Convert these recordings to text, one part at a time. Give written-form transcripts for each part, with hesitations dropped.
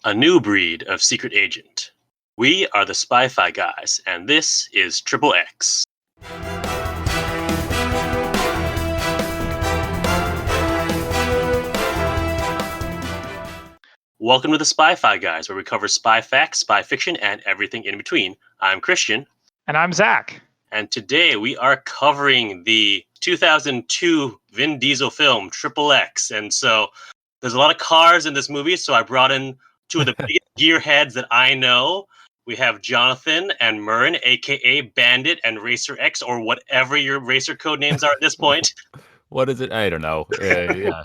a new breed of secret agent. We are the Spy-Fi guys, and this is XXx. Welcome to the Spy-Fi guys, where we cover spy facts, spy fiction, and everything in between. I'm Christian. And I'm Zach. And today we are covering the 2002 Vin Diesel film, XXx. And so there's a lot of cars in this movie, so I brought in two of the biggest gearheads that I know. We have Jonathan and Mullen, a.k.a. Bandit and Racer X, or whatever your racer code names are at this point. What is it? I don't know. Yeah.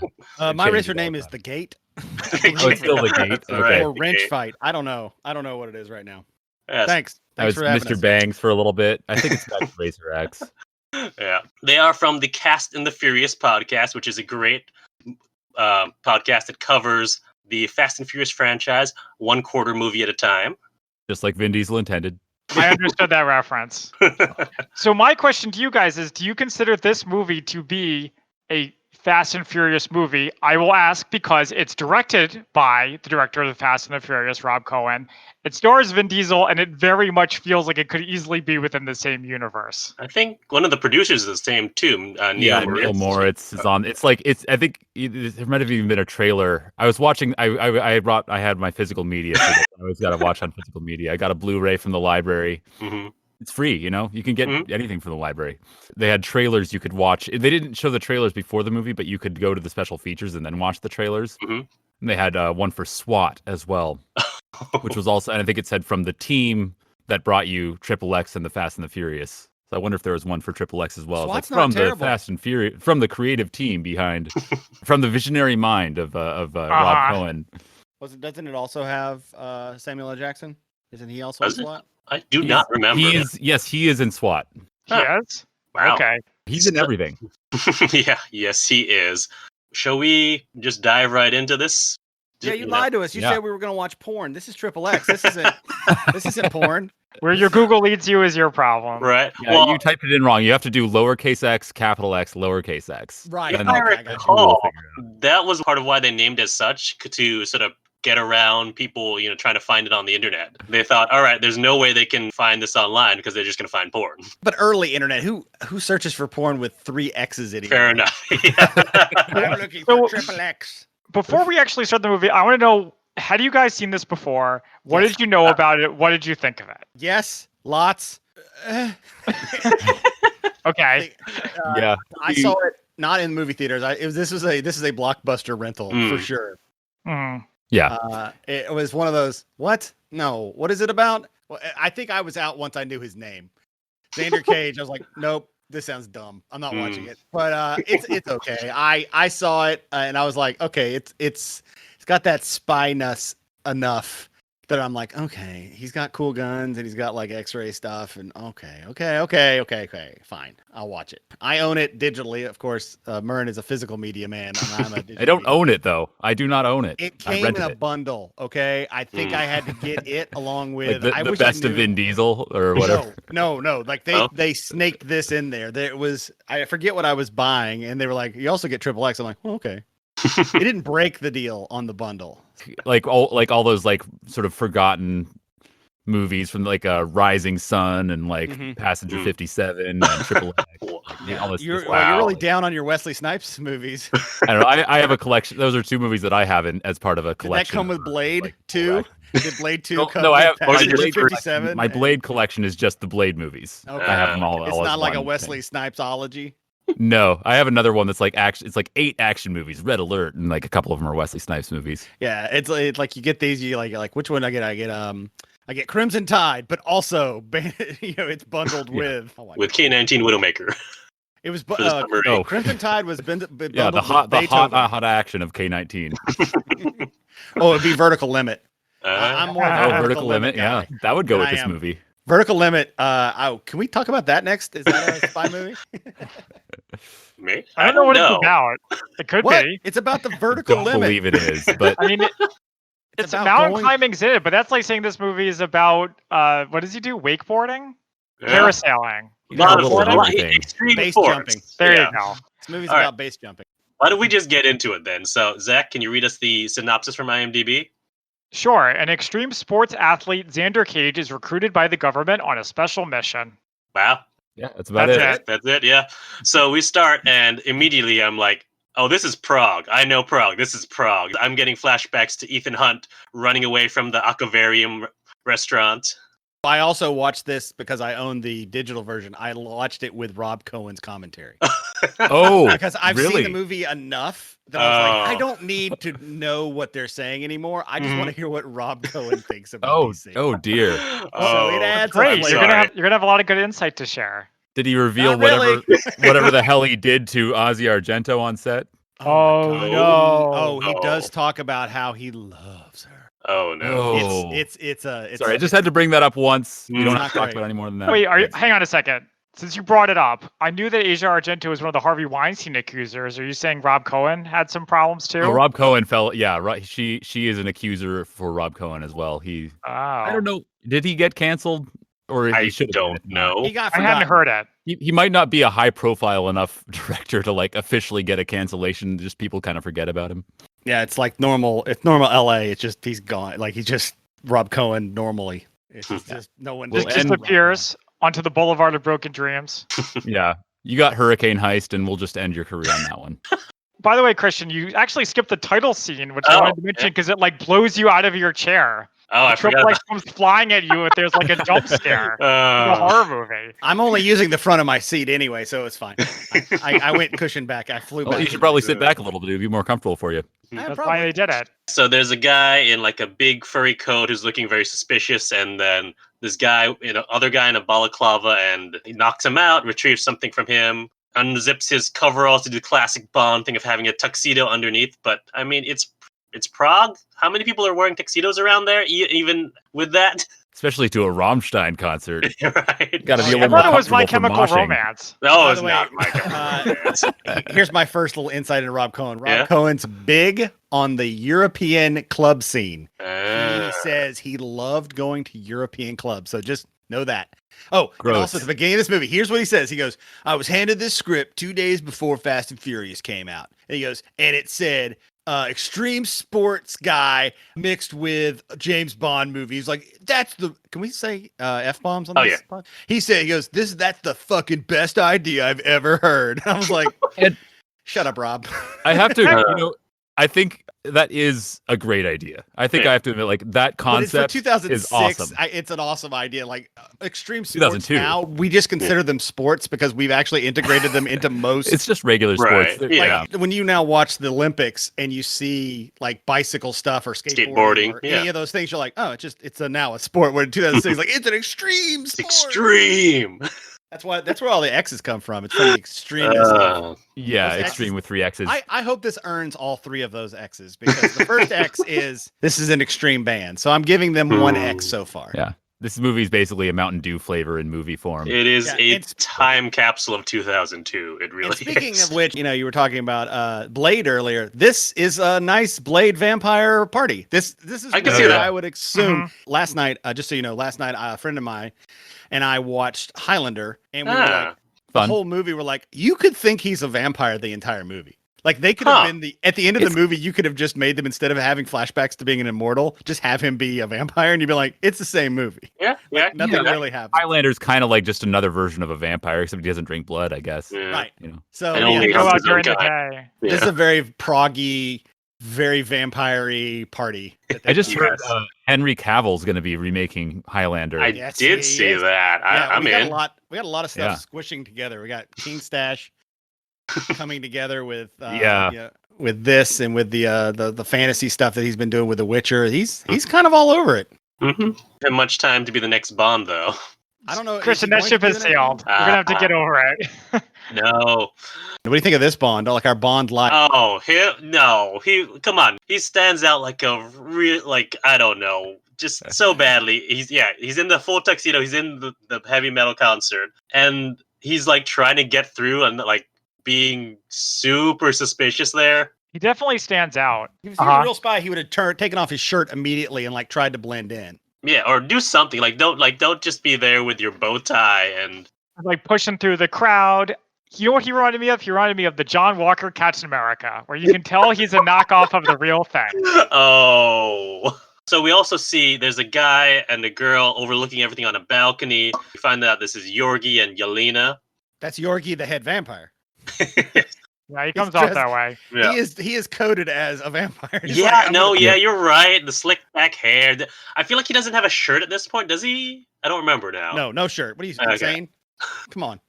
My racer name is The Gate. Oh, it's still The Gate? That's Okay. right. Or Wrench Fight. I don't know. I don't know what it is right now. Yes. Thanks I was for having Mr. us. Bangs for a little bit. I think it's back to Racer X. Yeah. They are from the Cast and the Furious podcast, which is a great podcast that covers the Fast and Furious franchise, one quarter movie at a time. Just like Vin Diesel intended. I understood that reference. So my question to you guys is, do you consider this movie to be a Fast and Furious movie? I will ask because it's directed by the director of the Fast and the Furious, Rob Cohen. It stars Vin Diesel, and it very much feels like it could easily be within the same universe. I think one of the producers is the same too. Neil Moritz is on. It's like I think there might have even been a trailer. I was watching. I had my physical media. For this. I always got to watch on physical media. I got a Blu-ray from the library. Mm-hmm. It's free, you can get anything from the library. They had trailers you could watch. They didn't show the trailers before the movie, but you could go to the special features and then watch the trailers. Mm-hmm. And they had one for SWAT as well, which was also, and I think it said from the team that brought you XXx and the Fast and the Furious. So I wonder if there was one for XXx as well. SWAT's like not from terrible. The Fast and Furious, from the creative team behind, from the visionary mind of Rob Cohen. Doesn't it also have Samuel L. Jackson? Isn't he also a SWAT? I do not remember. He is in SWAT. Yes? Wow. Okay. He's in everything. Yes, he is. Shall we just dive right into this? Yeah, you lied to us. You said we were going to watch porn. This is XXx. This isn't porn. Where your Google leads you is your problem. Right. Yeah, Well, you typed it in wrong. You have to do lowercase x, capital X, lowercase x. Right. if And I Okay, I got you. recall, that was part of why they named it as such, to sort of get around people, trying to find it on the internet. They thought, all right, there's no way they can find this online because they're just going to find porn. But early internet, who searches for porn with 3 X's in it? Fair enough. I'm looking for XXX. Before we actually start the movie, I want to know, had you guys seen this before? What Yes. did you know about it? What did you think of it? Yes, lots. Okay. Yeah. I saw it not in movie theaters. This is a blockbuster rental for sure. Mhm. Yeah. It was one of those. What? No. What is it about? Well, I think I was out once I knew his name. Xander Cage. I was like, nope. This sounds dumb. I'm not watching it. But it's okay. I saw it and I was like, okay, it's got that spyness enough that I'm like, okay, he's got cool guns and he's got like X-ray stuff and okay, fine, I'll watch it. I own it digitally, of course. Mullen is a physical media man, and I'm a digital I don't media own it though. I do not own it. It I came rented in a it. bundle, okay? I think I had to get it along with Like I the wish best I of knew. Vin Diesel or whatever. No. Like they snaked this in there. There was I forget what I was buying, and they were like, "You also get XXX." I'm like, well, "Okay." It didn't break the deal on the bundle. Like all those like sort of forgotten movies from like Rising Sun and like Passenger 57 and XXX. All this You're stuff. really down on your Wesley Snipes movies. I don't know. I have a collection. Those are 2 movies that I have as part of a Did collection. that come with Blade like, too? Did Blade 2 come No, I have with my Passenger Blade 57? My Blade collection is just the Blade movies. Okay. I have them all. It's all as not like a one Wesley thing. Snipesology. No, I have another one that's like action. It's like 8 action movies. Red Alert, and like a couple of them are Wesley Snipes movies. Yeah, it's like you get these. You like which one I get? I get Crimson Tide, but also it's bundled with K-19 Widowmaker. It was For the summary. Crimson Tide was bundled Yeah, the hot action of K-19. Oh, it'd be Vertical Limit. I'm more of a Vertical Limit. guy Yeah, that would go than with I this am. movie. Vertical Limit. Can we talk about that next? Is that a spy movie? Me? I don't know what it's about. It could What? be. It's about the vertical Don't limit. believe it is, but I mean, it's about mountain going- climbing's in it, but that's like saying this movie is about what does he do? Wakeboarding? Parasailing. you know, a little of Waterboarding? everything. Extreme Base sports. jumping. There Yeah. you go. This movie's All about right. base jumping. Why don't we just get into it then? So, Zach, can you read us the synopsis from IMDb? Sure, an extreme sports athlete, Xander Cage, is recruited by the government on a special mission. Wow. Yeah, that's about That's it. That's it. Yeah. So we start, and immediately I'm like, "Oh, this is Prague. I know Prague. This is Prague." I'm getting flashbacks to Ethan Hunt running away from the Aquavarium restaurant. I also watched this because I own the digital version. I watched it with Rob Cohen's commentary Oh, because I've really? seen the movie enough that I was like, I Oh. don't need to know what they're saying anymore. I just want to hear what Rob Cohen thinks about Oh, these scenes. oh dear. So it Oh, adds Great. I'm up You're later. gonna sorry. have a lot of good insight to share. Did he reveal Not really. whatever the hell he did to Ozzy Argento on set? Oh, my God. no. Oh, he does Oh. talk about how he loves her. Oh no. Oh, It's sorry. I just had to bring that up once. We Mm. don't It's have to not talk great. about it any more than that. Wait, Thanks. hang on a second. Since you brought it up, I knew that Asia Argento was one of the Harvey Weinstein accusers. Are you saying Rob Cohen had some problems too? Oh, Rob Cohen fell. Yeah, right. She is an accuser for Rob Cohen as well. I don't know. Did he get canceled, or I he should have? don't know. He got I forgotten. hadn't heard it. He might not be a high profile enough director to like officially get a cancellation. Just people kind of forget about him. Yeah, it's like normal. It's normal LA. It's just he's gone. Like he's just Rob Cohen normally. It's just no one Well, Just and- disappears onto the Boulevard of Broken Dreams. Yeah, you got Hurricane Heist, and we'll just end your career on that one. By the way, Christian, you actually skipped the title scene, which I Oh, wanted to mention because it like blows you out of your chair. Oh, I The triple forgot. like comes flying at you if there's like a jump scare. It's a Uh, horror movie. I'm only using the front of my seat anyway, so it's fine. I went cushioned back. I flew Well, back. you in should my probably seat. sit back a little bit. It'd be more comfortable for you. That's probably. why they did it. so there's a guy in like a big furry coat who's looking very suspicious, and then this guy, other guy in a balaclava, and he knocks him out, retrieves something from him, unzips his coveralls to do the classic Bond thing of having a tuxedo underneath. But I mean, it's Prague. How many people are wearing tuxedos around there? Even with that, Especially to a Rammstein concert. right? Gotta be a I little more thought it was My comfortable Chemical for moshing. Romance. No, By it's the way, not my Chemical Romance. Here's my first little insight into Rob Cohen. Rob Yeah? Cohen's big on the European club scene. He Ah. says he loved going to European clubs. So just know that. Oh, and Gross. also at the beginning of this movie, here's what he says. He goes, I was handed this script 2 days before Fast and Furious came out. And he goes, and it said, extreme sports guy mixed with James Bond movie. He's like, that's the, can we say F-bombs on Oh, this? Yeah. He said, he goes, that's the fucking best idea I've ever heard. I was like, And- shut up, Rob. I have to, I think that is a great idea. I think Yeah. I have to admit, like that But it's for concept 2006. is awesome. It's an awesome idea. Like extreme sports 2002. now, we just consider them sports because we've actually integrated them into most. It's just regular sports. Right, They're- yeah. Like when you now watch the Olympics and you see like bicycle stuff or skateboarding, Skateboarding, or yeah. any of those things, you're like, oh, it's now a sport. Where in 2006, like it's an extreme sport. Extreme. That's where all the X's come from. It's from the extremeness. Yeah, Those extreme X's- with 3 X's. I hope this earns all 3 of those X's because the first X is this is an extreme band. So I'm giving them 1 X so far. Yeah. This movie is basically a Mountain Dew flavor in movie form. It is Yeah, a it's- time capsule of 2002. It really And speaking is. of which, you were talking about Blade earlier. This is a nice Blade vampire party. This is I can where see that. I would assume. Last night, just so you know, a friend of mine and I watched Highlander, and we were like, the Fun. whole movie. We're like, you could think he's a vampire the entire movie. Like they could have been at the end of the movie, you could have just made them instead of having flashbacks to being an immortal, just have him be a vampire, and you'd be like, it's the same movie. yeah, yeah. Nothing Yeah. really happened. Highlander's kind of like just another version of a vampire, except he doesn't drink blood, I guess. Yeah. Right. You know. So And yeah, only Go Hunts out his own during the guy. day. Yeah. this is a very proggy, very vampire-y party. that they I just do. heard Henry Cavill's going to be remaking Highlander. I Yes, did he see is. that. Yeah, I'm we got in. a lot. We got a lot of stuff Yeah. squishing together. We got King Stash coming together with Yeah. with this and with the fantasy stuff that he's been doing with The Witcher. He's kind of all over it. Mm-hmm. Have much time to be the next Bond, though. I don't know, Christian, is that he ship going has to do anything? sailed. We're gonna have to get over it. No. What do you think of this Bond? Like our Bond live? Oh, he. Come on. He stands out like a real, I don't know, just so badly. He's in the full tuxedo. He's in the heavy metal concert, and he's like trying to get through and like being super suspicious there. He definitely stands out. If he was a real spy, he would have taken off his shirt immediately and like tried to blend in. Yeah, or do something. Don't just be there with your bow tie and Like pushing through the crowd. You know what he reminded me of? He reminded me of the John Walker Captain America, where you can tell he's a knockoff of the real thing. oh. So we also see there's a guy and a girl overlooking everything on a balcony. We find out this is Yorgi and Yelena. That's Yorgi, the head vampire. Yeah, he comes off dressed- that way. Yeah. He is coded as a vampire. He's Yeah, like, I'm no, gonna- yeah, you're right. The slick back hair. I feel like he doesn't have a shirt at this point, does he? I don't remember now. No shirt. What are you Okay. insane? Come on.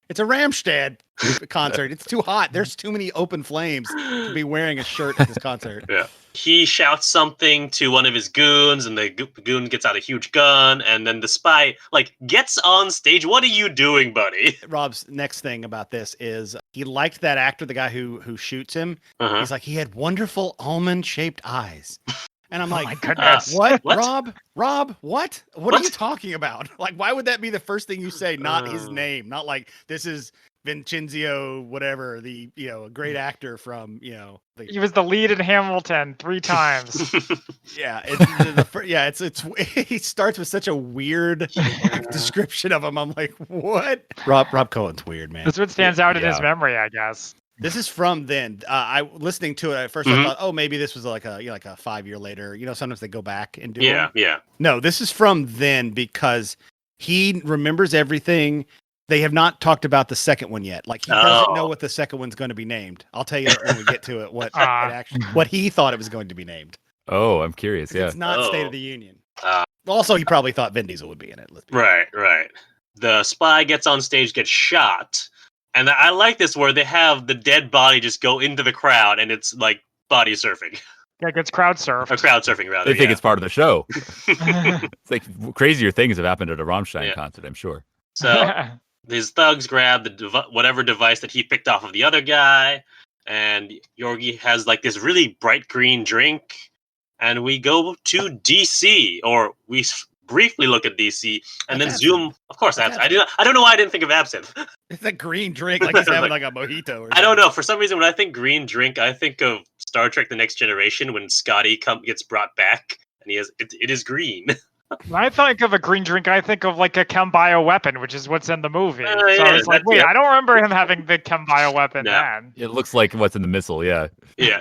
It's a Ramstead concert. It's too hot. There's too many open flames to be wearing a shirt at this concert. Yeah. He shouts something to one of his goons, and the goon gets out a huge gun, and then the spy gets on stage. What are you doing, buddy? Rob's next thing about this is he liked that actor, the guy who shoots him. Uh-huh. He's like, he had wonderful almond-shaped eyes. And I'm Oh like, my goodness. what? What? Rob, what? What are you talking about? Like, why would that be the first thing you say? Not his name. Not like, this is Vincenzo, whatever, a great actor from, He was the lead in Hamilton 3 times. yeah, it's he starts with such a weird description of him. I'm like, what? Rob Cohen's weird, man. That's what stands out in his Yeah. memory, I guess. This is from then. I listening to it at 1st. Mhm. I thought, oh, maybe this was like a 5 year later. Sometimes they go back and do. Yeah, them. yeah. No, this is from then because he remembers everything. They have not talked about the second one yet. Like he doesn't know what the second one's going to be named. I'll tell you when we get to it what he thought it was going to be named. Oh, I'm curious. Yeah. It's not State Oh. of the Union. Uh, Also, he probably thought Vin Diesel would be in it. Let's be Right. The spy gets on stage, gets shot, and I like this where they have the dead body just go into the crowd, and it's like body surfing, Yeah, gets crowd or surfed. crowd surfing rather. They think yeah. it's part of the show. It's like crazier things have happened at a Rammstein Yeah. concert, I'm sure. So his thugs grab the whatever device that he picked off of the other guy, and Yorgi has like this really bright green drink, and we go to DC, or we briefly look at DC, and then That's zoom. Of course, That's absinthe. I don't know why I didn't think of absinthe. It's a green drink, like he's having like a mojito. Or I don't something. know. For some reason, when I think green drink, I think of Star Trek: The Next Generation when Scotty gets brought back, and it is green. When I think of a green drink, I think of like a chem bio weapon, which is what's in the movie. So I yeah, was like, that's- wait, yeah. I don't remember him having the chem bio weapon No. then. It looks like what's in the missile, yeah. Yeah.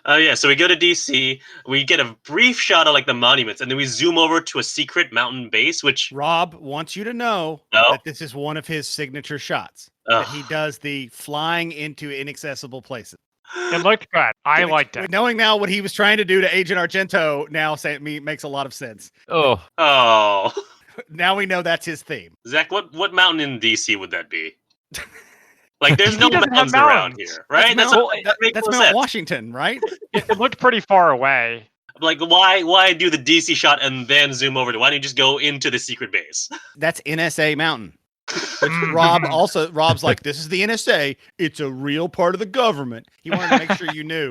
Yeah. So we go to DC. We get a brief shot of like the monuments, and then we zoom over to a secret mountain base, which Rob wants you to know No. that this is one of his signature shots. That he does the flying into inaccessible places. It looked good. I liked it. Knowing now what he was trying to do to Agent Argento now makes a lot of sense. Oh, Oh, Now we know that's his theme. Zach, what mountain in DC would that be? Like, there's no He doesn't have mountains around mountains. here, right? That's That makes That's no Mount sense. Washington, right? It looked pretty far away. Like, why do the DC shot and then zoom over to? Why don't you just go into the secret base? That's NSA Mountain. Which Mhm. Rob's like, this is the NSA. It's a real part of the government. He wanted to make sure you knew.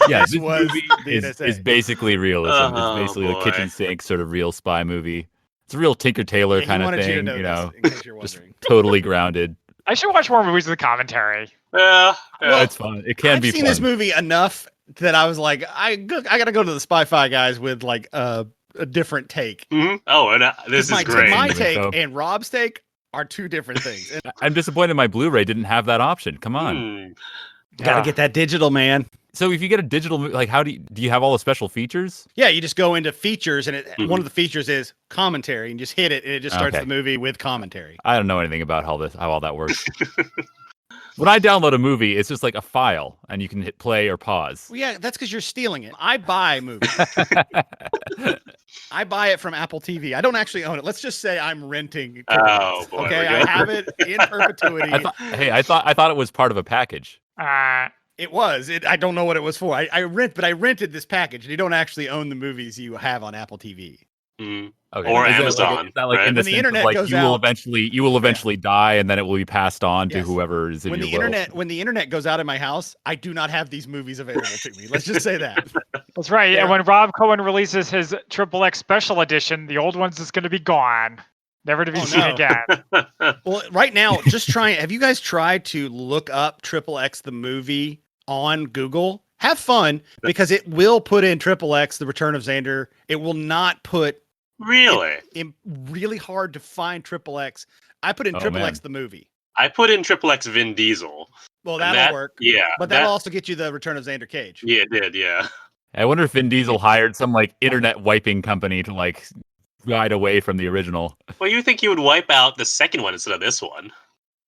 yeah. This This was movie the is NSA. basically realism. Oh, It's basically boy. a kitchen sink sort of real spy movie. It's a real Tinker Tailor He kind of wanted you to thing, know you this, know, in case you're just wondering. totally grounded. I should watch more movies with commentary. Yeah. Well, It's fun. It can I've be seen fun. this movie enough that I was like, I gotta go to the Spy-Fi guys with like a different take. Mhm. Oh, and this is my, great. My Anyway, take so- and Rob's take are two different things. And I'm disappointed my Blu-ray didn't have that option. Come on. gotta get that digital, man. So if you get a digital, like, how do you have all the special features? Yeah, you just go into features, and Mhm. one of the features is commentary, and you just hit it, and it just starts Okay. the movie with commentary. I don't know anything about how all that works. When I download a movie, it's just like a file, and you can hit play or pause. Well, yeah, that's because you're stealing it. I buy movies. I buy it from Apple TV. I don't actually own it. Let's just say I'm renting. Oh, tickets, boy, okay, we're I good. have it in perpetuity. I thought it was part of a package. It was. I don't know what it was for. I rented this package, and you don't actually own the movies you have on Apple TV. Mhm. Okay. Or Is that Amazon, is that like right? in the When the sense of, internet like, goes you will out- eventually die, and then it will be passed on to Yes. whoever is in When your the will. internet goes out in my house, I do not have these movies available to me. Let's just say that. That's right. Yeah. And when Rob Cohen releases his XXX special edition, the old one's just going to be gone, never to be Oh, seen no. again. Well, right now, just trying. Have you guys tried to look up XXX the movie on Google? Have fun, because it will put in XXX The Return of Xander. It will not put Really? in really hard to find XXX. I put in Oh, XXX man. the movie. I put in XXX Vin Diesel. Well, and that'll that- work. Yeah. But that'll also get you the Return of Xander Cage. Yeah, it did. Yeah. I wonder if Vin Diesel hired some like internet wiping company to like ride away from the original. Well, you think he would wipe out the second one instead of this one?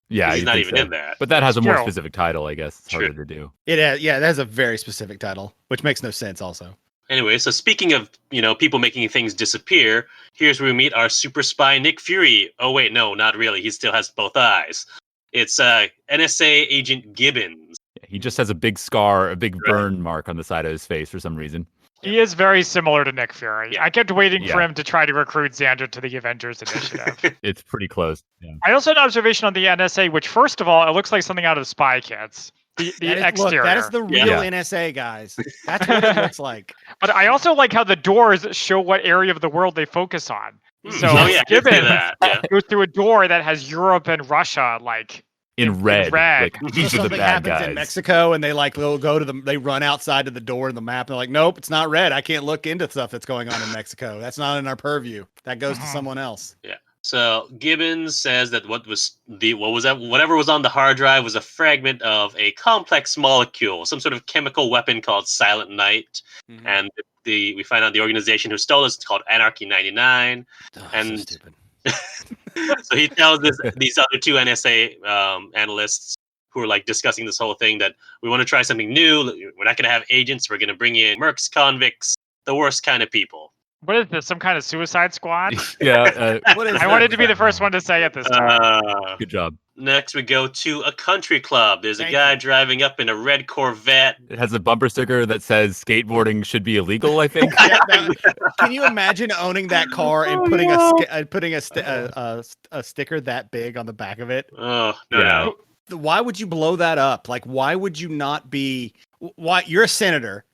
Yeah, He's you'd not think even so. in that. But that has a more True. specific title, I guess. It's True. harder to do. That has a very specific title, which makes no sense. Also, Anyway, so speaking of people making things disappear, here's where we meet our super spy Nick Fury. Oh wait, no, not really. He still has both eyes. It's NSA agent Gibbons. He just has a big scar, a big burn mark on the side of his face for some reason. He is very similar to Nick Fury. Yeah. I kept waiting for Yeah. him to try to recruit Xander to the Avengers Initiative. It's pretty close. Yeah. I also had an observation on the NSA, which first of all, it looks like something out of Spy Kids. The exterior. Look, that is the real Yeah. NSA, guys. That's what it looks like. But I also like how the doors show what area of the world they focus on. So oh yeah, I did see Gibbons that. Yeah. goes through a door that has Europe and Russia like In red. red. Like, So these are the something bad happens guys. in Mexico, and they'll go to they run outside to the door in the map, and they're like, "Nope, it's not red. I can't look into stuff that's going on in Mexico. That's not in our purview. That goes to someone else." So Gibbons says that whatever was on the hard drive was a fragment of a complex molecule, some sort of chemical weapon called Silent Night, Mhm. and we find out the organization who stole this is called Anarchy 99. Oh, and- so stupid. So he tells these other two NSA analysts who are like discussing this whole thing that we want to try something new. We're not going to have agents. We're going to bring in mercs, convicts, the worst kind of people. what is this? Some kind of Suicide Squad? Yeah, What is I that? wanted to be the first one to say it this time. good job. Next, we go to a country club. There's a Thank guy you. driving up in a red Corvette. It has a bumper sticker that says skateboarding should be illegal, I think. Yeah, can you imagine owning that car and putting a sticker that big on the back of it? Oh no, Yeah. no. Why would you blow that up? Like, why would you not be? Why you're a senator?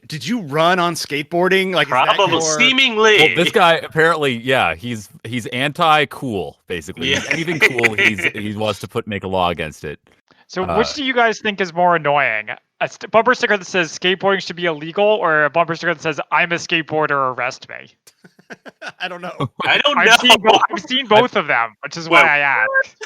Did you run on skateboarding? Like, is that Probably, your- seemingly. Well, this guy apparently, yeah, he's anti-cool, basically. Yeah. Anything cool, he wants to make a law against it. So which do you guys think is more annoying? A bumper sticker that says skateboarding should be illegal, or a bumper sticker that says I'm a skateboarder, arrest me? I don't know. I don't know. I've seen both of them, which is why I asked.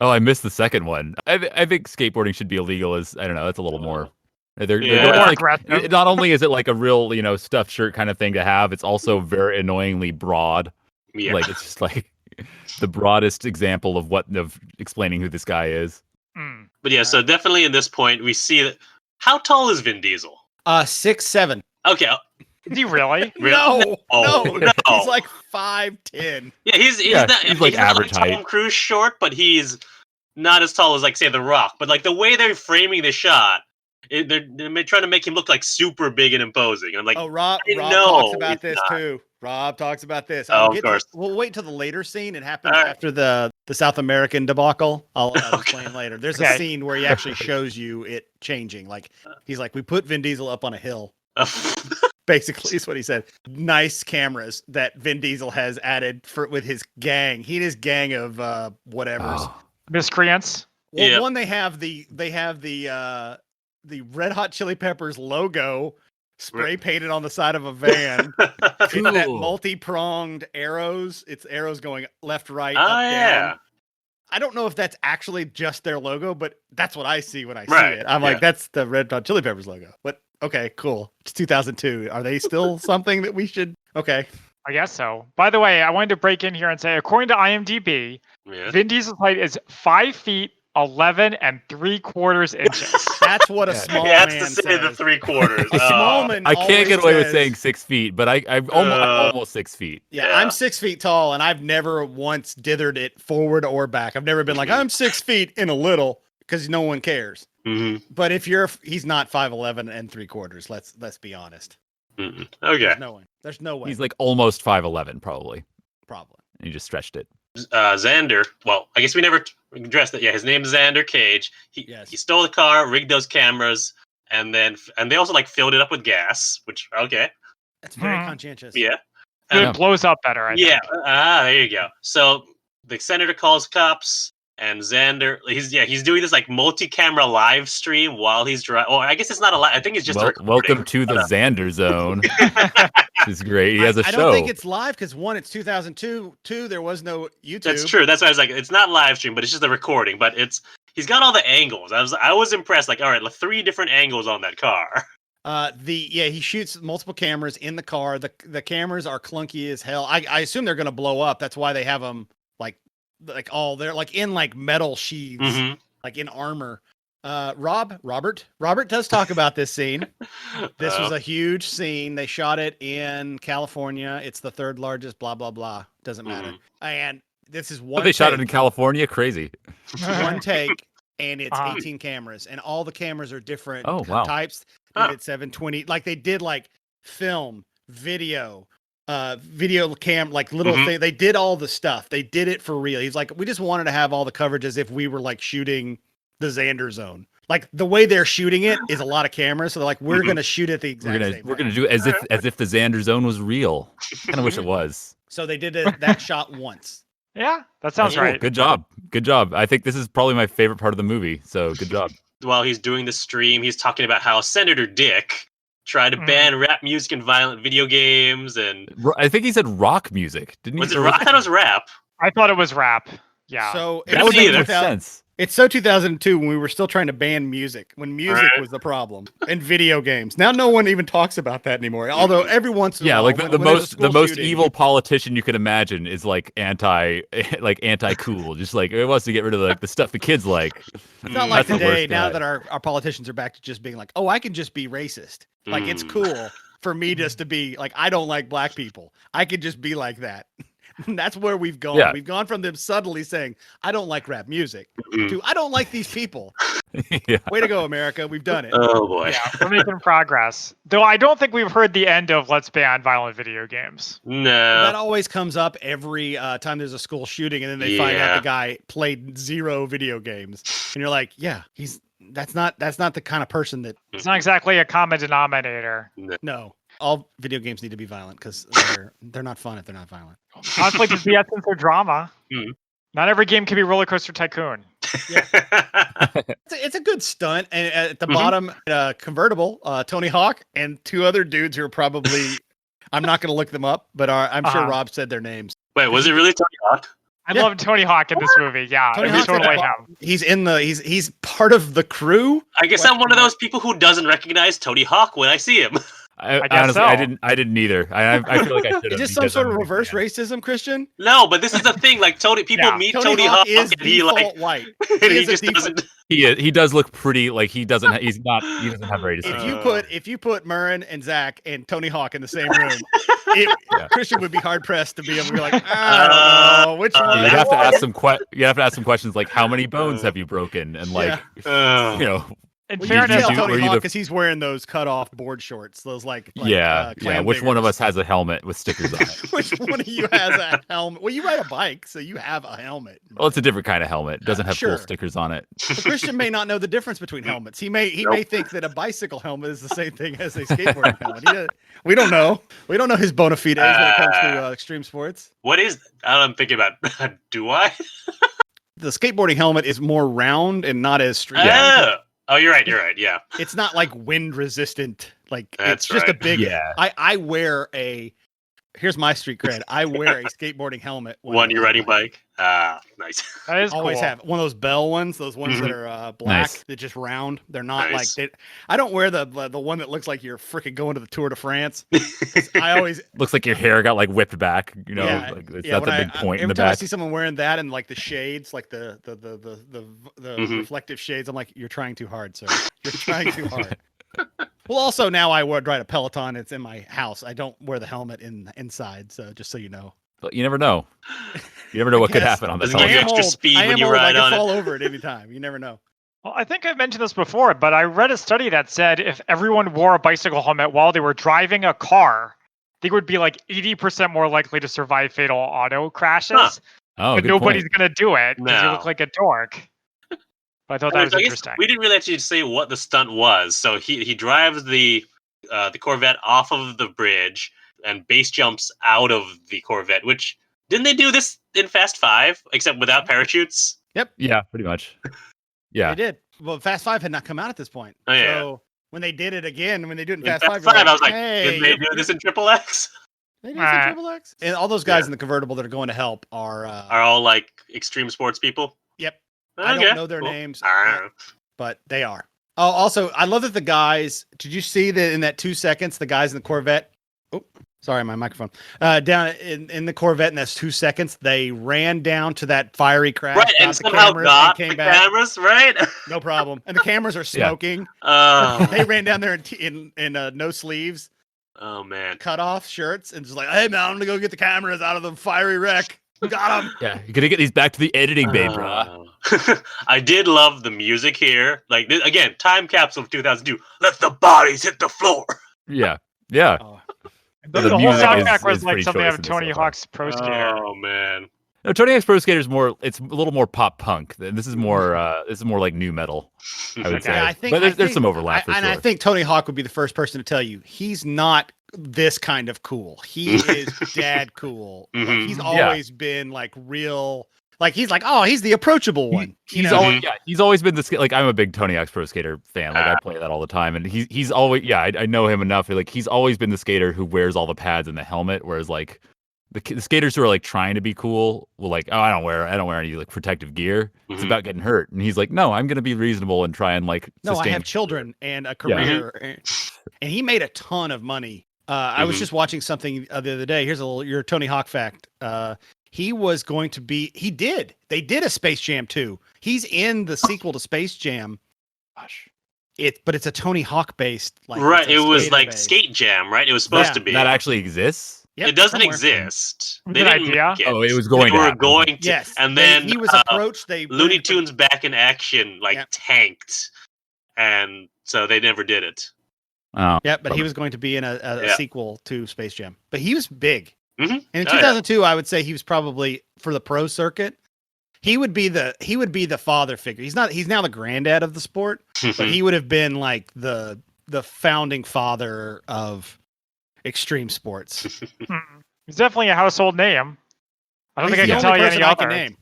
Oh, I missed the second one. I think skateboarding should be illegal. I don't know. That's a little more. They're Yeah. More it's like, aggressive. not only is it like a real stuffed shirt kind of thing to have, it's also very annoyingly broad. Yeah. Like it's just like the broadest example of explaining who this guy is. Mm. But yeah, so definitely in this point, we see that. How tall is Vin Diesel? 6'7". Okay. Is he really? Really? No, No. he's like 5'10". Yeah, he's Yeah, not, he's like not average Tom height. Cruise short, but he's not as tall as like say The Rock. But like the way they're framing the shot, they're trying to make him look like super big and imposing. I'm like, Oh, Rob I talks know about he's this not. too. Rob talks about this. Oh, of course. We'll wait till the later scene. It happens All right. after the South American debacle. I'll explain later. There's a Okay. scene where he actually shows you it changing. Like he's like, we put Vin Diesel up on a hill. Basically, is what he said. Nice cameras that Vin Diesel has added with his gang. He and his gang of whatevers. Oh. Miscreants. Well, Yeah. one they have the Red Hot Chili Peppers logo spray painted on the side of a van. It's that Cool. multi-pronged arrows. It's arrows going left, right, Oh, up, down. yeah. I don't know if that's actually just their logo, but that's what I see when I see Right, it. I'm yeah. like, that's the Red Hot Chili Peppers logo. But okay, cool. It's 2002. Are they still something that we should? Okay. I guess so. By the way, I wanted to break in here and say, according to IMDb, Yeah. Vin Diesel's height is 5 feet 11 3/4 inches. That's what a Yeah. small He has man to say the says. 3/4. A small man I can't always get away with says- saying 6 feet, but I'm almost 6 feet. Yeah, Yeah. I'm 6 feet tall, and I've never once dithered it forward or back. I've never been like, I'm 6 feet in a little, because no one cares. hmm But he's not 5'11 3/4. Let's be honest. Okay. There's no way. He's like almost 5'11", probably. Probably. And he just stretched it. Xander. Well, I guess we never addressed that. Yeah, his name is Xander Cage. Yes. He stole the car, rigged those cameras, and they also like filled it up with gas. Which okay, That's very Hmm. conscientious. yeah, It blows up better, I yeah. think. There you go. So the senator calls cops, and Xander, he's doing this like multi-camera live stream while he's driving. Well, I guess it's not a live. I think it's just a recording. Welcome to the Xander Zone. Which is great. He has a I show. don't think it's live because one, it's 2002. Two, there was no YouTube. That's true. That's why I was like, it's not live stream, but it's just a recording. But he's got all the angles. I was impressed. Like, all right, 3 different angles on that car. He shoots multiple cameras in the car. The cameras are clunky as hell. I assume they're gonna blow up. That's why they have them like they're like in like metal sheaths, Mhm. like in armor. Robert does talk about this scene. This was a huge scene. They shot it in California. It's the third largest. Blah blah blah. Doesn't matter. And this is one. They shot it take. in California. Crazy. One take, and it's Uh-huh. 18 cameras, and all the cameras are different Oh, wow. types. They did 720, like they did like film, video cam, like little Mhm. thing. They did all the stuff. They did it for real. He's like, we just wanted to have all the coverage as if we were like shooting the Xander Zone. Like the way they're shooting it is a lot of cameras. So they're like, we're Mhm. gonna shoot it the exact same. We're gonna do it as if the Xander Zone was real. Kind of wish it was. So they did that shot once. Yeah, that sounds Cool. right. Good job. Good job. I think this is probably my favorite part of the movie. So good job. While he's doing the stream, he's talking about how Senator Dick tried to ban rap music and violent video games, and I think he said rock music. Didn't he? was it? I thought it was rap. I thought it was rap. Yeah. So That That would see make either. more sense. it's so 2002 when we were still trying to ban music, when music Right. was the problem, and video games. Now no one even talks about that anymore. Although every once in a Yeah, while, like when the there's a most school shooting- evil politician you could imagine is like anti cool. Just like it wants to get rid of like the stuff the kids like. It's not like That's the today. worst Now guy. that our politicians are back to just being like, oh, I can just be racist. Like it's cool for me just to be like, I don't like black people. I could just be like that. That's where we've gone. Yeah. We've gone from them subtly saying, I don't like rap music to I don't like these people. Yeah. Way to go, America. We've done it. Oh boy. Yeah, we're making progress. Though I don't think we've heard the end of let's ban violent video games. That No. always comes up every time there's a school shooting, and then they find out Yeah. the guy played 0 video games, and you're like, yeah, that's not the kind of person that. It's not exactly a common denominator. No, all video games need to be violent because they're not fun if they're not violent. Conflict is the essence of drama. Mhm. Not every game can be Roller Coaster Tycoon. It's a good stunt, and at the bottom, convertible, Tony Hawk and 2 other dudes who are probably. I'm not going to look them up, but I'm sure Rob said their names. Wait, was it really Tony Hawk? I Yeah. love Tony Hawk in this movie. Yeah, Tony it was Hawk's at totally the him. He's in the he's part of the crew. I guess I'm one of those people who doesn't recognize Tony Hawk when I see him. I guess honestly, so. I didn't either. I feel like I should have. Is this some sort of reverse racism, Christian? No, but this is the thing. Like people Yeah. meet Tony Hawk, is and he like, default white. and He he is a just default- doesn't. He does look pretty. Like he doesn't have very distinct. If you put Murren and Zach and Tony Hawk in the same room, Christian would be hard pressed to be able to be like, I don't know which one. You that have to was." ask some questions like how many bones have you broken and like Oh. you know In Well, you fairness, can tell do- Tony were you Hawk the- because he's wearing those cut off board shorts. Those like yeah. Which one of us has a helmet with stickers on it? Which one of you has a helmet? Well, you ride a bike, so you have a helmet. Well, it's a different kind of helmet. It doesn't have Sure. cool stickers on it. But Christian may not know the difference between helmets. He may think that a bicycle helmet is the same thing as a skateboarding helmet. We don't know. We don't know his bona fides when it comes to extreme sports. What is? I'm thinking about. Do I? The skateboarding helmet is more round and not as straight. Oh, you're right. You're right. Yeah. It's not like wind resistant. Like That's it's just a right. big. Yeah. I wear a. Here's my street cred. I wear a skateboarding helmet When you're riding bike. bike. Ah, nice. that is Always cool. have one of those bell ones, those ones that are black, Nice. that just round. They're not Nice. like I don't wear the one that looks like you're freaking going to the Tour de France. I always Looks like your hair got like whipped back. You know, Yeah, like that's when a big point in every the time I back. see someone wearing that and like the shades, like the Mhm. reflective shades, I'm like, you're trying too hard, sir. You're trying too hard. Well, also now I ride a Peloton. It's in my house. I don't wear the helmet inside, so just so you know. But you never know. You never know what could Yes. happen on the Doesn't give you telephone. extra speed I when am you old. ride I on can it. fall over at any time. You never know. Well, I think I've mentioned this before, but I read a study that said if everyone wore a bicycle helmet while they were driving a car, they would be like 80% more likely to survive fatal auto crashes. Huh. Oh, But good nobody's point. going to do it because you No. look like a dork. But I thought that was So I guess interesting. we didn't really actually say what the stunt was. So he drives the Corvette off of the bridge and base jumps out of the Corvette. Which didn't they do this in Fast 5 except without parachutes? Yeah, pretty much. Yeah. They did. Well, Fast 5 had not come out at this point. Oh, yeah. So when they did it again, when they do it in In Fast 5, Fast you're 5, I was like, hey, did they do this in XXX? They do this in Ah. Triple X? And all those guys Yeah. in the convertible that are going to help are Are all like extreme sports people? Yep. Okay. I don't know their cool. names, Ah. but they are. Oh, also, I love that the guys. Did you see that in that 2 seconds, the guys in the Corvette? Oh, sorry, my microphone. Down in the Corvette in those 2 seconds, they ran down to that fiery crash, Right, and somehow got the cameras, right? No problem. And the cameras are smoking. Oh, They ran down there in no sleeves, oh man. cut off shirts, and just like, hey man, I'm gonna go get the cameras out of the fiery wreck. Got them. Yeah, you're gonna get these back to the editing bay, bro. I did love the music here. Like again, time capsule of 2002. Let the bodies hit the floor. Yeah. Oh. The The whole music soundtrack was is like pretty something choice out of in this Tony so far. Hawk's Pro Skater. Oh man. No, Tony Hawk's Pro Skater is more. It's a little more pop punk. This is more. This is more like new metal. I would say. Yeah, But there's some overlap for and sure. I think Tony Hawk would be the first person to tell you he's not this kind of cool. He is dad cool. Like, Mhm. he's always been like real. Like he's like, oh, he's the approachable one. He's always he's always been this. Like I'm a big Tony Hawk's Pro Skater fan. Like I play that all the time, and he's always I know him enough. Like he's always been the skater who wears all the pads and the helmet, whereas like the skaters who are like trying to be cool will like, oh, I don't wear any like protective gear. It's Mhm. about getting hurt, and he's like, no, I'm gonna be reasonable and try and like. No, I sustain have children and a career, and he made a ton of money. I was just watching something the other day. Here's your Tony Hawk fact. He was going to be. He did. They did a Space Jam 2. He's in the sequel to Space Jam. Gosh. But it's a Tony Hawk based. Like, Right, it's a it was skater like based. Skate Jam, right? It was supposed to be. That actually exists. Yep, it doesn't somewhere. exist. Good They didn't idea. make it. Oh, it was going They to were happen. going to. Yes, and then he was approached. They Looney went for- Tunes back in action, like Yep. tanked, and so they never did it. Oh, Yeah, but he bummer. was going to be in a Yeah. sequel to Space Jam. But he was big. Mhm. And in Oh, yeah. 2002, I would say he was probably for the pro circuit. He would be the father figure. He's now the granddad of the sport, but he would have been like the founding father of extreme sports. He's definitely a household name. I don't He's think I the can tell only you person any I other. can name.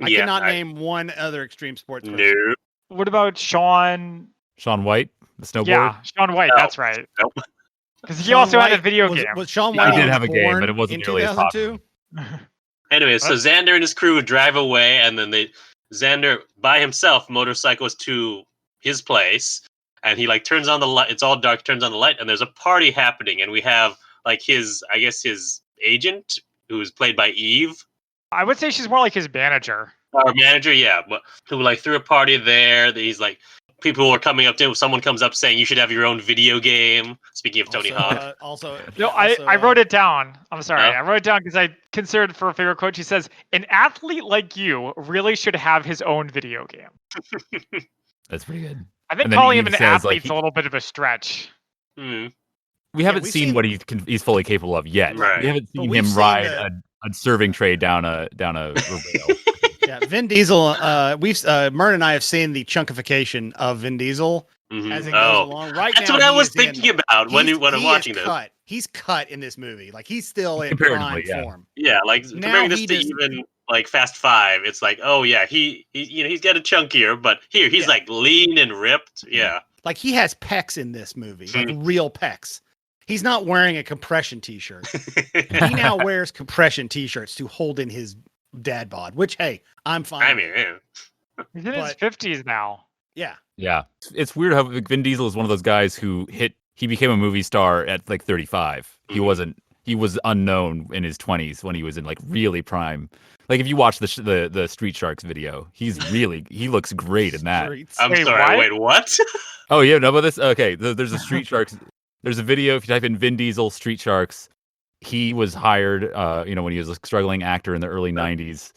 I Yeah, cannot name one other extreme sports person. No. What about Sean? Sean White, the snowboarder. Yeah, Sean White. No. That's right. Nope. Because he Sean also had a White- video was, game. Was Sean He White did was have a game, born but it wasn't in nearly as 2002? Anyway, so Xander and his crew drive away, and then Xander by himself motorcycles to his place, and he like turns on the light. It's all dark. Turns on the light, and there's a party happening, and we have like his agent, who's played by Eve, I would say she's more like his manager. our manager, yeah, who like threw a party there. He's like, people are coming up to him. Someone comes up saying you should have your own video game. Speaking of Tony Hawk, No, I wrote it down. I'm sorry. Huh? I wrote it down because I considered for a favorite quote. She says, "An athlete like you really should have his own video game." That's pretty good. I think And then calling him Eve an says, like, athlete's a little bit of a stretch. We haven't we've seen seen- what he's fully capable of yet. Right. We haven't But seen we've him seen ride the- a serving tray down a rail. Yeah, Vin Diesel. Mern and I have seen the chunkification of Vin Diesel as it goes along. Right that's now, what I he was is in- thinking about when he's- I'm he watching is this. cut. He's cut in this movie. Like he's still in Comparatively, prime yeah. form. Yeah, like Now comparing this he to just- even like Fast Five, it's like, oh yeah, he he's got a chunkier, but he's Yeah. like lean and ripped. Yeah. Like he has pecs in this movie, like real pecs. He's not wearing a compression t-shirt. He now wears compression t-shirts to hold in his dad bod, which hey, I'm fine. I with. mean, yeah. He's in his But- 50s now. Yeah. Yeah, it's weird how Vin Diesel is one of those guys who he became a movie star at like 35. Mhm. He was unknown in his 20s when he was in like really prime. Like if you watch the Street Sharks video, he looks great in that. Streets. I'm Wait, sorry. what? Wait, what? Oh yeah, no, but this okay. There's a Street Sharks. There's a video. If you type in Vin Diesel Street Sharks, he was hired. When he was a struggling actor in the early '90s.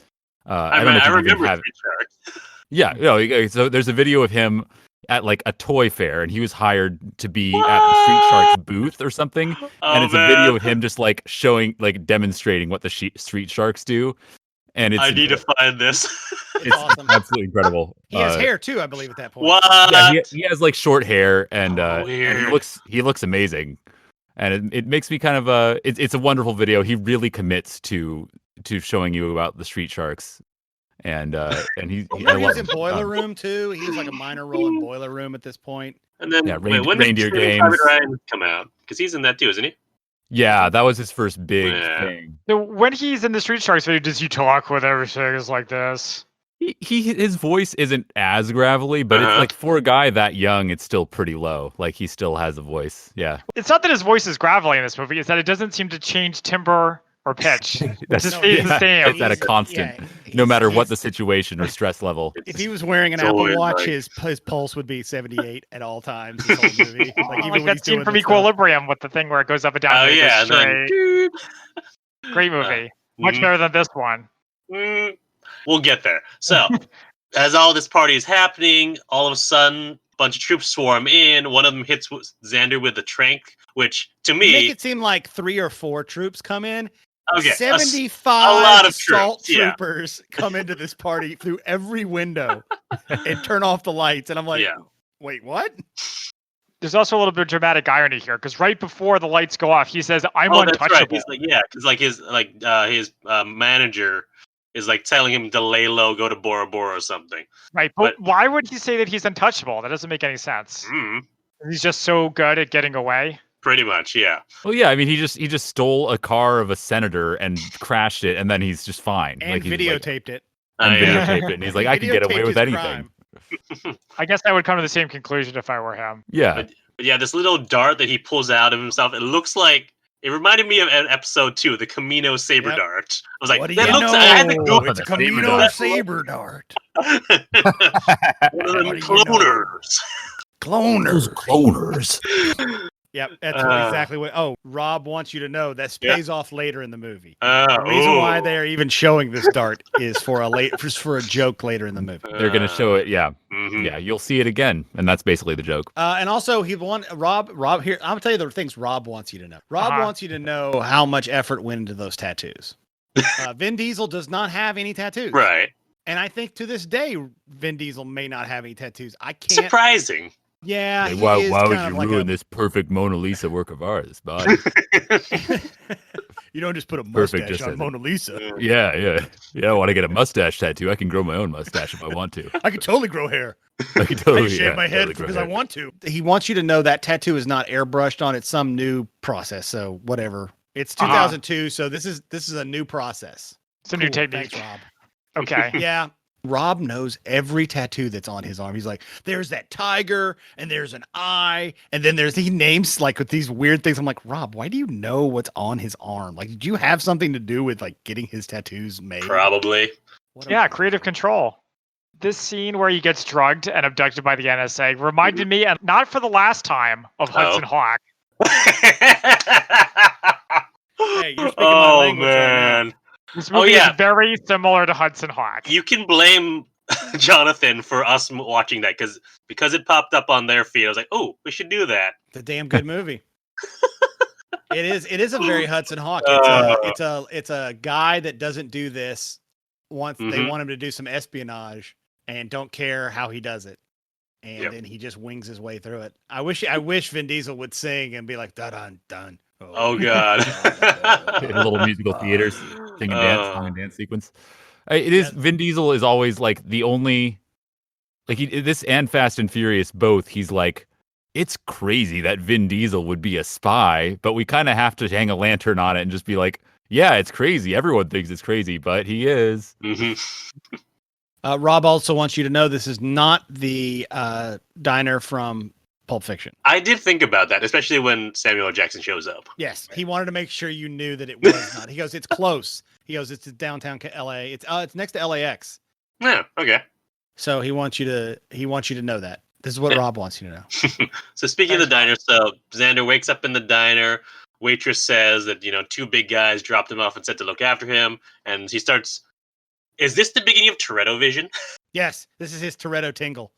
I don't know if I you even remember have. Street Sharks. Yeah, so there's a video of him at like a toy fair, and he was hired to be at the Street Sharks booth or something. Oh, And it's man. a video of him just like showing, like demonstrating what the Street Sharks do. And it's I need to find this. It's awesome. absolutely incredible. He has hair too, I believe, at that point. What? Yeah, he has like short hair, and Weird. he looks amazing, and it makes me kind of it's a wonderful video. He really commits to showing you about the Street Sharks, and he He I was love in Boiler Room too. He was like a minor role in Boiler Room at this point. And then Yeah, wait, when did Reindeer Saving Games. Private Ryan come out? Because he's in that too, isn't he? Yeah, that was his first big Yeah. thing. So when he's in the Street Sharks video, does he talk with everything is like this? his voice isn't as gravelly, but it's like for a guy that young, it's still pretty low. Like he still has a voice. Yeah. It's not that his voice is gravelly in this movie; it's that it doesn't seem to change timbre or pitch. It just stays the same. It's at a constant, no matter what the situation or stress level. If he was wearing an Apple Watch, his pulse would be 78 at all times. This whole movie, like that scene from Equilibrium with the thing where it goes up and down. Oh yeah, straight. Great movie. Much better than this one. We'll get there. So, as all this party is happening, all of a sudden, a bunch of troops swarm in. One of them hits Xander with a trank, which to me make it seem like 3 or 4 troops come in. Okay, 75 a lot of assault troops, troopers come into this party through every window and turn off the lights. And I'm like, wait, what? There's also a little bit of dramatic irony here because right before the lights go off, he says, "I'm untouchable." That's right. He's like, because his manager is like telling him to lay low, go to Bora Bora or something. Right, but why would he say that he's untouchable? That doesn't make any sense. He's just so good at getting away. Pretty much, yeah. Well, yeah. I mean, he just stole a car of a senator and crashed it, and then he's just fine. And videotaped it. And videotaped it, and he's like, I can get away with anything. I guess I would come to the same conclusion if I were him. Yeah. But yeah, this little dart that he pulls out of himself, it looks like it reminded me of episode 2, the Camino saber dart. I was like, that looks. I had to go it's a Camino saber dart. One of them cloners. Cloners. Yep, that's exactly what. Oh, Rob wants you to know that pays off later in the movie. The reason why they're even showing this dart is for a joke later in the movie. They're gonna show it, yeah. Yeah, you'll see it again, and that's basically the joke. And also, Rob here. I'm gonna tell you the things Rob wants you to know. Rob wants you to know how much effort went into those tattoos. Vin Diesel does not have any tattoos, right? And I think to this day, Vin Diesel may not have any tattoos. I can't. Surprising. Yeah. Like, why would you ruin this perfect Mona Lisa work of art, bud? You don't just put a mustache on Mona Lisa. Yeah. I want to get a mustache tattoo. I can grow my own mustache if I want to. I can totally grow hair. I can totally shave my head because I want to. He wants you to know that tattoo is not airbrushed on. It's some new process. So whatever. It's 2002. So this is a new process. It's a new technique. Thanks, Rob. Okay. Yeah. Rob knows every tattoo that's on his arm. He's like, there's that tiger, and there's an eye, and then he names like with these weird things. I'm like, Rob, why do you know what's on his arm? Like, did you have something to do with like getting his tattoos made? Probably. Yeah, creative control. This scene where he gets drugged and abducted by the NSA reminded me, and not for the last time, of Hudson Hawk. Hey, you're speaking my language man. Right now. This movie is very similar to Hudson Hawk. You can blame Jonathan for us watching that because it popped up on their feed. I was like, oh, we should do that. It's a damn good movie. It is a very Hudson Hawk. It's a guy that doesn't do this once they want him to do some espionage and don't care how he does it. And then he just wings his way through it. I wish Vin Diesel would sing and be like, dun dun. Oh God. Little musical theaters, song and dance sequence. It is Vin Diesel is always like the only, like this and Fast and Furious both. He's like, it's crazy that Vin Diesel would be a spy, but we kind of have to hang a lantern on it and just be like, yeah, it's crazy. Everyone thinks it's crazy, but he is. Rob also wants you to know this is not the diner from Pulp Fiction. I did think about that, especially when Samuel L. Jackson shows up. Yes, he wanted to make sure you knew that it was not. He goes, it's close. He goes, it's downtown LA. It's next to LAX. Yeah, okay. So he wants you to know that. This is what Rob wants you to know. So speaking of the diner, so Xander wakes up in the diner. Waitress says that, 2 big guys dropped him off and said to look after him. And he starts, is this the beginning of Toretto vision? Yes, this is his Toretto tingle.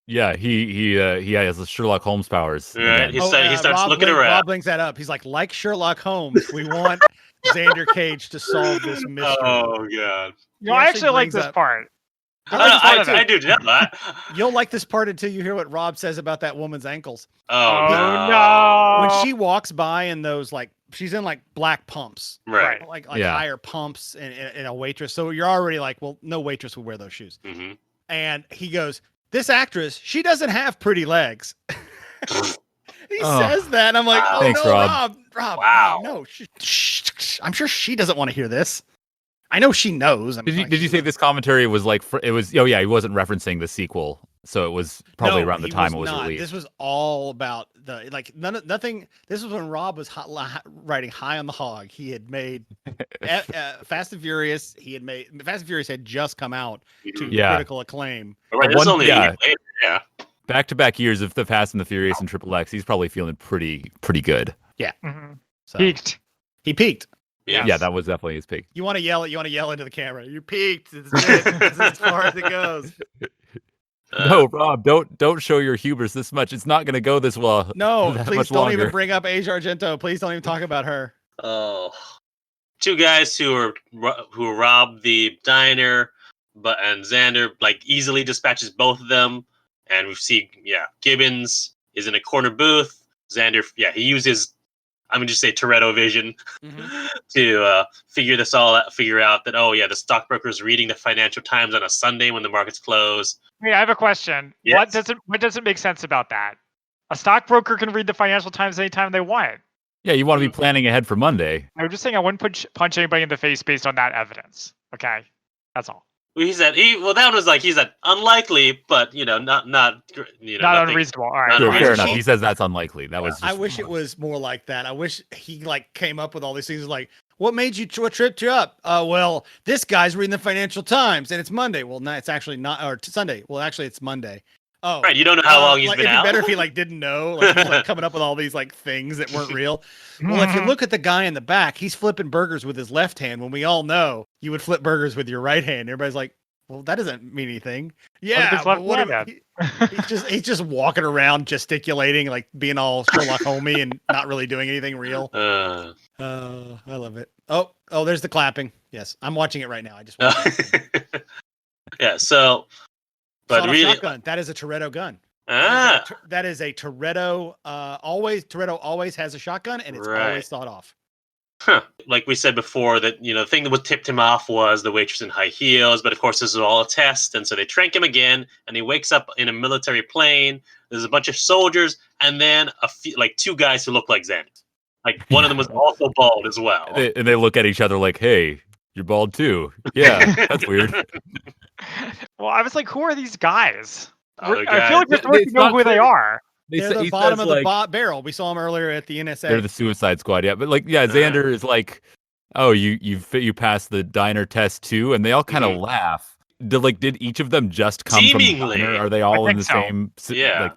Yeah, he has the Sherlock Holmes powers. Right. He starts looking around. Rob brings that up. He's like Sherlock Holmes, we want Xander Cage to solve this mystery. Oh God! I actually like this part. I do know that. You'll like this part until you hear what Rob says about that woman's ankles. Oh no! When she walks by in those she's in black pumps, right? Like higher pumps and a waitress. So you're already like, well, no waitress would wear those shoes. Mm-hmm. And he goes, this actress, she doesn't have pretty legs. He says that, and I'm like, oh, thanks, no, Rob. Rob, wow. no, I'm sure she doesn't want to hear this. I know she knows. Did you say this commentary was like it was? Oh yeah, he wasn't referencing the sequel, so it was probably around the time it was released. This was all about nothing. This was when Rob was riding high on the hog. He had made Fast and Furious. Fast and Furious had just come out to critical acclaim. Right, this is only a year later. Yeah. Back-to-back years of the Fast and the Furious and XXX. He's probably feeling pretty good. Yeah. Mm-hmm. So, peaked. He peaked. Yes. Yeah, that was definitely his peak. You want to yell into the camera. You peaked. This is as far as it goes. No, Rob, don't show your hubris this much. It's not going to go this well. No, please don't even bring up Asia Argento. Please don't even talk about her. Oh, two guys who robbed the diner, and Xander easily dispatches both of them, and we see Gibbons is in a corner booth. Xander, he uses, I'm gonna just say Toretto vision to figure out that the stockbroker's reading the Financial Times on a Sunday when the markets close. Hey, I have a question. Yes. What doesn't make sense about that? A stockbroker can read the Financial Times anytime they want. Yeah, you want to be planning ahead for Monday. I'm just saying I wouldn't punch anybody in the face based on that evidence. Okay, that's all. He said he said unlikely, but not unreasonable. All right, sure, fair enough. He says that's unlikely. That was. I wish it was more like that. I wish he came up with all these things what made you what tripped you up? Well, this guy's reading the Financial Times and it's Monday. Well, no, it's actually not, or Sunday. Well, actually, it's Monday. Oh, right. You don't know how long he's been out. It'd be better if he didn't know. He's coming up with all these things that weren't real. Well, if you look at the guy in the back, he's flipping burgers with his left hand. When we all know you would flip burgers with your right hand. Everybody's like, well, that doesn't mean anything. Yeah, he's just walking around gesticulating, being all Sherlock Holmes and not really doing anything real. I love it. Oh, there's the clapping. Yes, I'm watching it right now. I just yeah. So, but really, shotgun. That is a Toretto gun. That is a Toretto. Toretto always has a shotgun, and it's always thought off. Huh. Like we said before, that the thing that tipped him off was the waitress in high heels. But of course, this is all a test, and so they trank him again, and he wakes up in a military plane. There's a bunch of soldiers, and then two guys who look like Xander. One of them was also bald as well. And they look at each other like, "Hey, you're bald too." Yeah, that's weird. Well, I was like, "Who are these guys?" I feel like we're supposed to know who they are. They're the bottom of the barrel. We saw them earlier at the NSA. They're the Suicide Squad, yeah. But Xander is like, "Oh, you passed the diner test too," and they all kind of laugh. Did each of them just come Seemingly. from the diner? Are they all in the same? Yeah.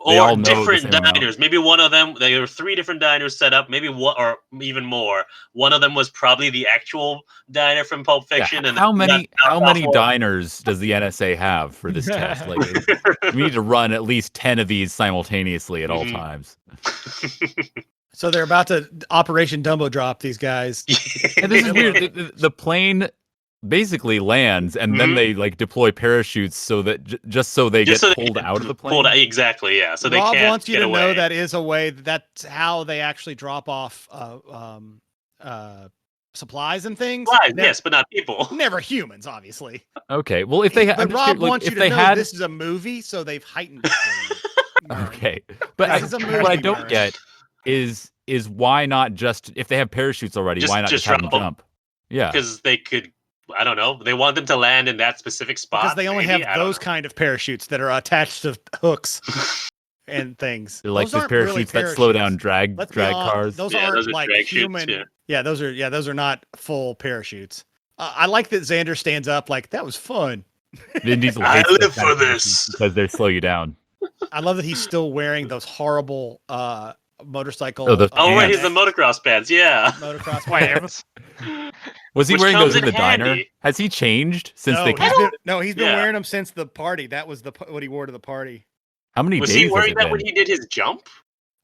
They all know different the same diners. amount. Maybe one of them. There were 3 different diners set up. Maybe one, or even more. One of them was probably the actual diner from Pulp Fiction. Yeah, and how many diners does the NSA have for this test? We need to run at least 10 of these simultaneously at all times. So they're about to Operation Dumbo Drop these guys. And this is weird. The plane basically lands, and then they deploy parachutes so that just so they get pulled out of the plane. Exactly, yeah. So Rob they can't wants you get to away. know that is a way. That's how they actually drop off supplies and things. Yes, but not people. Never humans, obviously. Okay, well, if they but Rob wants you to know this is a movie, so they've heightened it for you. Okay, but what I don't get is why not just, if they have parachutes already, why not just have them jump? Yeah, because they could. I don't know. They want them to land in that specific spot. Because they only have those kind of parachutes that are attached to hooks and things. They're like those parachutes that slow down drag cars. Those aren't like human. Those are not full parachutes. I like that Xander stands up like, that was fun. Vin Diesel I live for this because they slow you down. I love that he's still wearing those horrible motorcycle. Right, he's the motocross pants. Yeah, motocross pants. Was he wearing those in the diner? Has he changed since they came? He's been wearing them since the party. That was what he wore to the party. How many days was he wearing that been? When he did his jump?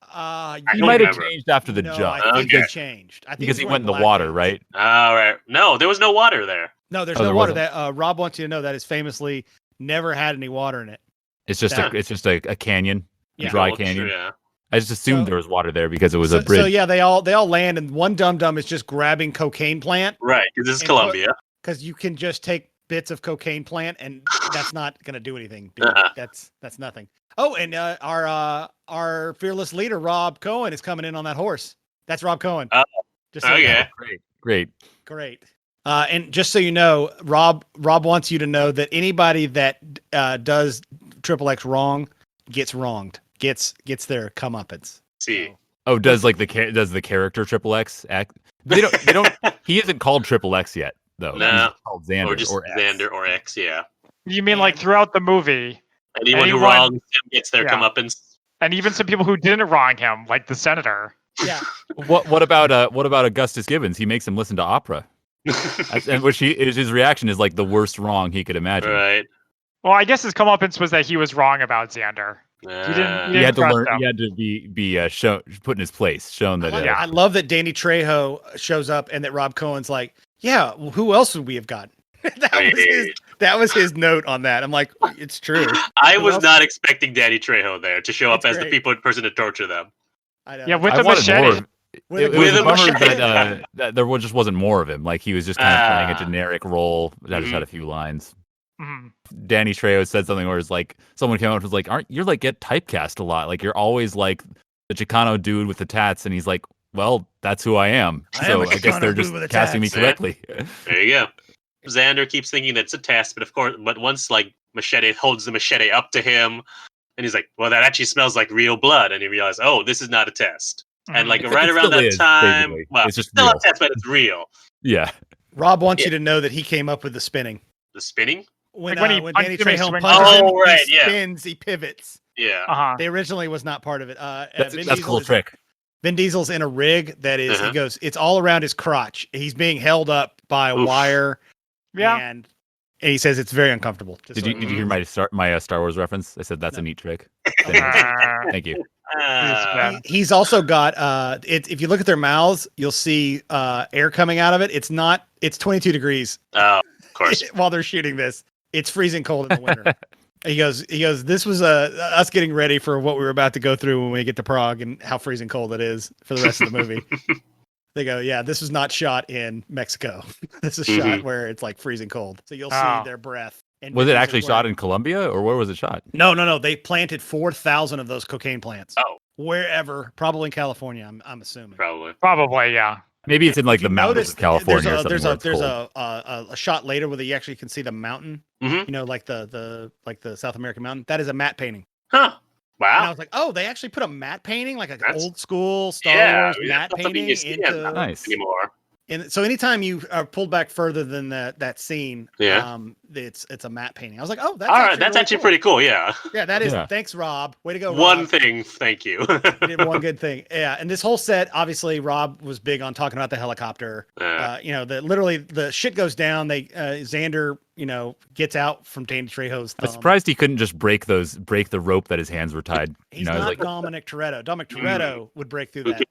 He might have changed after the jump. I think he changed. Because he went in the water, right? All right. No, there was no water there. No, there's no water. That Rob wants you to know that is famously never had any water in it. It's just a canyon, a dry canyon. Yeah. I just assumed there was water there because it was a bridge. So yeah, they all land, and one dum-dum is just grabbing cocaine plant. Right, because this is Colombia. Because you can just take bits of cocaine plant, and that's not going to do anything. That's nothing. Oh, and our fearless leader, Rob Cohen, is coming in on that horse. That's Rob Cohen. Great. Great. And just so you know, Rob wants you to know that anybody that does XXX wrong gets wronged, gets their comeuppance. See. So, Oh, does the character XXX act? They don't. He isn't called XXX yet, though. No. He's called Xander Or just or X. Xander or X, yeah. You mean like And- throughout the movie, Anyone who wrongs him gets their Yeah. comeuppance. and even some people who didn't wrong him, like the senator. yeah. What about Augustus Gibbons? He makes him listen to opera, and his reaction is like the worst wrong he could imagine. Right. Well, I guess his comeuppance was that he was wrong about Xander. Uh, He had to trust learn. him. He had to be shown, put in his place, shown that. I love that Danny Trejo shows up and that Rob Cohen's like, yeah, well, who else would we have gotten? that was his note on that. I'm like, it's true. I Who was else? not expecting Danny Trejo there to show up It's as great. the person to torture them. I know. Yeah, with I the wanted more. machete. Of, With it a- was with a a bummer machete. that there just wasn't more of him. Like he was just kind of playing a Ah. generic role that just Mhm. had a few lines. Mhm. Danny Trejo said something where it's like someone came out and was like, "Aren't you're like get typecast a lot? Like you're always like the Chicano dude with the tats," and he's like, "Well, that's who I am." I am So a I guess Chicano they're dude just with the casting me tats. Yeah. correctly. There you go. Xander keeps thinking that's a test, but once like Machete holds the machete up to him, and he's like, "Well, that actually smells like real blood," and he realizes, "Oh, this is not a test." And Mhm. like Except right it around still that is, time, basically. well, It's just still real. a test, but it's real. Yeah, Rob wants Yeah. you to know that he came up with the spinning. The spinning. When, Like when he when punched Danny him, he Trejo swings punches around. him, Oh, right, he yeah. spins, he pivots. Yeah. Uh-huh. They originally was not part of it. that's Vin a Diesel cool is- trick. Vin Diesel's in a rig that is, Uh-huh. he goes, it's all around his crotch. He's being held up by a Oof. wire. Yeah. And he says it's very uncomfortable. Just Did so you know. did you hear my Star Wars reference? I said that's a neat trick. Uh, Thank you. Ah. He's also got if you look at their mouths, you'll see air coming out of it. It's 22 degrees Oh, of course. while they're shooting this. It's freezing cold in the winter. He goes, this was us getting ready for what we were about to go through when we get to Prague and how freezing cold it is for the rest of the movie. They go, yeah, this was not shot in Mexico. This is shot where it's like freezing cold. So you'll Oh. see their breath. And Was Vin it Diesel's actually shot wearing- in Colombia or where was it shot? No. They planted 4,000 of those cocaine plants. Oh. Wherever, probably in California, I'm assuming. Probably. probably, yeah. Maybe it's in like If you the mountains notice, of California or there's something. a where it's cold. a shot later where you actually can see the mountain. Mhm. You know, like the South American mountain. That is a matte painting. Huh. And I Wow. was like, oh, they actually put a matte painting, like an That's- old school Star Yeah, Wars I mean, matte that's not something painting you see into. Nice. anymore. And so anytime you are pulled back further than that scene, Yeah. it's a matte painting. I was like, oh, that's All right, actually that's really actually cool. pretty cool. Yeah. Yeah, that is. Yeah. Thanks, Rob. Way to go, One Rob. thing. Thank you. You did one good thing. Yeah, and this whole set, obviously, Rob was big on talking about the helicopter. Literally the shit goes down. Xander, gets out from Danny Trejo's I'm thumb. surprised he couldn't just break the rope that his hands were tied. He's I was not like, Dominic Toretto. Dominic Toretto would break through Who that. can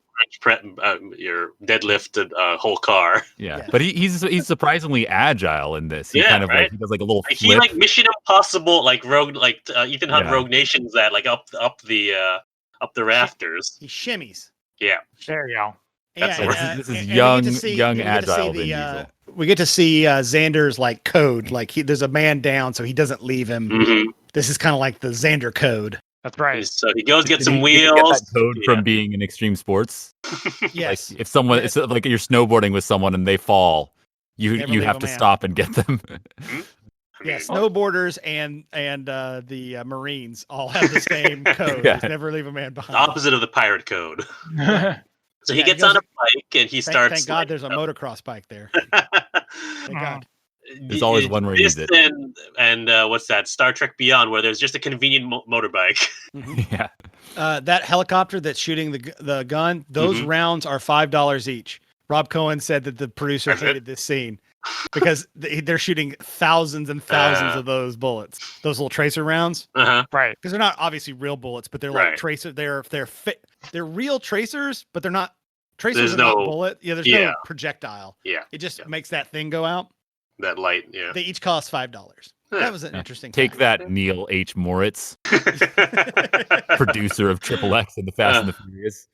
your deadlift a whole car. yeah. Yeah. But he's surprisingly agile in this. He Yeah, kind of right? like he does like a little Like, flip. he like Mission Impossible, like Rogue, like Ethan Hunt Yeah. Rogue Nations that like up the rafters. He shimmies. Yeah. There you go. That's Yeah, the and, This is and we young, get to see- young, we get to see agile the, Vin Diesel. We get to see Xander's like code. Like there's a man down, so he doesn't leave him. hmm This is kind of like the Xander code. That's right. So he goes get Did some he get wheels. that code Yeah. from being in extreme sports. Yes. Like if someone, it's like you're snowboarding with someone and they fall, you Never you leave have a to man. stop and get them. I mean, Yeah, snowboarders and the Marines all have the same code. Yeah. Just never leave a man the behind. opposite of the pirate code. So he Yeah, he gets goes- on a bike and he Thank, starts. thank God there's a motocross bike there. Thank God. There's always one where he this needs it. and what's that? Star Trek Beyond, where there's just a convenient motorbike. Mhm. Yeah. That helicopter that's shooting the gun, those Mhm. rounds are $5 each. Rob Cohen said that the producer Is it? hated this scene because they're shooting thousands and thousands of those bullets, those little tracer rounds. Uh-huh. Right. Because they're not obviously real bullets, but they're like Right. tracer. They're real tracers, but they're not tracers. There's are not no- bullet. Yeah, there's yeah. no projectile. Yeah. It just makes that thing go out. That light. Yeah. They each cost $5. Huh. That was an Yeah. interesting. Take fact. that, Neil H. Moritz, producer of XXX and the Fast and the Furious,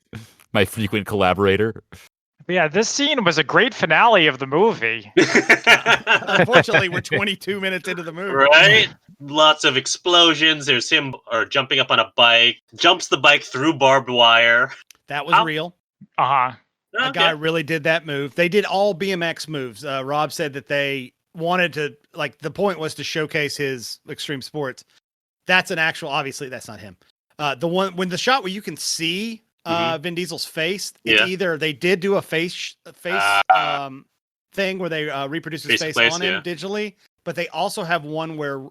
my frequent collaborator. But yeah, this scene was a great finale of the movie. Unfortunately, we're 22 minutes into the movie. Right? Lots of explosions. There's him jumping up on a bike, jumps the bike through barbed wire. That was How- real. Uh-huh. a guy really did that move. They did all BMX moves. Rob said that they wanted to, like, the point was to showcase his extreme sports. That's an actual, obviously that's not him. The one, when the shot where you can see Vin Diesel's face, it's either they did do a face thing where they reproduce his face on him digitally, but they also have one where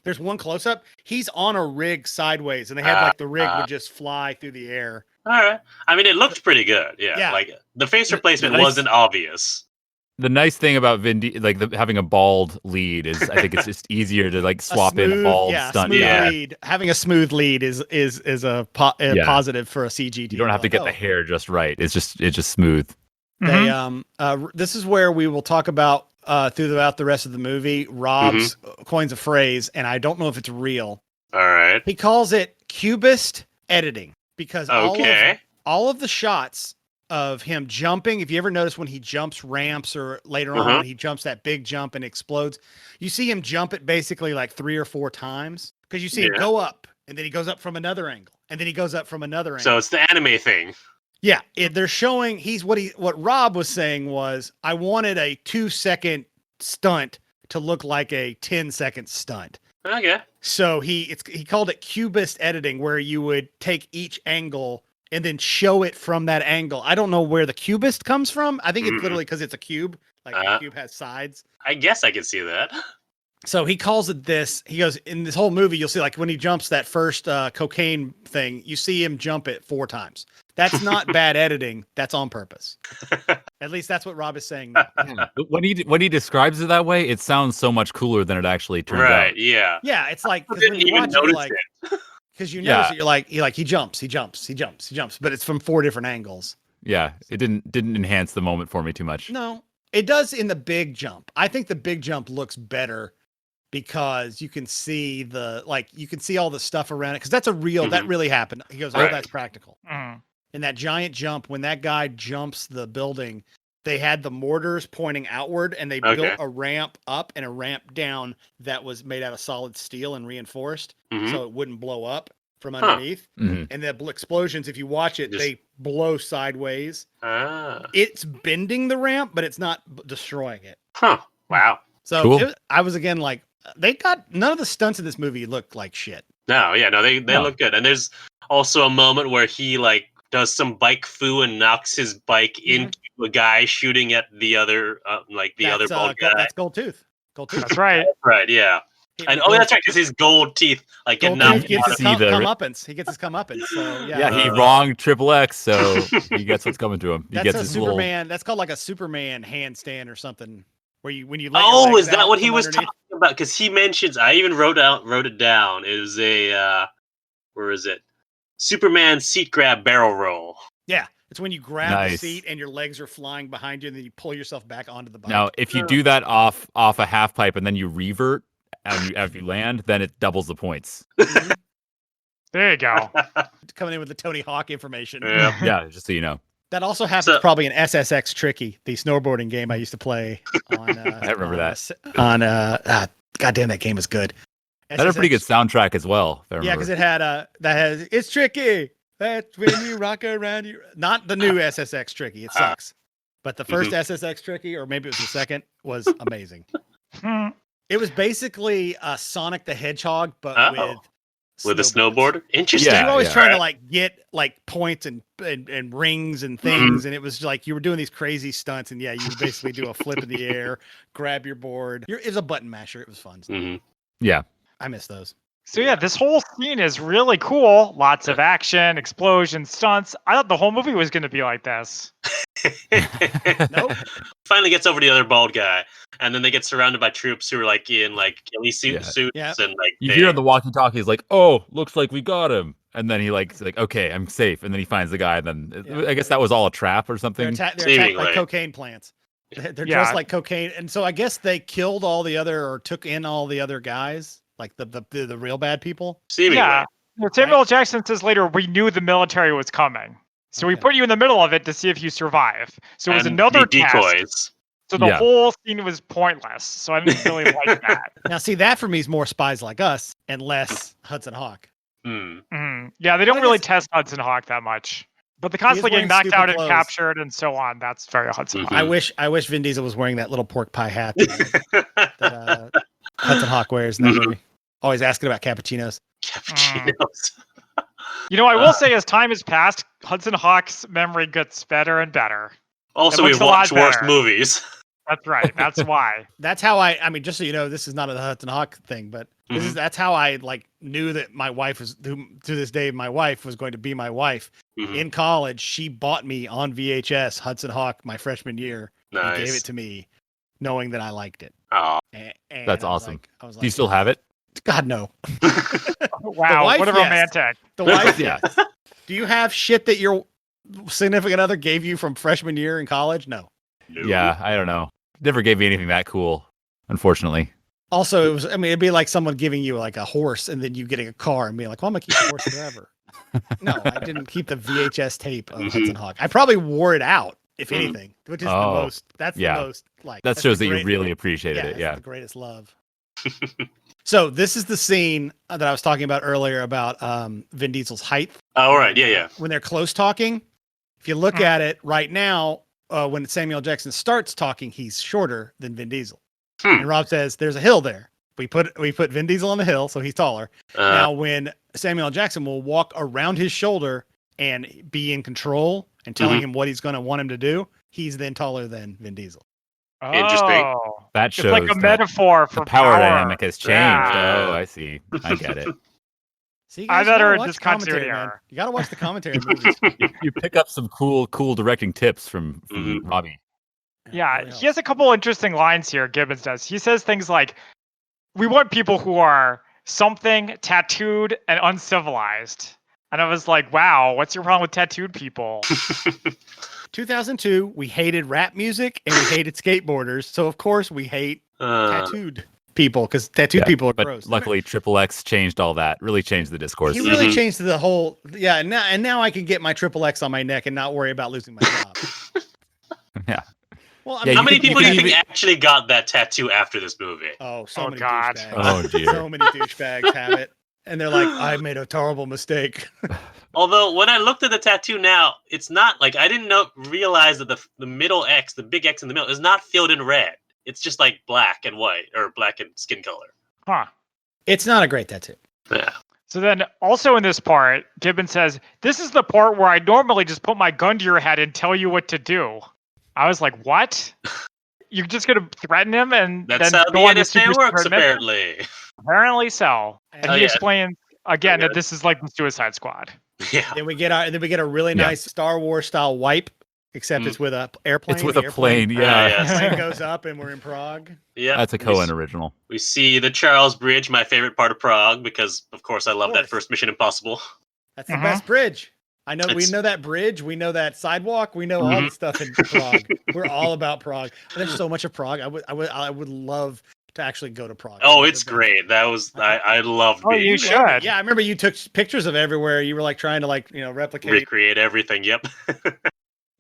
there's one close up. He's on a rig sideways, and they had like the rig would just fly through the air. All right. I mean, it looked pretty good. Yeah. Like the face replacement wasn't obvious. The nice thing about having a bald lead is I think it's just easier to like swap in bald stunt. Lead. Having a smooth lead is a positive for a CG team. You don't have to get the hair just right. It's just smooth. They this is where we will talk about throughout the rest of the movie. Rob's coins a phrase, and I don't know if it's real. All right. He calls it cubist editing because all of the shots of him jumping, if you ever notice when he jumps ramps or later on when he jumps that big jump and explodes, you see him jump it basically like 3 or 4 times because you see him go up and then he goes up from another angle and then he goes up from another angle. So it's the anime thing. Yeah, they're showing what Rob was saying was I wanted a 2-second stunt to look like a 10-second stunt. Okay. So he called it cubist editing, where you would take each angle and then show it from that angle. I don't know where the cubist comes from. I think it's literally because it's a cube. Like the cube has sides. I guess I can see that. So he calls it this. He goes, in this whole movie, you'll see like when he jumps that first cocaine thing, you see him jump it 4 times. That's not bad editing. That's on purpose. At least that's what Rob is saying now. When he describes it that way, it sounds so much cooler than it actually turns out. Right, yeah. Yeah, it's like, I didn't even notice it. Because you notice it, you're like he jumps, but it's from 4 different angles. Yeah, it didn't enhance the moment for me too much. No, it does in the big jump. I think the big jump looks better because you can see all the stuff around it. Because that's a real, that really happened. He goes, that's practical. And that giant jump, when that guy jumps the building, they had the mortars pointing outward and they built a ramp up and a ramp down that was made out of solid steel and reinforced so it wouldn't blow up from underneath. And the explosions, if you watch it, they blow sideways. It's bending the ramp, but it's not destroying it. Wow. So I was again like, none of the stunts in this movie look like shit. They look good. And there's also a moment where he like does some bike foo and knocks his bike into a guy shooting at the other, other bald guy. That's Gold Tooth. That's right. Right, yeah. And that's right, because his gold teeth get knocked out. He gets his comeuppance. So he wronged XXX, so he gets what's coming to him. He gets his Superman. That's called like a Superman handstand or something. When you is that what he was talking about? Because he mentions, I even wrote it down. It was a where is it? Superman seat grab barrel roll. Yeah, it's when you grab the seat and your legs are flying behind you, and then you pull yourself back onto the bike. Now, if you do that off a half pipe and then you revert after you land, then it doubles the points. There you go. Coming in with the Tony Hawk information. Yeah, just so you know. That also happens probably in XXx Tricky, the snowboarding game I used to play on. I remember that. Goddamn, that game was good. That had a pretty good soundtrack as well. Yeah, because it had it's tricky. That's when you rock around you. Not the new XXx Tricky. It sucks. But the first XXx Tricky, or maybe it was the second, was amazing. It was basically Sonic the Hedgehog, but with a snowboard. Interesting. You're always trying to like get like points and rings and things, and it was like you were doing these crazy stunts, and you would basically do a flip in the air, grab your board. It was a button masher. It was fun. Yeah. I miss those. So this whole scene is really cool. Lots of action, explosions, stunts. I thought the whole movie was going to be like this. Nope. Finally gets over the other bald guy, and then they get surrounded by troops who are like in like ghillie suits, and like you hear on the walkie-talkie, he's like, "Oh, looks like we got him," and then he's like, "Okay, I'm safe," and then he finds the guy, and then I guess that was all a trap or something. They're attacked like cocaine plants. They're dressed like cocaine, and so I guess they killed all the other or took in all the other guys. Like the real bad people? Seemingly. Yeah. Samuel L. Jackson says later, we knew the military was coming. So we put you in the middle of it to see if you survive. So it was another decoys. test. So the whole scene was pointless. So I didn't really like that. Now, see, that for me is more Spies Like Us and less Hudson Hawk. Yeah, they don't really test Hudson Hawk that much. But the constantly wearing getting knocked stupid out and clothes. captured and so on, that's very Hudson Hawk. I wish Vin Diesel was wearing that little pork pie hat that Hudson Hawk wears in that movie. Always asking about cappuccinos. Cappuccinos. You know, I will say as time has passed, Hudson Hawk's memory gets better and better. Also, It we looks a lot watch worse better. movies. That's right. That's why. That's how I mean, just so you know, this is not a Hudson Hawk thing, but that's how I like knew that my wife was to this day my wife was going to be my wife. In college. She bought me on VHS Hudson Hawk my freshman year and gave it to me, knowing that I liked it. Oh, And That's I was awesome. I was like, Do you still have it? God no. Wow, wife, what a yes. romantic. The wife, Yeah. Do you have shit that your significant other gave you from freshman year in college? No. Yeah, I don't know. Never gave me anything that cool, unfortunately. Also, it was. I mean, it'd be like someone giving you like a horse, and then you getting a car, and being like, "Well, I'm gonna keep the horse forever." No, I didn't keep the VHS tape of Hudson Hawk. I probably wore it out, if anything, which is the most. That's the most like. That shows that you really appreciated it. Yeah, the greatest love. So this is the scene that I was talking about earlier about Vin Diesel's height. Oh, right. Yeah. When they're close talking, if you look at it right now, when Samuel Jackson starts talking, he's shorter than Vin Diesel. And Rob says, "There's a hill there." We put Vin Diesel on the hill, so he's taller. Now, when Samuel Jackson will walk around his shoulder and be in control and telling him what he's going to want him to do, he's then taller than Vin Diesel. Interesting. Oh, that it's shows like a that metaphor for the power dynamic has changed. Yeah. Oh, I see. I get it. See, I guys, better you gotta watch this the commentary, continuity man. error. You got to watch the commentary movies. You pick up some cool directing tips from Robbie. Yeah, really he has a couple interesting lines here, Gibbons does. He says things like, "We want people who are something, tattooed, and uncivilized." And I was like, wow, what's your problem with tattooed people? 2002, we hated rap music and we hated skateboarders. So, of course, we hate tattooed people because tattooed people are but gross. luckily, XXX changed all that. Really changed the discourse. He really changed the whole, and now I can get my XXX on my neck and not worry about losing my job. Yeah. Well, I Yeah, mean, How many people do you think even- actually got that tattoo after this movie? Oh, Oh, many God. douchebags. Oh dear. So many douchebags have it. And they're like, I made a terrible mistake. Although when I looked at the tattoo now, it's not like I didn't realize that the middle X, the big X in the middle, is not filled in red. It's just like black and white or black and skin color. Huh. It's not a great tattoo. Yeah. So then also in this part, Gibbons says, "This is the part where I normally just put my gun to your head and tell you what to do." I was like, what? You're just going to threaten him and That's then how the go on this NSA super works, secret mission? apparently. Apparently so. And Oh, he yeah. explains again Okay. that this is like the Suicide Squad. Yeah. Then we get a really nice Star Wars style wipe, except it's with a airplane. It's with The a plane. Yeah. yes. The plane goes up and we're in Prague. Yeah. That's a Cohen original. We see the Charles Bridge, my favorite part of Prague, because of course I love that course. first Mission Impossible. That's the best bridge. I know we It's- know that bridge. We know that sidewalk. We know all the stuff in Prague. We're all about Prague. There's so much of Prague. I would love to actually go to Prague. Oh, it's great. That was I loved Oh, being you there. should. Yeah, I remember you took pictures of everywhere. You were like trying to replicate. Recreate everything. Yep.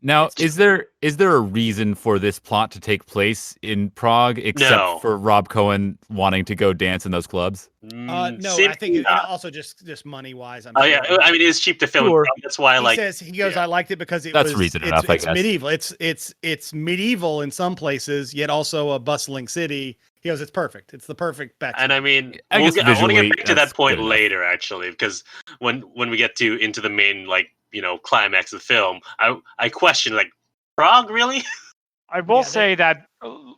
Now, is there a reason for this plot to take place in Prague, except No. for Rob Cohen wanting to go dance in those clubs? No, I Seems think not. also just money wise. Oh yeah, I mean it is cheap to film. Sure. That's why He says he goes. yeah. I liked it because That's reason enough, I It's guess. medieval. It's medieval in some places, yet also a bustling city. He goes, it's perfect. It's the perfect back. And I mean, I guess I want to visually, get back to that's that point good enough. later, actually, because when we get into the main climax of the film, I question Prague really? I will Yeah, say that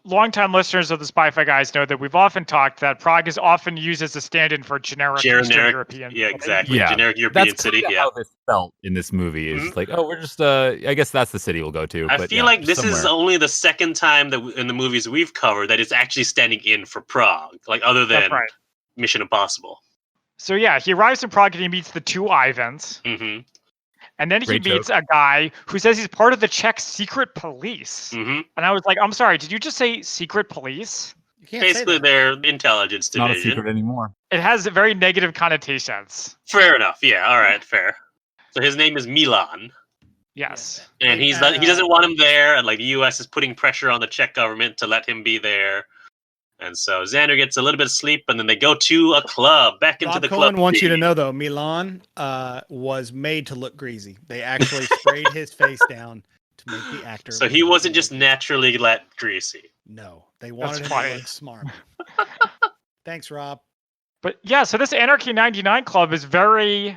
longtime listeners of the Spy-Fi Guys know that we've often talked that Prague is often used as a stand-in for generic Eastern European. Yeah, city. exactly. Yeah, Generic European That's city. kinda Yeah. how this felt in this movie. Is just like, oh, we're just I guess that's the city we'll go to. I but feel yeah, like this somewhere. is only the second time that in the movies we've covered that it's actually standing in for Prague, other than That's right. Mission Impossible. So yeah, he arrives in Prague and he meets the two Ivans. Mm-hmm. And then he Great meets a guy who says he's part of the Czech secret police. Mm-hmm. And I was like, I'm sorry, did you just say secret police? You can't say Basically, that. their intelligence It's not a division. secret anymore. It has very negative connotations. Fair enough. Yeah. All right. Fair. So his name is Milan, Yes. and he doesn't want him there, and the U.S. is putting pressure on the Czech government to let him be there. And so Xander gets a little bit of sleep, and then they go to a club, back into Rob the Cohen club. wants you to know, though, Milan was made to look greasy. They actually sprayed his face down to make the actor. So he wasn't just naturally greasy. No, they wanted him to look smart. Thanks, Rob. But yeah, so this Anarchy 99 Club is very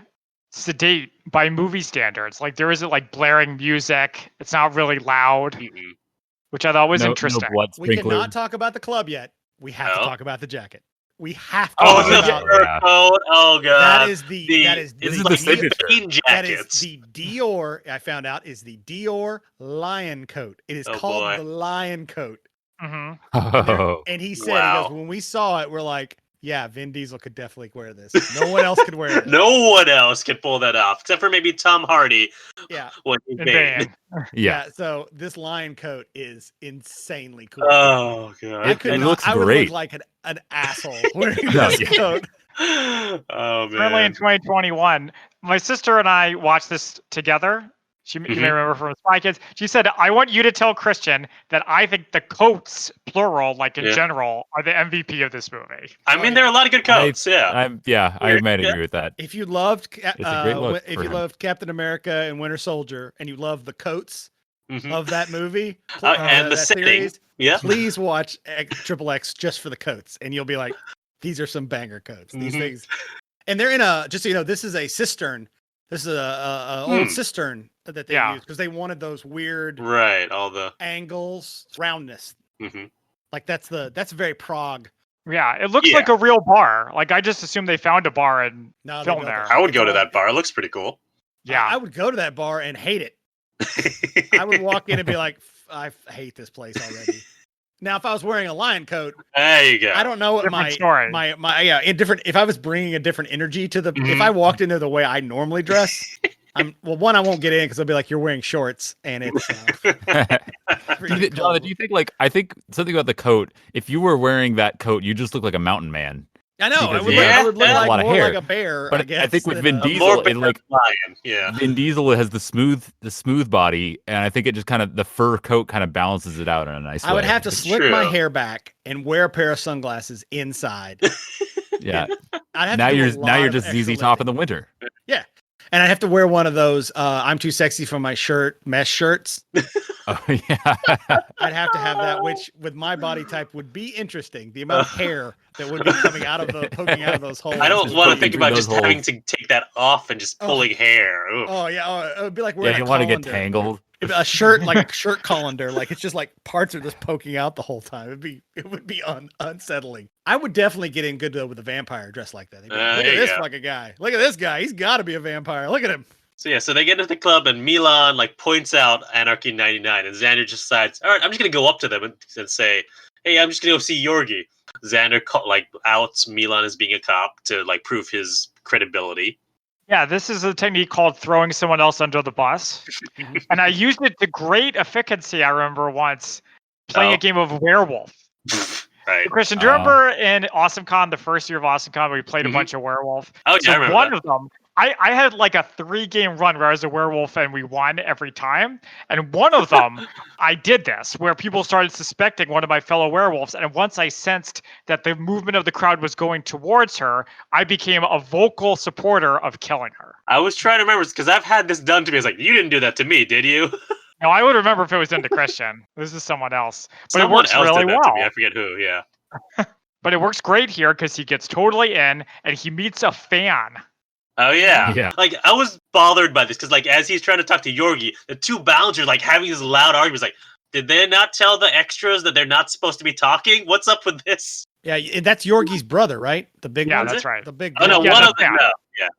sedate by movie standards. Like there isn't like blaring music. It's not really loud, which I thought was interesting. No blood We cannot talk about the club yet. We have to talk about the jacket. We have to. Oh, the fur coat! Oh god, that is the signature. That is the Dior. I found out is the Dior lion coat. It is called the lion coat. Oh. And he said, he goes, when we saw it, we're like, yeah, Vin Diesel could definitely wear this. No one else could wear it. No one else could pull that off, except for maybe Tom Hardy. Yeah. When he's Bane. Yeah. So this lion coat is insanely cool. Oh god, it looks I would great. look like an asshole wearing this coat. Oh man. Currently in 2021, my sister and I watched this together. You may remember from Spy Kids. She said, I want you to tell Christian that I think the coats, plural, like in general, are the MVP of this movie. I mean, there are a lot of good coats, I might agree with that. If you loved Captain America and Winter Soldier and you love the coats of that movie and the setting, series, please watch XXX just for the coats. And you'll be like, these are some banger coats. These things. And they're in just so you know, this is a cistern. This is a old cistern that they used because they wanted those weird all the angles, roundness. Like that's very Prague. Yeah, it looks like a real bar. Like I just assumed they found a bar and filmed there. I would go to that bar. It looks pretty cool. Yeah, I would go to that bar and hate it. I would walk in and be like, I hate this place already. Now, if I was wearing a lion coat, there you go. I don't know what if I was bringing a different energy to the, if I walked in there the way I normally dress, one, I won't get in because I'll be like, you're wearing shorts and it's. Jonathan, do you think I think something about the coat? If you were wearing that coat, you just look like a mountain man. I know. I would look like more like a bear. But I think with Vin Diesel, Vin Diesel has the smooth body, and I think it just kind of the fur coat kind of balances it out in a nice way. I would have to slick my hair back and wear a pair of sunglasses inside. Yeah. Now you're just ZZ Top in the winter. Yeah. And I'd have to wear one of those I'm too sexy for my shirt mesh shirts. Oh yeah. I'd have to have that, which with my body type would be interesting. The amount of hair that would be poking out of those holes. I don't want to think about just having to take that off and just pulling hair. Ooh. Oh yeah. It would be like wearing you want to get tangled. A shirt like a shirt colander, like it's just like parts are just poking out the whole time. It would be unsettling. I would definitely get in good with a vampire dressed like that. Look at this fucking guy. Look at this guy. He's got to be a vampire. Look at him. So they get into the club and Milan points out Anarchy 99 and Xander just decides, all right, I'm just gonna go up to them and say, hey, I'm just gonna go see Yorgi. Xander outs Milan as being a cop to prove his credibility. Yeah, this is a technique called throwing someone else under the bus. And I used it to great efficacy, I remember once, playing a game of werewolf. Right. So Christian, do you remember in AwesomeCon, the first year of AwesomeCon, we played a bunch of werewolf? Oh, yeah, I remember one of them, I had a 3-game run where I was a werewolf and we won every time. And one of them, I did this where people started suspecting one of my fellow werewolves. And once I sensed that the movement of the crowd was going towards her, I became a vocal supporter of killing her. I was trying to remember because I've had this done to me. It's like, you didn't do that to me, did you? No, I would remember if it was into Christian. This is someone else. But someone it works else really did that well. To me. I forget who, yeah. But it works great here because he gets totally in and he meets a fan. Oh, yeah. I was bothered by this because, as he's trying to talk to Yorgi, the two bouncers, having this loud arguments, did they not tell the extras that they're not supposed to be talking? What's up with this? Yeah, that's Yorgi's brother, right? The big one? Yeah, that's right. The big one of them, no. Yeah.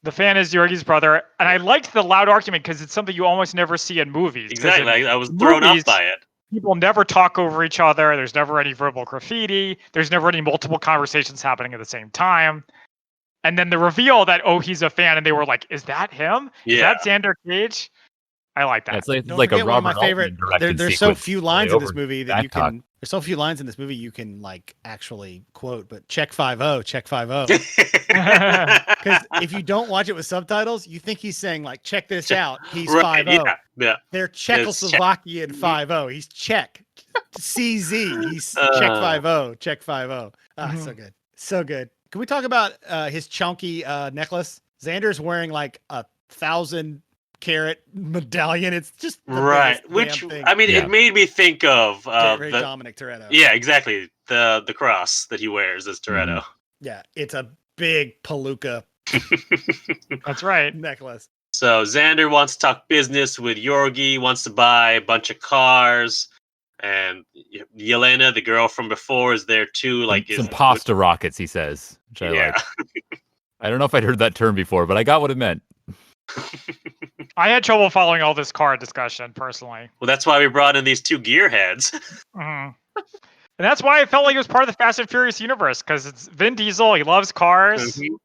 The fan is Yorgi's brother. And I liked the loud argument because it's something you almost never see in movies. Exactly. I was thrown off by it. People never talk over each other. There's never any verbal graffiti. There's never any multiple conversations happening at the same time. And then the reveal that, he's a fan, and they were like, is that him? Yeah. Is that Xander Cage? I like that. It's like a Robert Altman directed sequence. There's so few lines in this movie that you can. There's so few lines in this movie you can actually quote. But check 5-0, check 5-0. Because if you don't watch it with subtitles, you think he's saying check this out. He's 5-0. Yeah. They're Czechoslovakian 5-0. He's Czech. CZ. He's check 50. Check 50. Ah, so good. So good. Can we talk about his chunky necklace? Xander's wearing like 1,000-carat medallion. It's just the right. biggest Which damn thing. I mean, Yeah. it made me think of Very the Dominic Toretto. yeah, exactly the cross that he wears as Toretto. Yeah, it's a big palooka That's right. necklace. So Xander wants to talk business with Yorgi, wants to buy a bunch of cars, and Yelena, the girl from before, is there too. Like some pasta rockets, he says. Which I yeah. like. I don't know if I'd heard that term before, but I got what it meant. I had trouble following all this car discussion personally. Well, that's why we brought in these two gearheads. Mhm. And that's why I felt like it was part of the Fast and Furious universe, because it's Vin Diesel. He loves cars, Mhm.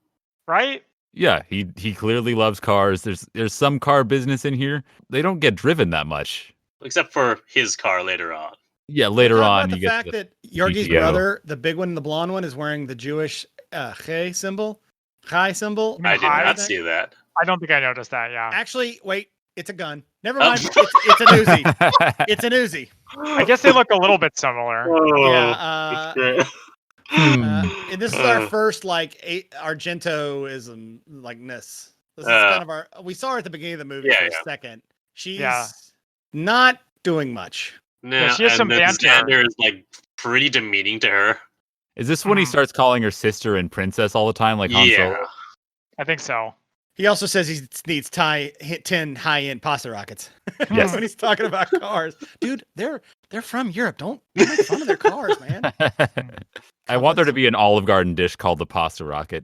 right? Yeah, he clearly loves cars. There's some car business in here. They don't get driven that much. Except for his car later on. Yeah, later Talk on about you the get fact the, that Yorgi's GTO. brother, the big one, the blonde one, is wearing the Jewish Chai symbol. Chai symbol. mean I did high? not see that. I don't think I noticed that. Yeah. Actually, wait, it's a gun. Never Oh. mind. It's an Uzi. It's an Uzi. I guess they look a little bit similar. Oh, Yeah. that's great. And this is our first like Argentoism likeness. This is kind of our. We saw her at the beginning of the movie for a second. She's not doing much. No, she has some then banter. Xander is like pretty demeaning to her. Is this when he starts calling her sister and princess all the time, like Han Yeah. Solo? I think so. He also says he needs 10 high-end pasta rockets. Yes. When he's talking about cars, dude, they're from Europe. Don't make fun of their cars, man. I want there to be an Olive Garden dish called the pasta rocket.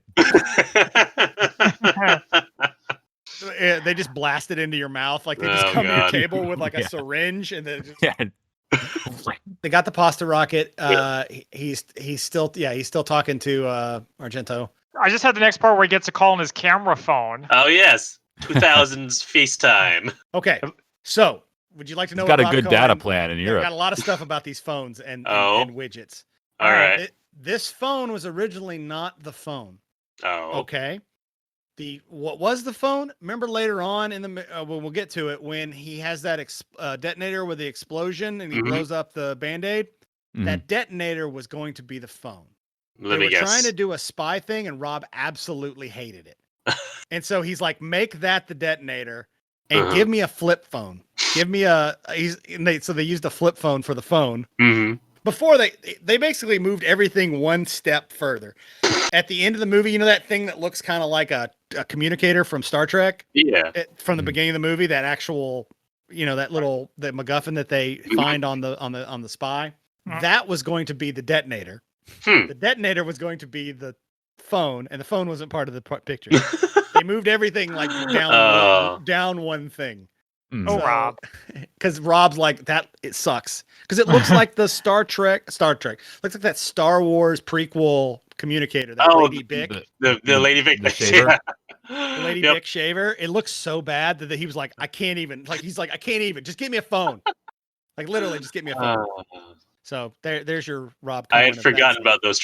They just blast it into your mouth, like they just come to your table with like a syringe, and then they got the pasta rocket. He's still talking to Argento. I just had the next part where he gets a call on his camera phone. Oh yes, 2000s FaceTime. Okay, so would you like to know? He's got a Rob good Cohen, data plan in Europe. Got a lot of stuff about these phones and widgets. All right. This phone was originally not the phone. Oh. Okay. What was the phone? Remember later on in the we'll get to it when he has that detonator with the explosion and he blows up the Band-Aid. That detonator was going to be the phone. They were trying to do a spy thing, and Rob absolutely hated it. And so he's like, "Make that the detonator, and give me a flip phone. Give me a." So they used a flip phone for the phone. Before they basically moved everything one step further. At the end of the movie, you know that thing that looks kind of like a communicator from Star Trek? Yeah. From the beginning of the movie, that actual, that little the MacGuffin that they find on the spy. That was going to be the detonator. The detonator was going to be the phone, and the phone wasn't part of the picture. They moved everything like down one thing. Rob. Because Rob's like that. It sucks because it looks like the Star Trek. Looks like that Star Wars prequel communicator. That Lady Bic. The Lady Bic. The shaver. The Lady Bic shaver. It looks so bad that he was like, I can't even. Like he's like, I can't even. Just give me a phone. Like literally, just get me a phone. So there's your Rob Cohen. I had forgotten about those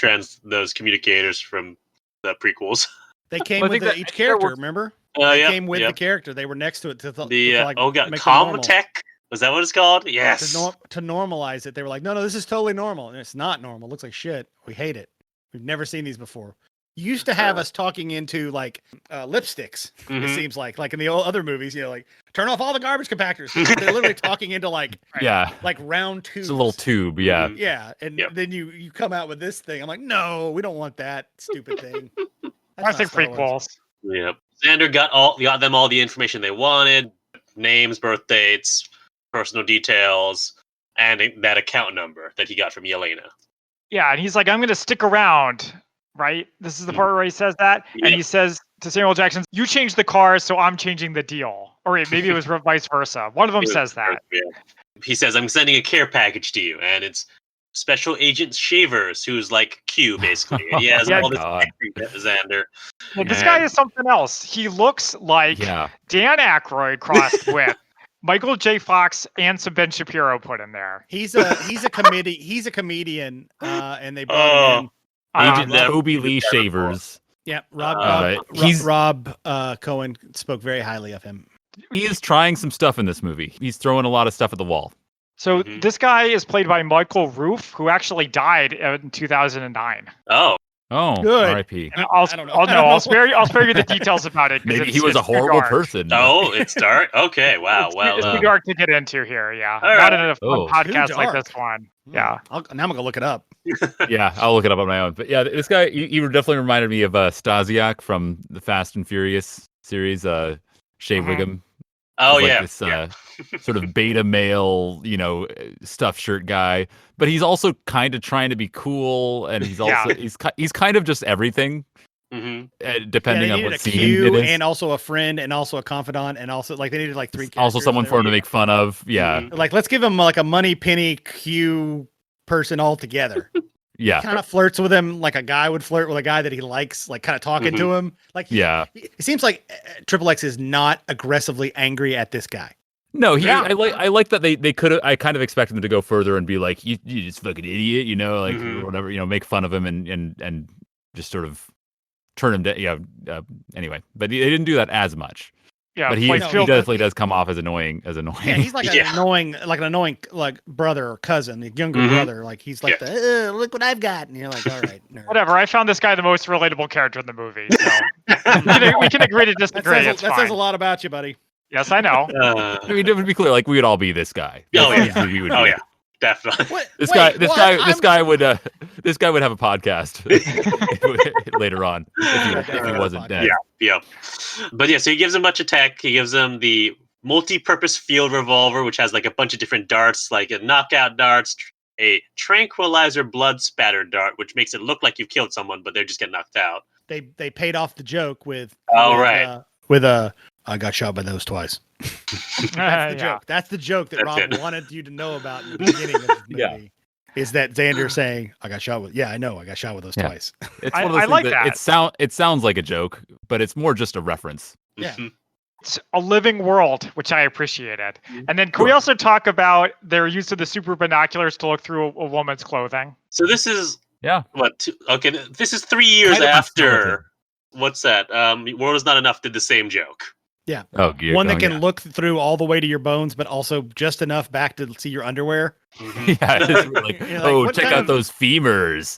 communicators from the prequels. They came with each character. Remember? They came with the character. They were next to it to Comtech. Was that what it's called? Yes. To normalize it, they were like, no, this is totally normal, and it's not normal. It looks like shit. We hate it. We've never seen these before. You used to have us talking into like lipsticks. It seems like in the old other movies, like turn off all the garbage compactors. They're literally talking into like round tubes. It's a little tube, yeah. Yeah, and then you come out with this thing. I'm like, no, we don't want that stupid thing. I think prequels. Yeah. Xander got them all the information they wanted: names, birth dates, personal details, and that account number that he got from Yelena. Yeah, and he's like, I'm going to stick around, right? This is the part where he says that. Yep. And he says to Samuel Jackson, you changed the car, so I'm changing the deal. Or maybe it was vice versa. One of them says that. Yeah. He says, I'm sending a care package to you, and it's Special Agent Shavers, who's like Q, basically. And he has all this Xander. Well, this guy is something else. He looks like Dan Aykroyd crossed with Michael J. Fox and some Ben Shapiro put in there. He's a comedian, and they brought him in. Agent Toby Lee Shavers. Yeah, Rob Cohen spoke very highly of him. He is trying some stuff in this movie. He's throwing a lot of stuff at the wall. So Mhm. this guy is played by Michael Roof, who actually died in 2009. Oh, Oh, Good. R.I.P. And I don't know. I don't know. I'll spare you the details about it. 'Cause Maybe it's, he was a it's too horrible dark. person. oh, it's dark. Okay, wow. It's too dark to get into here. Yeah, all not right. in a fun Oh. podcast Too like this dark. one. Hmm. Yeah. Now I'm gonna look it up. Yeah, I'll look it up on my own. But yeah, this guy, you definitely reminded me of Stasiak from the Fast and Furious series, Shea Mhm. Wiggum. Oh He's like yeah. this sort of beta male, stuffed shirt guy. But he's also kind of trying to be cool, and he's also he's kind of just everything, hmm depending they on needed what a scene Q it is. and also a friend and also a confidant and also like they needed like 3 characters. Also, someone There for him to we go. make fun of. Yeah, Mhm. Like let's give him like a money penny Q person altogether. yeah, Kind of flirts with him like a guy would flirt with a guy that he likes, like kind of talking to him. Like yeah. it seems like XXX is not aggressively angry at this guy. No, Yeah. I like that they could have. I kind of expected them to go further and be like, you just fucking idiot, like Mhm. or whatever, make fun of him and just sort of turn him down. Yeah. Anyway, but they didn't do that as much. Yeah. But he like No, Phil, definitely does come off as annoying. Yeah, he's like Yeah. an annoying like brother or cousin, a younger Mhm. brother. Like he's like look what I've got, and you're like, all right, nerd. whatever. I found this guy the most relatable character in the movie. So we can agree to That disagree. says, It's that fine. says a lot about you, buddy. Yes, I know. I mean, to be clear, like we would all be this guy. Oh, That's yeah. who we would Oh be. yeah, definitely. What? This Wait, guy what? this guy would have a podcast later on if he wasn't dead. Yeah. But yeah, so he gives him a bunch of tech. He gives him the multi-purpose field revolver, which has like a bunch of different darts, like a knockout darts, a tranquilizer blood spatter dart, which makes it look like you've killed someone, but they're just getting knocked out. They paid off the joke with Right. I got shot by those twice. That's the Yeah. joke. That's the joke that That's Rob it. wanted you to know about in the beginning of the movie. Yeah. Is that Xander saying, I got shot with? Yeah, I know. I got shot with those Yeah. twice. It's I one of those things like that that. it sounds like a joke, but it's more just a reference. Yeah. Mhm. It's a living world, which I appreciated. Mhm. And then can we also talk about their use of the super binoculars to look through a woman's clothing? So this is Yeah. okay. This is 3 years Kind of after. What's that? World is Not Enough did the same joke. Yeah. Oh, One that can yeah. look through all the way to your bones, but also just enough back to see your underwear. Mhm. Yeah, it's like, You're like, what check kind out of- those femurs.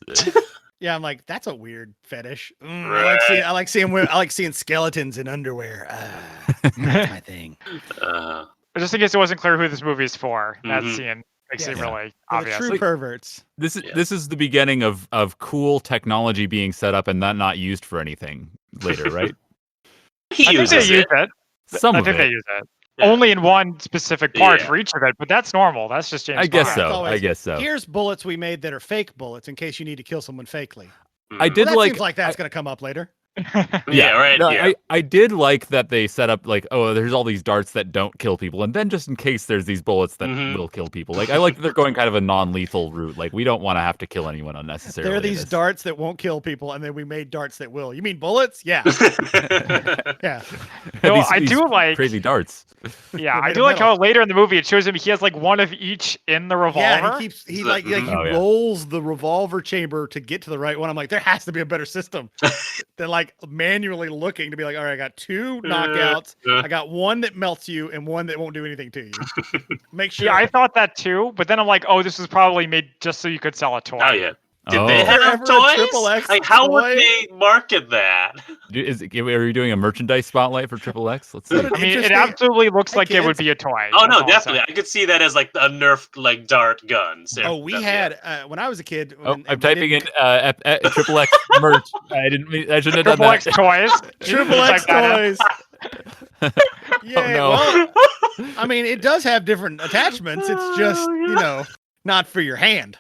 Yeah, I'm like, that's a weird fetish. Right. I like seeing skeletons in underwear. That's my thing. Just in case it wasn't clear who this movie is for, that Mhm. scene makes Yeah. it really For the obvious. true perverts. This Yeah. is the beginning of cool technology being set up and not used for anything later, right? He I think they uses use it. it. Some I of think they it. use it. Yeah. Only in one specific part Yeah. for each of it, but that's normal. That's just James I guess Bond. so. It's always, I guess so. Here's bullets we made that are fake bullets in case you need to kill someone fakely. I Mhm. did Well, that like seems like that's going to come up later. Yeah, right. No, yeah. I did like that they set up like, oh, there's all these darts that don't kill people, and then just in case there's these bullets that Mhm. will kill people. Like I like that they're going kind of a non-lethal route. Like we don't want to have to kill anyone unnecessarily. There are in these this. darts that won't kill people, and then we made darts that will. You mean bullets? Yeah. Yeah. No, These- I these do like. crazy darts. Yeah, They're I made do of like metal. how later in the movie it shows him he has like one of each in the revolver. Yeah, he Oh, yeah. rolls the revolver chamber to get to the right one. I'm like, there has to be a better system than like manually looking to be like, all right, I got 2 knockouts. I got one that melts you and one that won't do anything to you. Make sure. Yeah, I thought that too, but then I'm like, oh, this was probably made just so you could sell a toy. Oh yeah. Did Oh. they have Ever a toys? XXX Like, how would toy? they market that? Are you doing a merchandise spotlight for XXX? Let's see. What an I mean, it interesting- absolutely looks Hey, like it would kids. be a toy. Oh That's no, all I'm definitely. saying. I could see that as like a Nerf like dart gun. So, Oh, we had when I was a kid. Oh, when- I'm we typing in didn't- XXX merch. I shouldn't have done Triple X that. toys. Triple X Type that in. toys. Yeah, no. well, I mean, it does have different attachments. It's just, not for your hand.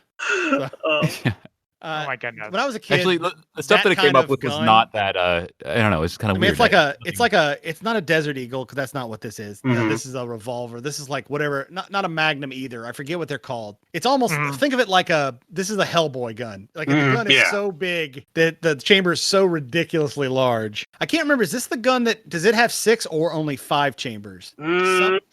Oh my goodness. When I was a kid, Actually, the stuff that it came kind up of with was gun- not that. I don't know. It's kind of I mean, weird. it's not a Desert Eagle because that's not what this is. Mhm. This is a revolver. This is like whatever, not a Magnum either. I forget what they're called. It's almost Mhm. think of it like this is a Hellboy gun. Like the Mhm, gun is yeah. so big that the chamber is so ridiculously large. I can't remember. Is this the gun does it have 6 or only 5 chambers?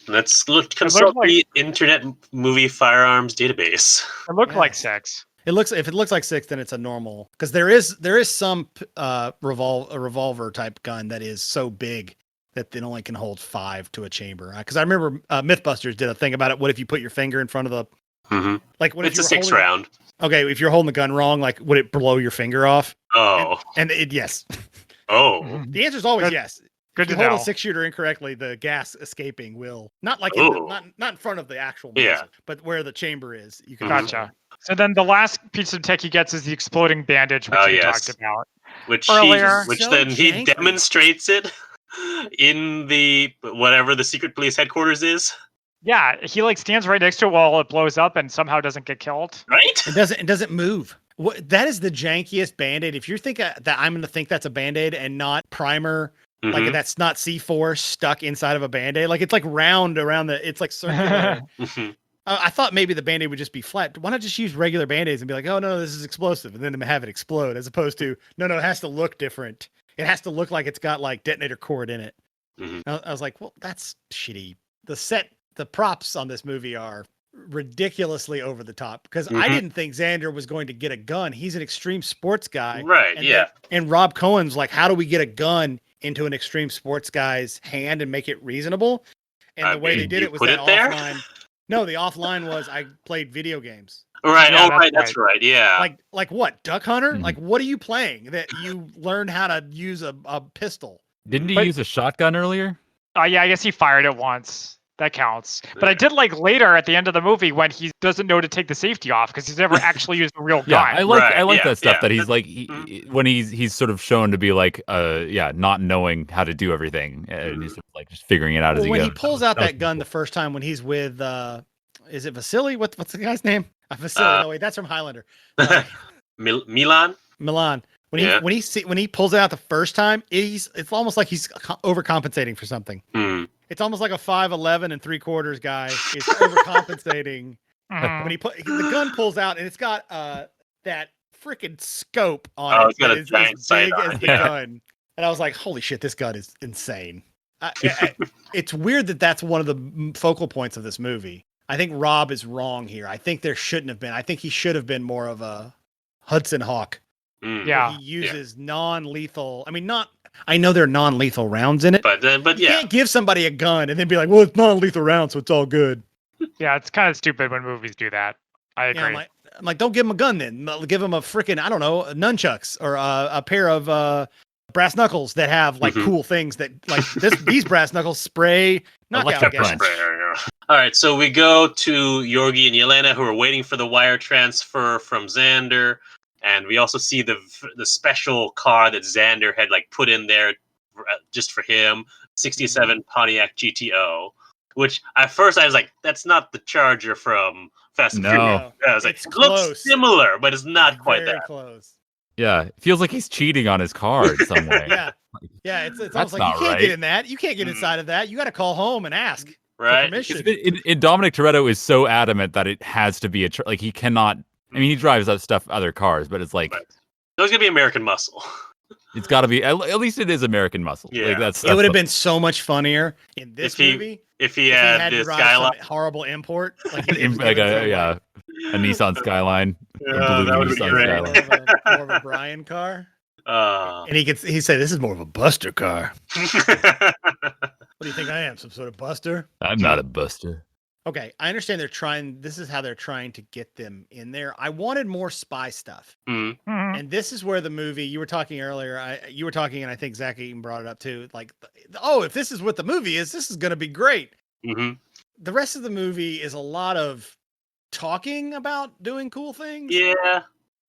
Let's consult the Internet Movie Firearms Database. It looked Yeah. like 6. If it looks like 6, then it's a normal. Because there is some revolver type gun that is so big that it only can hold 5 to a chamber. Because I remember Mythbusters did a thing about it. What if you put your finger in front of the like? What if It's a you were 6 holding, round. Okay, if you're holding the gun wrong, like would it blow your finger off? Oh, And it yes. oh, The answer is always Good- yes. Good If to you hold know. a 6-shooter incorrectly, the gas escaping will not like Ooh. not in front of the actual Yeah. muzzle, but where the chamber is. You can Gotcha. So then the last piece of tech he gets is the exploding bandage, which Oh, we yes. talked about. which Earlier. he, which So then he janky. demonstrates it in the whatever the secret police headquarters is, Yeah, he like stands right next to it while it blows up and somehow doesn't get killed. right? It doesn't move. What that is the jankiest band-aid. If you think that I'm going to think that's a band-aid and not primer, like Mhm. that's not C4 stuck inside of a band-aid, like it's like round around it's like circular. Mhm. I thought maybe the band-aid would just be flat. Why not just use regular band-aids and be like, oh no, this is explosive, and then have it explode, as opposed to no, it has to look different. It has to look like it's got like detonator cord in it. Mhm. I was like, well, that's shitty. The props on this movie are ridiculously over the top because I Mhm. didn't think Xander was going to get a gun. He's an extreme sports guy. Right, And yeah. and Rob Cohen's like, how do we get a gun into an extreme sports guy's hand and make it reasonable? And the way they did you it was put that it there? offline. No, the offline was I played video games. Right. Yeah, Oh, that's right. That's right. Yeah. Like what? Duck Hunter? Mhm. Like what are you playing that you learn how to use a pistol? Didn't he But- use a shotgun earlier? Yeah, I guess he fired it once. That counts. But I did like later at the end of the movie when he doesn't know to take the safety off because he's never actually used a real gun. Yeah, I like Right, that stuff yeah. that he's like Mhm. when he's sort of shown to be like not knowing how to do everything and he's sort of like just figuring it out as Well, he when goes. he pulls out was that gun the cool. first time when he's with is it Vasily? What's the guy's name? Vasily. No, wait, that's from Highlander. Milan. Milan. Yeah. When he pulls it out the first time, it's almost like he's overcompensating for something. Hmm. It's almost like a 5'11" and 3/4 guy is overcompensating Mhm. when the gun pulls out and it's got that freaking scope on Oh, it it's got that a is giant as sight big on as it, the yeah. gun. And I was like, holy shit, this gun is insane. It's weird that that's one of the focal points of this movie. I think Rob is wrong here. I think there shouldn't have been. I think he should have been more of a Hudson Hawk. Mm. Where Yeah. he uses non-lethal. I mean, I know there are non-lethal rounds in it. But You yeah. can't give somebody a gun and then be like, well, it's non-lethal round, so it's all good. Yeah, it's kind of stupid when movies do that. I Yeah, agree. I'm like, don't give him a gun then. Give him a freaking, I don't know, nunchucks or a pair of brass knuckles that have like Mhm. cool things that like these brass knuckles spray knockout Electric gas. punch. All right, so we go to Yorgi and Yelena, who are waiting for the wire transfer from Xander, and we also see the special car that Xander had like put in there just for him, '67 Pontiac GTO. Which at first I was like, that's not the Charger from Fast and No. Furious. I was like, It's it looks close. similar, but it's not quite Very that. close. Yeah, it feels like he's cheating on his car in some way. Yeah, it's That's almost like you not can't right. get in that. You can't get inside of that. You got to call home and ask Right? for permission. In Dominic Toretto is so adamant that it has to be like he cannot. I mean, he drives that stuff other cars, but it's like Right. There's gonna be American Muscle. it's got to be at least it is American muscle. Yeah. Like that's It would have the- been so much funnier in this If he movie if he if he had had to this drive Skyline. some horrible import, like, he was like given some, a Nissan Skyline. Yeah, blue that would be Nissan great. Skyline. more of a Brian car. Uh, And he said, "This is more of a Buster car." What do you think I am? Some sort of Buster? I'm not a buster. Okay, I understand this is how they're trying to get them in there. I wanted more spy stuff. mm, Mhm. And this is where the movie, you were talking earlier, you were talking, and I think Zach even brought it up too. Like, oh, if this is what the movie is, this is going to be great. mhm. The rest of the movie is a lot of talking about doing cool things. Yeah.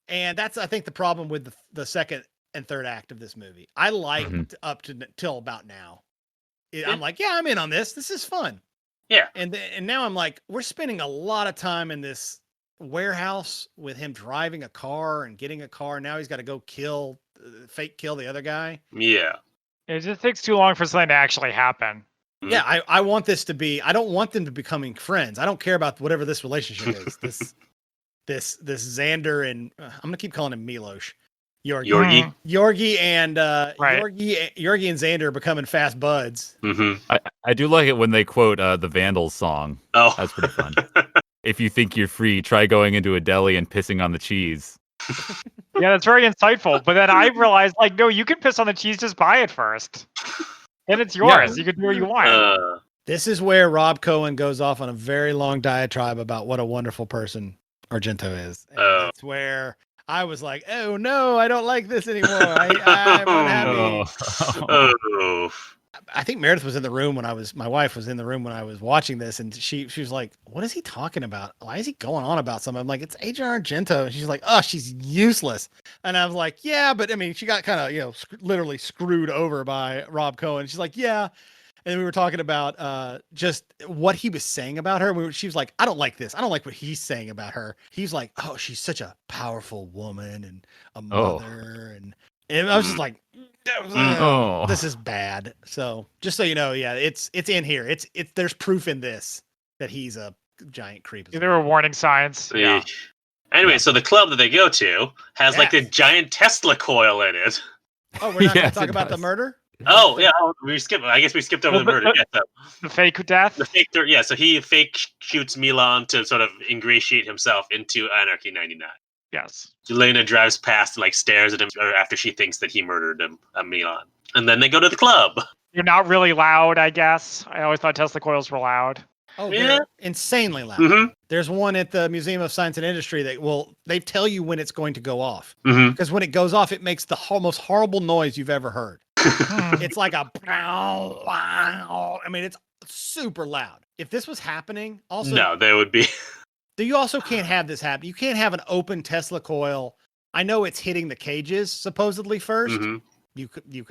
And that's, I think, the problem with the second and third act of this movie. I liked Mhm. up to till about now. Yeah. I'm like, yeah, I'm in on this. This is fun. Yeah. And now I'm like, we're spending a lot of time in this warehouse with him driving a car and getting a car. Now he's got to go fake kill the other guy. Yeah. It just takes too long for something to actually happen. Mhm. Yeah, I want this to be. I don't want them to becoming friends. I don't care about whatever this relationship is. This Xander and I'm gonna keep calling him Milos. Yorgi. Yorgi and Right. Yorgi and Xander are becoming fast buds. Mm-hmm. I do like it when they quote the Vandals song. Oh, That's pretty fun. If you think you're free, try going into a deli and pissing on the cheese. Yeah, that's very insightful. But then I realized, like, no, you can piss on the cheese, just buy it first. then it's yours. You can do what you want. This is where Rob Cohen goes off on a very long diatribe about what a wonderful person Argento is. And that's where I was like, oh no, I don't like this anymore. I'm unhappy. I think Meredith was in the room my wife was in the room when I was watching this, and she was like, what is he talking about? Why is he going on about something? I'm like, it's Adrian Argento. And she's like, oh, she's useless. And I was like, yeah, but I mean, she got kind of, literally screwed over by Rob Cohen. She's like, yeah. And we were talking about just what he was saying about her. She was like, I don't like this. I don't like what he's saying about her. He's like, oh, she's such a powerful woman and a mother. And I was just like, this is bad. So just so you know, yeah, it's in here. It's there's proof in this that he's a giant creep. There were warning signs. Yeah. Anyway, so the club that they go to has like a giant Tesla coil in it. Oh, we're not going to talk about the murder? Oh, yeah. I guess we skipped over the murder. The fake death? The fake, yeah. So he fake shoots Milan to sort of ingratiate himself into Anarchy 99. Yes. Elena drives past and like stares at him after she thinks that he murdered him, Milan. And then they go to the club. You're not really loud, I guess. I always thought Tesla coils were loud. Oh, they're insanely loud. Mm-hmm. There's one at the Museum of Science and Industry that they tell you when it's going to go off. Because when it goes off, it makes the most horrible noise you've ever heard. It's like a wow. I mean, it's super loud. If this was happening, also no, there would be. You also can't have this happen. You can't have an open Tesla coil. I know it's hitting the cages supposedly first. You can't do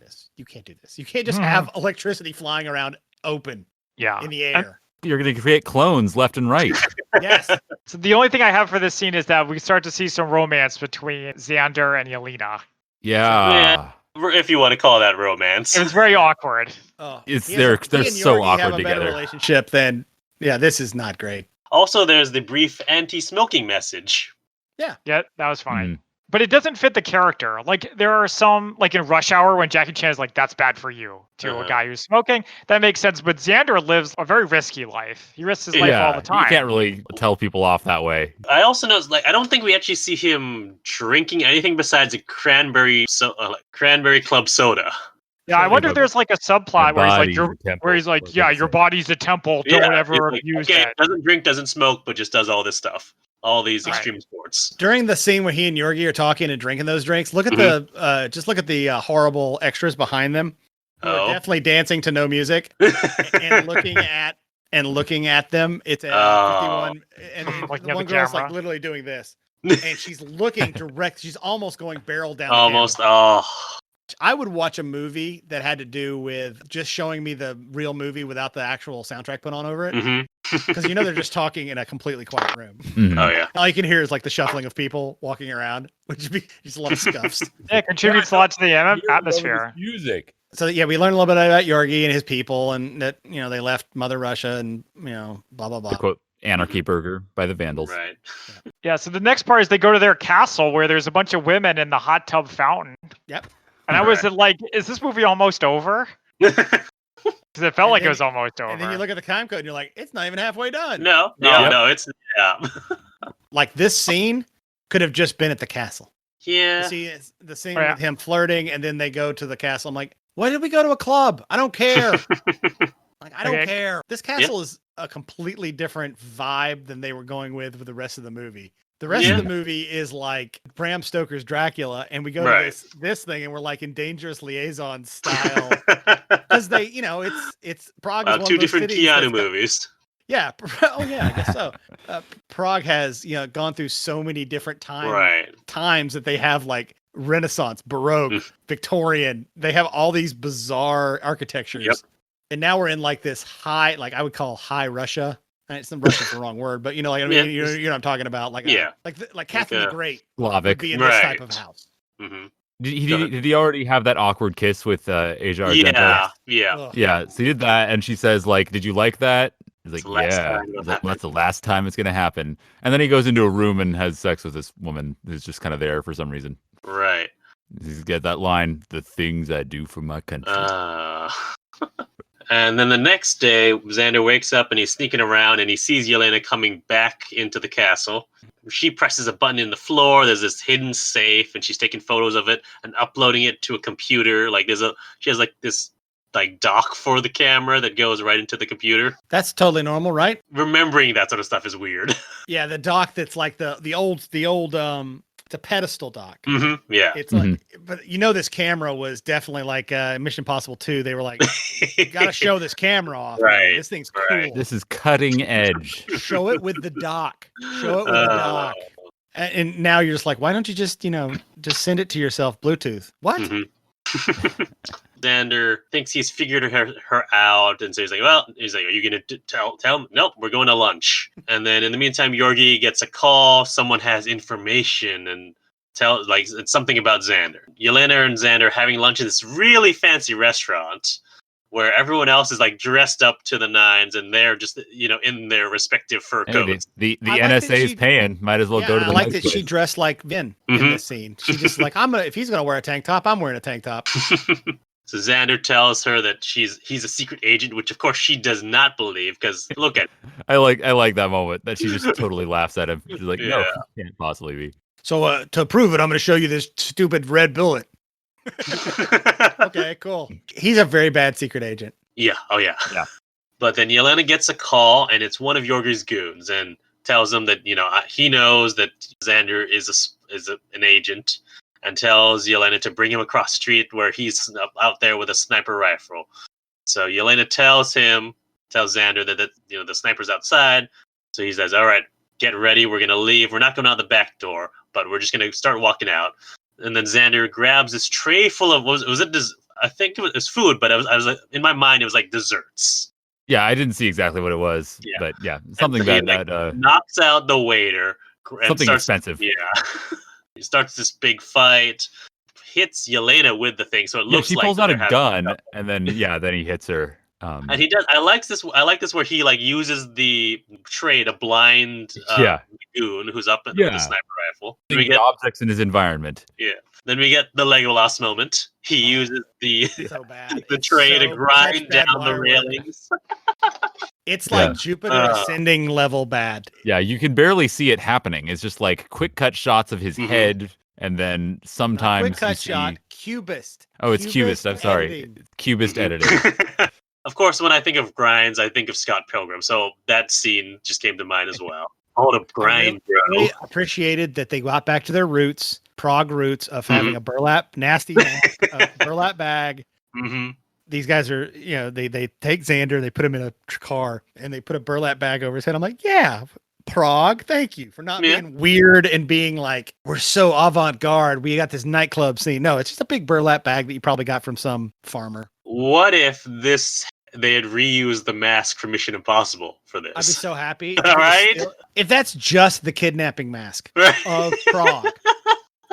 this. You can't do this. You can't just have electricity flying around open. In the air. You're going to create clones left and right. Yes. So the only thing I have for this scene is that we start to see some romance between Xander and Yelena. Yeah. If you want to call that romance. It was very awkward. They're so awkward have a together. Better relationship, then this is not great. Also, there's the brief anti-smoking message. Yeah, that was fine. But it doesn't fit the character. Like, there are some, like in Rush Hour, when Jackie Chan is like, that's bad for you, to a guy who's smoking. That makes sense. But Xander lives a very risky life. He risks his life all the time. You can't really tell people off that way. I also noticed, like, I don't think we actually see him drinking anything besides a cranberry club soda. Yeah, I wonder if there's like a subplot where he's like, your body's a temple. Don't ever abuse it. Doesn't drink, doesn't smoke, but just does all this stuff. All these extreme sports. During the scene where he and Yorgi are talking and drinking those drinks, look at the horrible extras behind them. Who are definitely dancing to no music and looking at them. It's a 51, and the one girl's like literally doing this, and she's looking direct. She's almost going barrel down. Almost. I would watch a movie that had to do with just showing me the real movie without the actual soundtrack put on over it. Because they're just talking in a completely quiet room. Oh yeah. All you can hear is like the shuffling of people walking around, which would be just a lot of scuffs. It contributes a lot to the atmosphere. Music. So we learned a little bit about Yorgi and his people, and that they left Mother Russia, and blah blah blah. To quote Anarchy Burger by the Vandals. Right. Yeah. So the next part is they go to their castle where there's a bunch of women in the hot tub fountain. Yep. And I was like, is this movie almost over? Because it felt like it was almost over. And then you look at the time code and you're like, it's not even halfway done. No, it's Like this scene could have just been at the castle. Yeah. See the scene with him flirting, and then they go to the castle. I'm like, why did we go to a club? I don't care. I don't care. This castle is a completely different vibe than they were going with the rest of the movie. The rest of the movie is like Bram Stoker's Dracula, and we go to this thing, and we're like in Dangerous Liaison style, because they, it's Prague is one two of those different Keanu movies. Yeah, I guess so. Prague has gone through so many different times that they have like Renaissance, Baroque, Victorian. They have all these bizarre architectures, and now we're in like this high, like I would call high Russia. It's Russia's the wrong word, but you know what I'm talking about. Like Catherine the Great would be in this type of house. Mm-hmm. Did he already have that awkward kiss with Asia Argento? Yeah. So he did that, and she says, like, "Did you like that?" He's like, "Yeah." That's the last time it's gonna happen. And then he goes into a room and has sex with this woman who's just kind of there for some reason. Right. He's got that line, "The things I do for my country." And then the next day, Xander wakes up and he's sneaking around and he sees Yelena coming back into the castle. She presses a button in the floor. There's this hidden safe, and she's taking photos of it and uploading it to a computer. Like she has like this like dock for the camera that goes right into the computer. That's totally normal, right? Remembering that sort of stuff is weird. Yeah, the dock that's like the old it's a pedestal dock. Yeah. It's like, but you know, this camera was definitely like Mission Impossible 2. They were like, you got to show this camera off. Right, Man. This thing's cool. right. This is cutting edge. Show it with the dock. Show it with the dock. And now you're just like, why don't you just, just send it to yourself Bluetooth? What? Xander thinks he's figured her out, and so he's like, are you going to tell him? Nope, we're going to lunch. And then in the meantime, Yorgi gets a call. Someone has information and it's something about Xander. Yelena and Xander are having lunch in this really fancy restaurant where everyone else is like dressed up to the nines, and they're just, in their respective fur coats. The NSA is paying. Might as well go to the I like nice that place. she dressed like Vin in this scene. She's just like, if he's gonna wear a tank top, I'm wearing a tank top. So Xander tells her that he's a secret agent, which of course she does not believe, because look at I like that moment that she just totally laughs at him. She's like, no, it can't possibly be. So to prove it, I'm going to show you this stupid red bullet. Okay, cool. He's a very bad secret agent. Yeah. Oh yeah. Yeah. But then Yelena gets a call, and it's one of Yorgi's goons, and tells him that he knows that Xander is an agent, and tells Yelena to bring him across the street where he's out there with a sniper rifle. So Yelena tells Xander that the sniper's outside. So he says, "All right, get ready. We're gonna leave. We're not going out the back door, but we're just gonna start walking out." And then Xander grabs this tray full of I think it was food, but I was like, in my mind it was like desserts. Yeah, I didn't see exactly what it was, but yeah, something so that knocks out the waiter. And something expensive. Yeah. He starts this big fight, hits Yelena with the thing, so it looks like she pulls out a gun, and then he hits her. And he does. I like this where he uses the tray to blind goon who's up with the sniper rifle. Then we get objects in his environment. Yeah. Then we get the Legolas moment. He uses the the tray to grind down the railings. It's like Jupiter ascending level bad. Yeah, you can barely see it happening. It's just like quick cut shots of his head, and then sometimes quick cut shot. Cubist. Oh, it's Cubist. I'm sorry, Cubist editing. Of course, when I think of grinds, I think of Scott Pilgrim. So that scene just came to mind as well. Oh, the grind, I really appreciated that they got back to their roots, Prague roots of having a nasty burlap bag. These guys are, they take Xander, they put him in a car, and they put a burlap bag over his head. I'm like, yeah, Prague, thank you for not being weird and being like, we're so avant-garde. We got this nightclub scene. No, it's just a big burlap bag that you probably got from some farmer. What if they had reused the mask from Mission Impossible for this? I'd be so happy. All right. If that's just the kidnapping mask of Prague.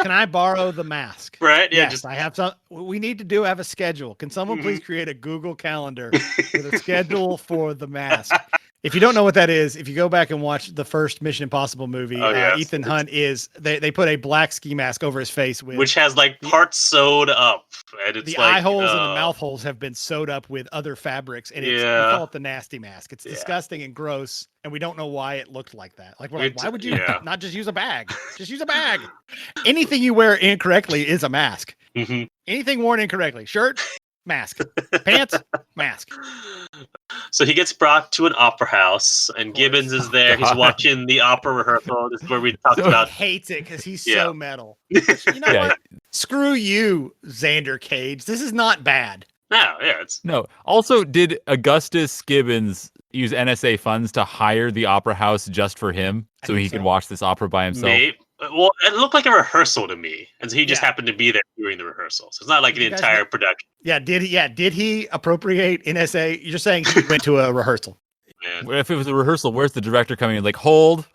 Can I borrow the mask? Right. Yeah. Yes, I have some. We need to have a schedule. Can someone please create a Google Calendar with a schedule for the mask? If you don't know what that is, if you go back and watch the first Mission Impossible movie, Ethan Hunt they put a black ski mask over his face which has like parts sewed up, and it's the eye holes and the mouth holes have been sewed up with other fabrics, and we call it the nasty mask. It's disgusting and gross, and we don't know why it looked like that. Like we're like, why would you not just use a bag? Just use a bag. Anything you wear incorrectly is a mask. Anything worn incorrectly, shirt, mask, pants, mask. So he gets brought to an opera house, and Gibbons is there. He's watching the opera rehearsal. This is where we talked about. He hates it because he's so metal. But you know what? Screw you, Xander Cage. This is not bad. No. Also, did Augustus Gibbons use NSA funds to hire the opera house just for him, so he could watch this opera by himself? Maybe. Well, it looked like a rehearsal to me, and so he just happened to be there during the rehearsal. So it's not like an entire production. Yeah, did he appropriate NSA? You're saying he went to a rehearsal? Man. If it was a rehearsal, where's the director coming in? Like, hold.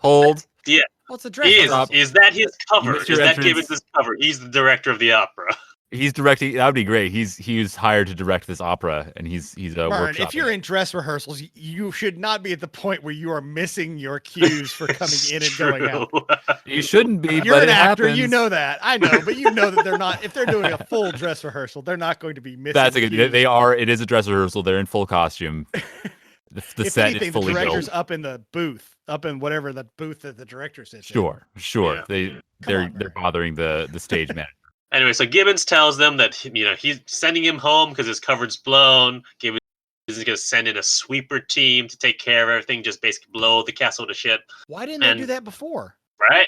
Yeah. What's the director? Is that his cover? Is that Gibbons' cover? He's the director of the opera. He's directing. That would be great. He was hired to direct this opera, and he's workshopping. If you're in dress rehearsals, you should not be at the point where you are missing your cues for coming in and going out. You shouldn't be. You're but an actor. happens. You know that. I know, but you know that they're not. If they're doing a full dress rehearsal, they're not going to be missing. That's a good. They are. It is a dress rehearsal. They're in full costume. The set anything, is fully the director's built. up in the booth, up in whatever the booth that the director sits in. Sure. Yeah. They're bothering the stage manager. Anyway, so Gibbons tells them that he's sending him home because his cover's blown. Gibbons is going to send in a sweeper team to take care of everything, just basically blow the castle to shit. Why didn't they do that before? Right?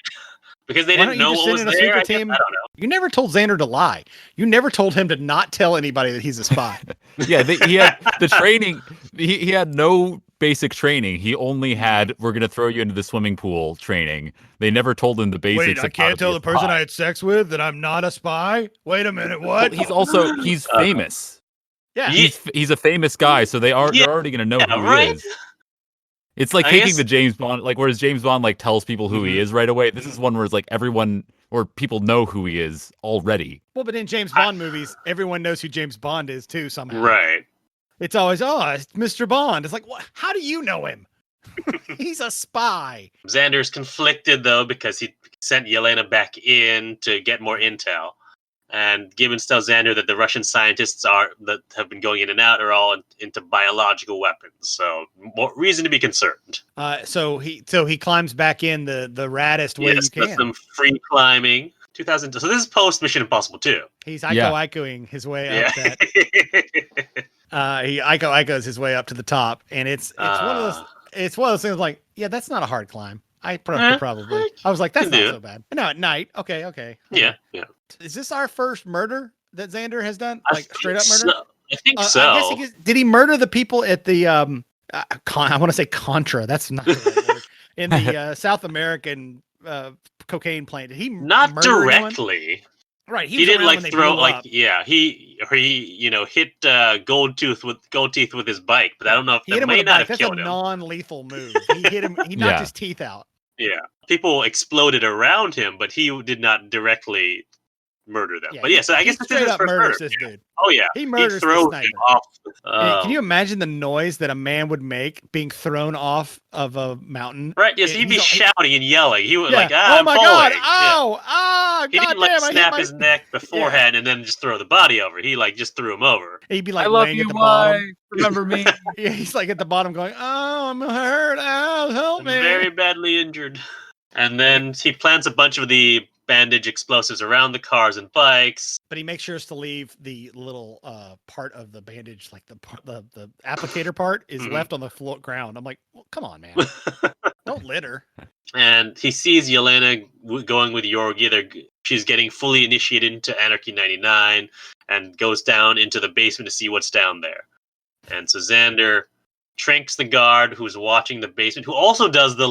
Because they didn't know what was there. I don't know. You never told Xander to lie. You never told him to not tell anybody that he's a spy. Yeah, he had the training. He had no basic training. He only had, we're going to throw you into the swimming pool training. They never told him the basics. Wait, I can't tell the person I had sex with that I'm not a spy? Wait a minute, what? Well, he's famous. Yeah. He's a famous guy, so they're already going to know who he is. It's like taking the James Bond, like whereas James Bond like tells people who he is right away. This is one where it's like everyone or people know who he is already. Well, but in James Bond movies, everyone knows who James Bond is too somehow. Right. It's always, it's Mr. Bond. It's like, what? How do you know him? He's a spy. Xander's conflicted though because he sent Yelena back in to get more intel. And Gibbons tells Xander that the Russian scientists that have been going in and out are all into biological weapons. So more reason to be concerned. So he climbs back in the raddest way you can. Some free climbing. 2000. So this is post Mission Impossible 2. He's Ico-Icoing his way up that. He Ico-Icos his way up to the top, and it's one of those things like, yeah, that's not a hard climb. I probably. I was like, that's not so bad. No, at night. Okay. Yeah. Is this our first murder that Xander has done? Like straight up murder? So. I think so. I guess did he murder the people at the I want to say Contra. That's not the right word. In the South American cocaine plant. Did he not directly? Anyone? Right. He didn't like throw like he hit Gold Teeth with his bike, but I don't know if that may not have killed him. That's a non-lethal move. He hit him. He knocked his teeth out. Yeah, people exploded around him, but he did not directly murder them. But so I guess this is his first murder. This dude. Oh yeah, he murders throws the sniper. him off. Can you imagine the noise that a man would make being thrown off of a mountain? Right. Yes, he'd be shouting and yelling. He would like, oh my God! Oh, he didn't snap his neck beforehand and then just throw the body over. He just threw him over. He'd be like, I love you, at the bottom. Remember me? Yeah, he's like at the bottom going, oh, I'm hurt. Oh, help me! Very badly injured. And then he plants a bunch of the bandage explosives around the cars and bikes. But he makes sure to leave the little part of the bandage, like the applicator part, is left on the ground. I'm like, well, come on, man. Don't litter. And he sees Yelena going with Yorgi. She's getting fully initiated into Anarchy 99 and goes down into the basement to see what's down there. And so Xander Tranks the guard who's watching the basement, who also does the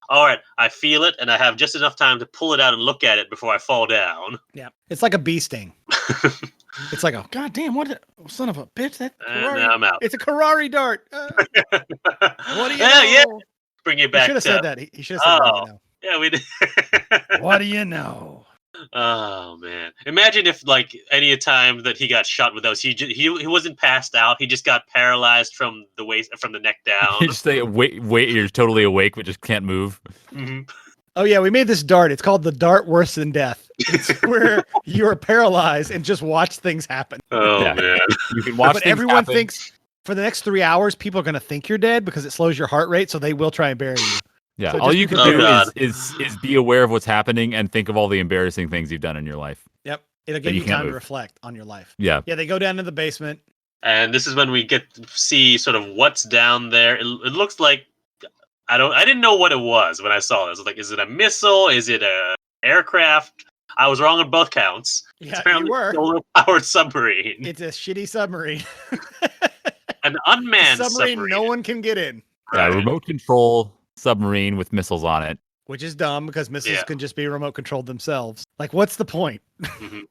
all right, I feel it and I have just enough time to pull it out and look at it before I fall down. Yeah, it's like a bee sting. It's like, oh god damn, son of a bitch, that now I'm out. It's a Karari dart. What do you know? Yeah. Bring it back. He should have said that. He should have said that. Yeah, we did. What do you know? Oh man! Imagine if any time that he got shot with those, he wasn't passed out. He just got paralyzed from the waist, from the neck down. You just say, wait, you're totally awake but just can't move. Mm-hmm. Oh yeah, we made this dart. It's called the dart worse than death. It's where you are paralyzed and just watch things happen. Oh man! You can watch. But things everyone happen. thinks for the next 3 hours, people are going to think you're dead because it slows your heart rate, so they will try and bury you. Yeah, so all you can do God. is be aware of what's happening and think of all the embarrassing things you've done in your life. Yep, it'll give you time to reflect on your life. Yeah, they go down to the basement, and this is when we get to see sort of what's down there. It looks like I didn't know what it was when I saw this. I was like, is it a missile? Is it a aircraft? I was wrong on both counts. Yeah, you were. Solar-powered submarine. It's a shitty submarine. An unmanned submarine. No one can get in. Yeah, remote control submarine with missiles on it. Which is dumb because missiles can just be remote controlled themselves. Like, what's the point? Mm-hmm.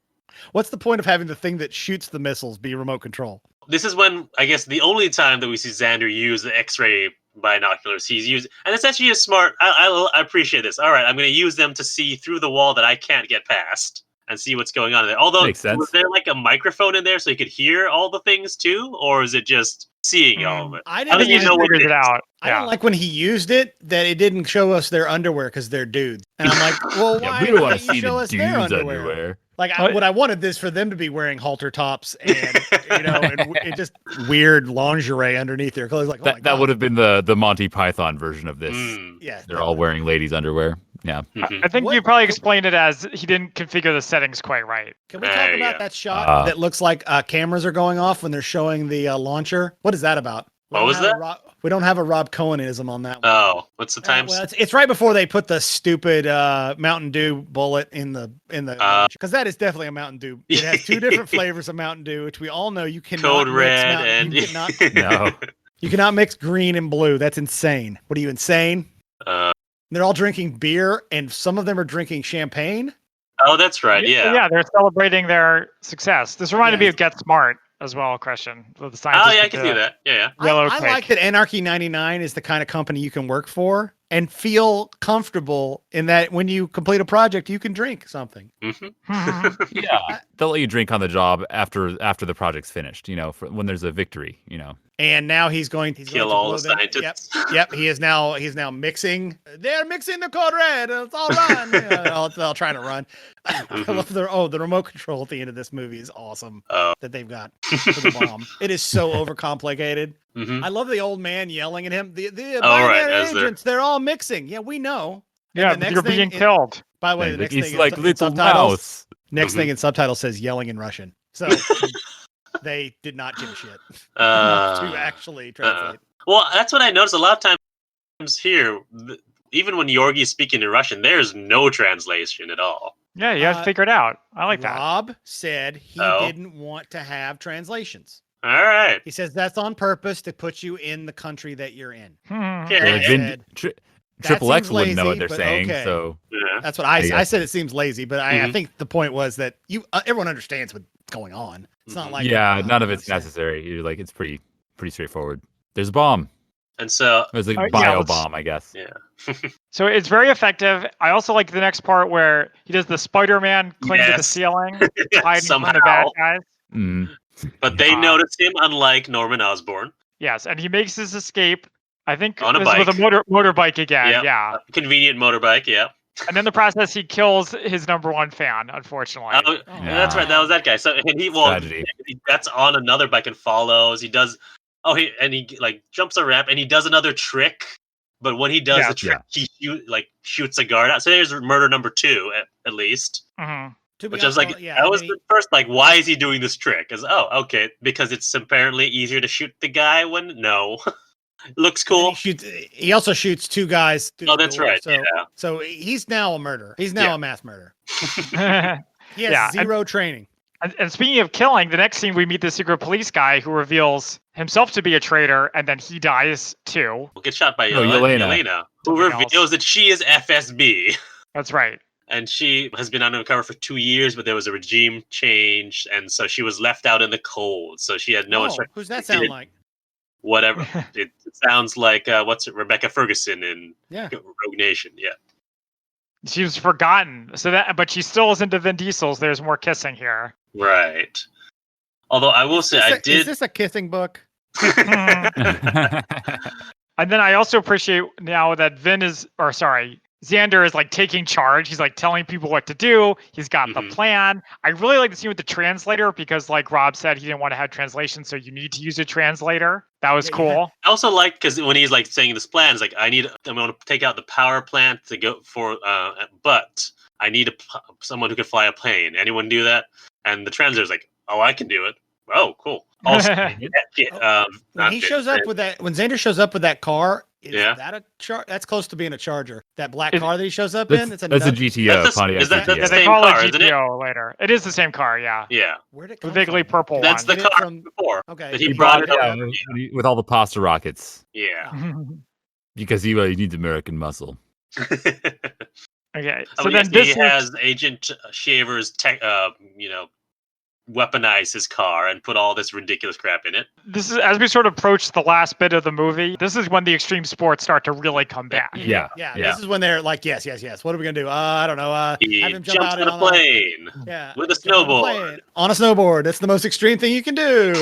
What's the point of having the thing that shoots the missiles be remote control? This is when, I guess, the only time that we see Xander use the X-ray binoculars. He's used, and it's actually a smart. I appreciate this. All right, I'm going to use them to see through the wall that I can't get past and see what's going on in there. Although, was there a microphone in there so you could hear all the things too, or is it just seeing all of it? I didn't know what it out. I don't like when he used it that it didn't show us their underwear because they're dudes, and I'm like, well, why we don't want to you see show the us their dudes' underwear? What I wanted this for them to be wearing halter tops and and just weird lingerie underneath their clothes. Like, that would have been the Monty Python version of this. Yeah, they're all wearing ladies' underwear. Yeah. Mhm. I think What- you probably explained it as he didn't configure the settings quite right. Can we There talk you about go. that shot that looks like cameras are going off when they're showing the launcher? What is that about? We What don't was have a that? we don't have a Rob Cohenism on that one. Oh, what's the time? Well, it's right before they put the stupid Mountain Dew bullet in the because that is definitely a Mountain Dew. It has two different flavors of Mountain Dew, which we all know you cannot Code mix red Mountain, and you cannot No. you cannot mix green and blue. That's insane. What are you insane? Uh, They're all drinking beer, and some of them are drinking champagne. oh, that's right. Yeah. Yeah, they're celebrating their success. This reminded me Yes. of Get Smart as well, Christian. With the Oh, scientist yeah, I with can the see that. Yeah. Yellow I cake. like that Anarchy 99 is the kind of company you can work for and feel comfortable in that when you complete a project, you can drink something. Hmm. Yeah. They'll let you drink on the job after the project's finished, when there's a victory, And now he's going to Kill to all blow the them- scientists. Yep. He's now mixing. They're mixing the code red. It's all run. They'll try to run. I love the remote control at the end of this movie is awesome Oh. that they've got for the bomb. It is so overcomplicated. Hmm. I love the old man yelling at him. The Oh, right, binary as they're- agents, they're all mixing. Yeah, we know. And Yeah, the next you're thing being in- killed. By the way, the next It's thing like in little subtitles. mouse. Next Mhm. thing in subtitle says yelling in Russian. So they did not give a shit to actually translate. Well, that's what I noticed a lot of times here. Even when Yorgi is speaking in Russian, there's no translation at all. Yeah, you have to figure it out. I like that. Rob said he Oh. didn't want to have translations. All right. He says that's on purpose to put you in the country that you're in. Okay. Like I said, Triple X seems wouldn't know lazy, what they're but saying, okay. so Yeah. That's what I guess. said. It seems lazy, but I Mhm. think the point was that everyone understands what's going on. It's not Mhm. like none of it's saying- necessary. You're like, it's pretty straightforward. There's a bomb. And so, There's a yeah, bio let's- bomb, I guess. yeah. So it's very effective. I also like the next part where he does the Spider-Man cling to the Yes. ceiling, hiding Somehow. from the bad guys. Mm. But they Uh, notice him, unlike Norman Osborn. Yes, and he makes his escape. I think On a it was with a motorbike again. Yep. Yeah, Convenient motorbike, yeah. and in the process, he kills his number one fan. Unfortunately. Oh, that's right. That was that guy. So and Tragedy. he gets on another bike and follows. He does. Oh, he like jumps a ramp and he does another trick. But when he does Yeah. the trick, he shoots a guard out. So there's murder number 2 at least. Mhm. To be Which I was honest, like, yeah, that was I mean, the first like, why is he doing this trick? Is okay because it's apparently easier to shoot the guy when looks cool. He also shoots two guys. Through Oh, the that's door, right. So, Yeah. so he's now a murderer. He's now Yeah. a mass murderer. and, He has Yeah, zero training. and speaking of killing, the next scene we meet the secret police guy who reveals himself to be a traitor, and then he dies too. We'll get shot by Oh, Yelena, who Something reveals else. that she is FSB. That's right. And she has been undercover for 2 years, but there was a regime change, and so she was left out in the cold. So she had no instruction. Who's that sound like? Whatever. It sounds like Rebecca Ferguson in Yeah. Rogue Nation. Yeah. She was forgotten. But she still is into Vin Diesel's. There's more kissing here. Right. Although I will say, I Is did. this a kissing book? And then I also appreciate now that Xander is like taking charge. He's like telling people what to do. He's got the Mhm. plan. I really like the scene with the translator because, like Rob said, he didn't want to have translation, so you need to use a translator. That was Yeah, you cool. I also like because when he's like saying this plan, it's like I'm going to take out the power plant to go for, but I need someone who can fly a plane. Anyone do that? And the translator's like, oh, I can do it. Oh, cool. Also, When not he Vin, shows up with that, when Xander shows up with that car, is Yeah. that a That's close to being a Charger. That black It- car that he shows up that's, in. It's a that's a nut- GTO, That's a- Pontiac is that- GTO. that's Yeah, the they same call car, it isn't it? GTO later. It is the same car, yeah. Yeah, Where'd it The come vaguely from? purple that's one. the Get it car from- before Okay. that he He brought brought it it over. Yeah, with all the pasta rockets, Yeah. because he needs American muscle. Okay, I so mean, then yes, this he has Agent Shaver's weaponize his car and put all this ridiculous crap in it. this is as we sort of approach the last bit of the movie. This is when the extreme sports start to really come back. Yeah, Yeah, yeah. this is when they're like, yes. What are we gonna do? I don't know. He have him jump jumps out on a plane yeah, with a jump on a snowboard. plane. On a snowboard. That's the most extreme thing you can do.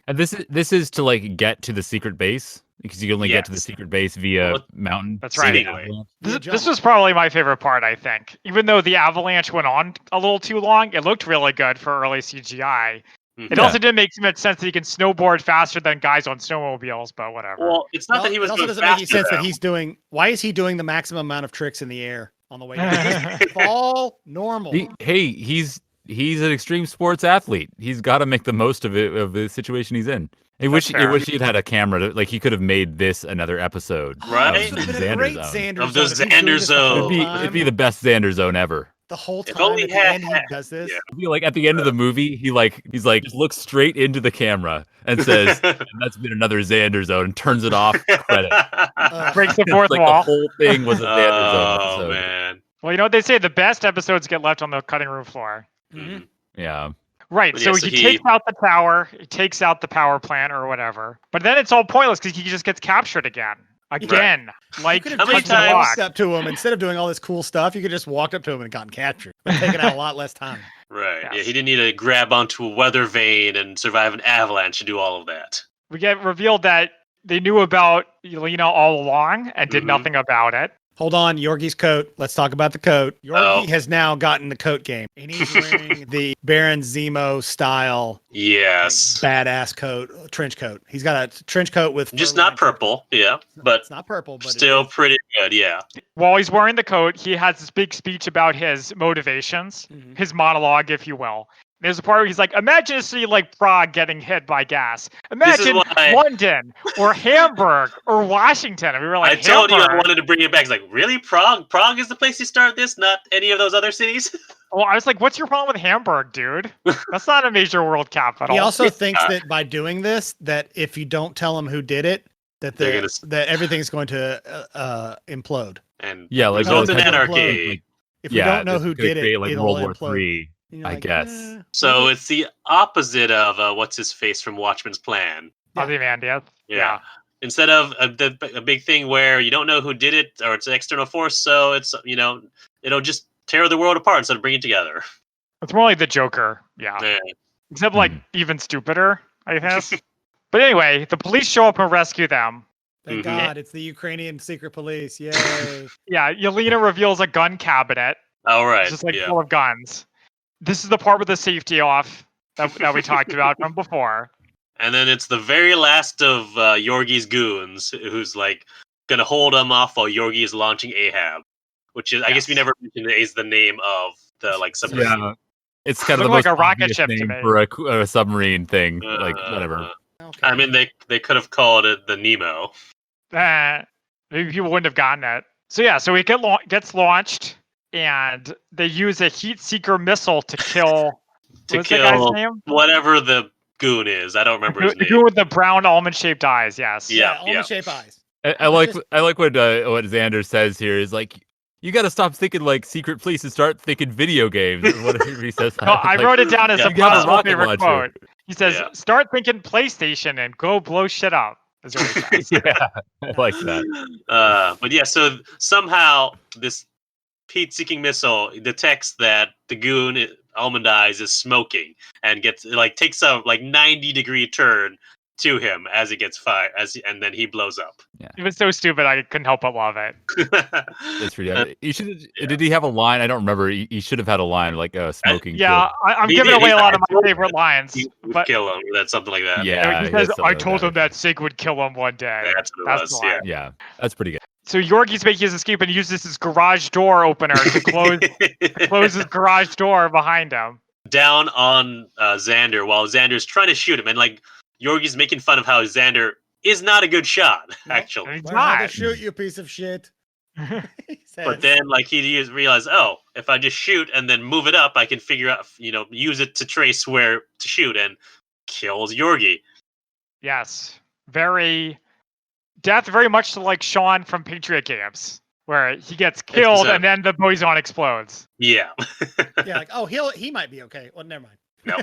And this is to like get to the secret base, because you can only get to the Yes. secret base via Well, mountain. That's right. Seemingly. This was probably my favorite part, I think. Even though the avalanche went on a little too long, it looked really good for early CGI. It also didn't make much sense that he can snowboard faster than guys on snowmobiles, but whatever. Well, it's not that he was It also going doesn't make any faster, sense that though. he's doing. Why is he doing the maximum amount of tricks in the air on the way down? Just fall normal. He's an extreme sports athlete. He's got to make the most of it, of the situation he's in. I wish he'd had a camera. Like he could have made this another episode. Right? Of This would have the been a great Xander Zone. Xander Of the Zone. If he's doing Xander this the whole Zone. It'd be time. the best Xander Zone ever. The whole If time only at the had- end he does this. Yeah. It'd be like at the end of the movie, he's like just looks straight into the camera and says, and "That's been another Xander Zone," and turns it off. Credit. Breaks the fourth Like wall. the whole thing was a Xander Zone Oh episode. man. Well, you know what they say? The best episodes get left on the cutting room floor. Mhm. Yeah. Right. But So yeah, so he he- takes out the tower, he takes out the power plant or whatever. But then it's all pointless because he just gets captured again. Again. You Like could How have many just times- walked up to him instead of doing all this cool stuff. You could just walked up to him and gotten captured, but taken out a lot less time. Right. Yes. Yeah, he didn't need to grab onto a weather vane and survive an avalanche to do all of that. we get revealed that they knew about Yelena all along and did Mhm. nothing about it. Hold on, Yorgi's coat. Let's talk about the coat. Yorgi Oh. has now gotten the coat game, and he's wearing the Baron Zemo style Yes. badass coat, trench coat. He's got a trench coat with Just fur not lined- purple, yeah, but It's not purple, but still pretty good, yeah. While he's wearing the coat, he has this big speech about his motivations, Mhm. his monologue, if you will. There's a part where he's like, imagine a city like Prague getting hit by gas. Imagine why- London or Hamburg or Washington. And we were like, I told you I Hamburg? wanted to bring it back. It's like, really? Prague? Prague is the place to start this, not any of those other cities? Well, I was like, what's your problem with Hamburg, dude? That's not a major world capital. he also thinks not. that by doing this, that if you don't tell him who did it, that They're the, gonna s- that everything's going to implode. And Yeah, like Result result in in anarchy. Like, If we don't know this who is gonna did it, create, like it'll World War implode. III. And you're I like, guess. So it's the opposite of what's his face from Watchmen's Plan. Ozymandias. Yeah. Instead of a big thing where you don't know who did it or it's an external force, so it's it'll just tear the world apart instead of bring it together. It's more like the Joker. Yeah. Yeah. Except like even stupider, I guess. But anyway, the police show up and rescue them. Thank Mhm. God, it's the Ukrainian secret police. Yay. Yeah, Yelena reveals a gun cabinet. All right. It's just like yeah. full of guns. This is the part with the safety off that we talked about from before. And then it's the very last of Yorgi's goons who's like gonna hold him off while Yorgi is launching Ahab, which is I guess we Yes. never mentioned is the name of the like submarine. Yeah. It's kind of the Looked most like a rocket obvious ship to name me. for a submarine thing. Like whatever. Uh, I mean, they could have called it the Nemo. Maybe people wouldn't have gotten it. So yeah, so it gets launched, and they use a heat seeker missile to kill. To what's the guy's kill name? whatever the goon is. I don't remember his The name. goon with the brown almond-shaped eyes. Yes. Yeah. almond shape eyes. I like what Xander says here is like you got to stop thinking like secret police and start thinking video games. Or whatever he says. No, I wrote it down as yeah, a you got a personal rocket favorite launcher. quote. He says, Yeah. "Start thinking PlayStation and go blow shit up." Is what he says. Yeah, I like that. But yeah, so somehow this heat-seeking missile detects that the goon Almond Eyes is smoking and takes a 90-degree turn to him as it gets fired, and then he blows up. It was so stupid. I couldn't help but love it. That's pretty. He should. Did he have a line? I don't remember. He should have had a line like smoking. Yeah, I'm He giving did. away a He- lot of I my told favorite him lines. He would But kill him. That's something like that. Yeah, he says, it's "I something told like him that Sig would kill him one day." That's what it was. the Yeah. line. Yeah, that's pretty good. So Yorgi's making his escape and uses his garage door opener to close his garage door behind him. Down on Xander while Xander's trying to shoot him, and Yorgi's making fun of how Xander is not a good shot, No. actually. He's Learn how to not. shoot, you piece of shit. He says. But then, he realized, oh, if I just shoot and then move it up, I can figure out, use it to trace where to shoot, and kills Yorgi. Yes, very much like Sean from Patriot Games, where he gets killed and then the boson explodes. Yeah. yeah, he might be okay. Well, never mind. No.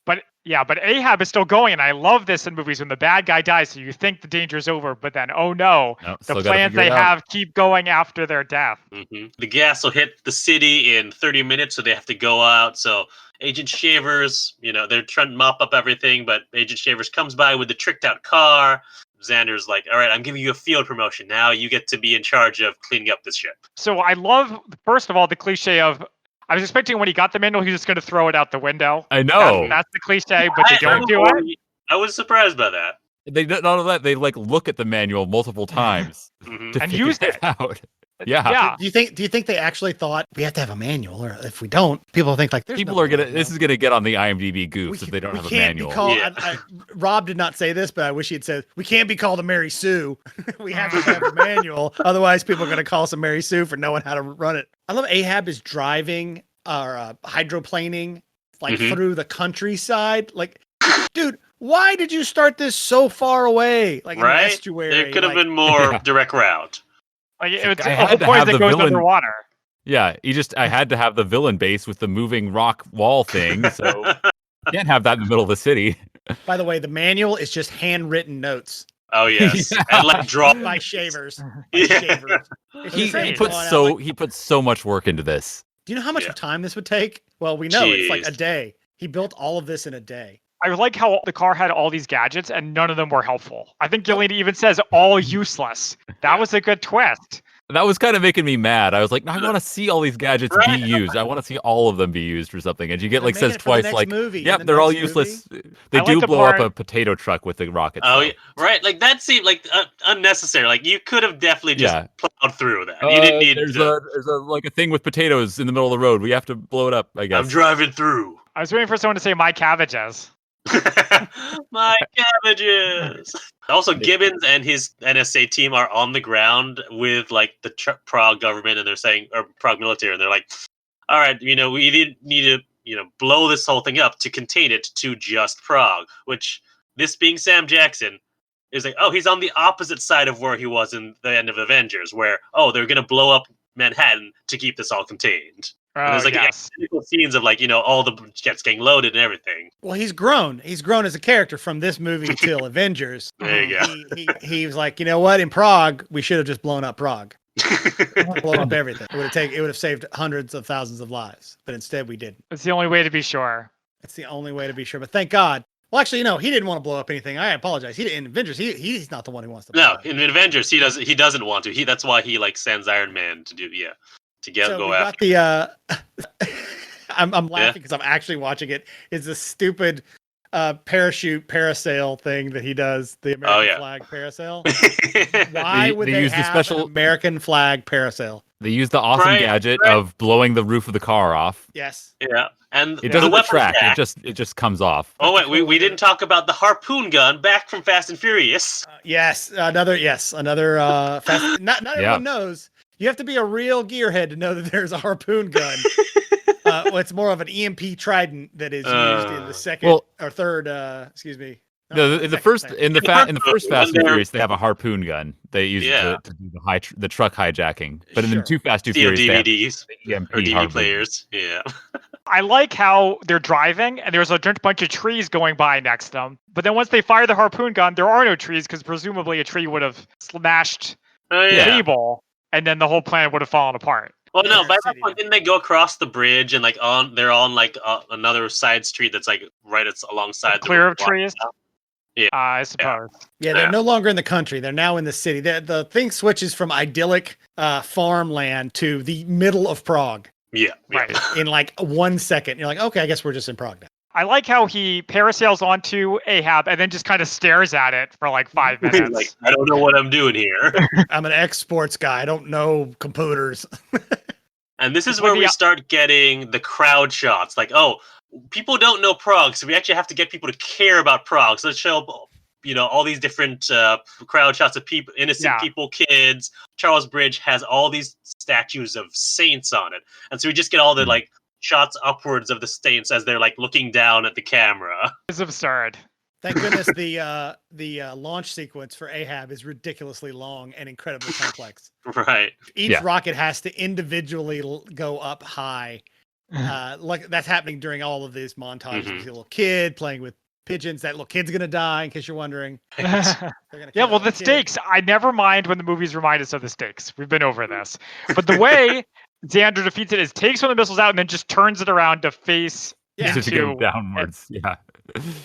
But Ahab is still going, and I love this in movies when the bad guy dies, so you think the danger's over, but then, oh no, No, the still gotta plans figure they it out. have keep going after their death. The gas will hit the city in 30 minutes, so they have to go out. So Agent Shavers, they're trying to mop up everything, but Agent Shavers comes by with the tricked out car. Xander's like, all right, I'm giving you a field promotion. Now you get to be in charge of cleaning up this ship. So I love, first of all, the cliche of, I was expecting when he got the manual, he was just going to throw it out the window. I know. That's the cliche, but they don't do it. I was surprised by that. They not only that, they like look at the manual multiple times Mhm. to And figure use it it. out. Yeah. Yeah. Do you think they actually thought we have to have a manual, or if we don't, people think like there's People no are gonna. manual. This is gonna get on the IMDb goofs if they don't we have a can't manual. Be called, Yeah. Rob did not say this, but I wish he had said we can't be called a Mary Sue. We have to have a manual, otherwise people are going to call us a Mary Sue for knowing how to run it. I love Ahab is driving or hydroplaning like Mhm. through the countryside. Like, dude, why did you start this so far away? Like in the Right? estuary. There could have like, been more Yeah. direct route. Like Like, it's I a had whole to point have that the goes villain- underwater. Yeah, I had to have the villain base with the moving rock wall thing, so can't have that in the middle of the city. By the way, the manual is just handwritten notes Oh yes, Yeah. and like draw. by shavers. By Yeah. shavers. It's He, just great. he drawn puts out, so like, he puts so much work into this. do you know how much Yeah. time this would take? Well, we know it's like a Jeez. day. He built all of this in a day. I like how the car had all these gadgets and none of them were helpful. I think Gillian even says all useless. That Yeah. was a good twist. That was kind of making me mad. I was like, I want to see all these gadgets be Right. used. I want to see all of them be used for something. And you get They're like making says it for the twice, next like, movie. In yep, the they're all next useless. I They like do the blow up part- a potato truck with the rockets. Oh though. yeah, right. Like that seemed like unnecessary. Like you could have definitely just Yeah. plowed through that. You didn't need there's to. there's a like a thing with potatoes in the middle of the road. We have to blow it up. I guess. I'm driving through. I was waiting for someone to say my cabbages. My cabbages. Also, Gibbons and his NSA team are on the ground with like the Prague government, and they're saying, or Prague military, and they're like, "All right, we need to, blow this whole thing up to contain it to just Prague." Which, this being Sam Jackson, is like, oh, he's on the opposite side of where he was in the end of Avengers, where they're gonna blow up Manhattan to keep this all contained. And Oh, there's like yes. scenes of like all the jets getting loaded and everything. Well, he's grown. He's grown as a character from this movie till Avengers. There you go. He was like, you know what? In Prague, we should have just blown up Prague. Blown up everything. It would have saved hundreds of thousands of lives. But instead, we didn't. It's the only way to be sure. It's the only way to be sure. But thank God. Well, actually, he didn't want to blow up anything. I apologize. He didn't. In Avengers, he's not the one who wants to blow No, up. in Avengers, he doesn't want to. That's why he like sends Iron Man to do to go we after. got the I'm laughing because I'm actually watching it. Is the stupid parachute parasail thing that he does, the American flag parasail. Why would they they use the have special- an American flag parasail? They use the awesome Right, gadget right. of blowing the roof of the car off. Yes. Yeah, and It the doesn't weapon retract. stack. It just comes off. Oh wait, we didn't talk about the harpoon gun back from Fast and Furious. Another fast. Not Yeah. everyone knows. You have to be a real gearhead to know that there's a harpoon gun. It's more of an EMP trident that is used in the second or third. Excuse me. No, in the first Fast and they're- Furious, they have a harpoon gun. They use Yeah. it to do the truck hijacking. But in Sure. the Too Fast, Too Theo Furious, they have DVDs the EMP or DVD harpoon. players. Yeah. I like how they're driving and there's a bunch of trees going by next to them. But then once they fire the harpoon gun, there are no trees because presumably a tree would have smashed Oh the yeah. table and then the whole plan would have fallen apart. Well, no, Yeah, by that city. point, didn't they go across the bridge and like they're on like another side street that's like right alongside the Clear of road. trees? Yeah. I suppose. Yeah, they're Yeah. no longer in the country. They're now in the city. The thing switches from idyllic farmland to the middle of Prague Yeah. Right. in like 1 second. You're like, okay, I guess we're just in Prague now. I like how he parasails onto Ahab and then just kind of stares at it for like 5 He's minutes. like, I don't know what I'm doing here. I'm an ex-sports guy. I don't know computers. And this is It's where like we the- start getting the crowd shots. Like, oh, people don't know Prague, so we actually have to get people to care about Prague. So let's show, all these different crowd shots of people, innocent Yeah. people, kids. Charles Bridge has all these statues of saints on it, and so we just get all the like shots upwards of the saints as they're like looking down at the camera. It's absurd. Thank goodness the launch sequence for Ahab is ridiculously long and incredibly complex. Right. Each Yeah. rocket has to individually go up high. Like that's happening during all of these montages. You see a little kid playing with pigeons. That little kid's gonna die, in case you're wondering. They're gonna Yeah, kill well, that the kid. stakes. I never mind when the movies remind us of the stakes. We've been over this. But the way Xander defeats it is takes one of the missiles out and then just turns it around to face Yeah. To go into. downwards. Yeah.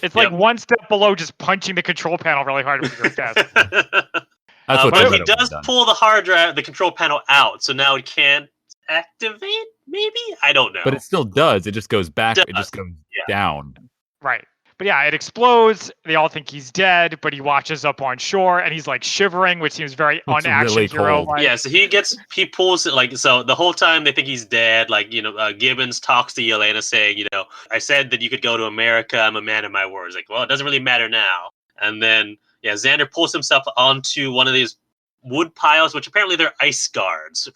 It's like Yep. one step below just punching the control panel really hard with your fist. That's what but they he would have does done. pull the hard drive, the control panel out, so now it can't activate. Maybe I don't know. But it still does. It just goes back. It Does, just goes yeah. down. Right. But yeah, it explodes. They all think he's dead, but he watches up on shore and he's like shivering, which seems very Looks un-action really hero cold. like. Yeah, so he pulls it like so. The whole time they think he's dead. Like Gibbons talks to Yelena saying, I said that you could go to America. I'm a man of my words. Like, well, it doesn't really matter now. And then Xander pulls himself onto one of these wood piles, which apparently they're ice guards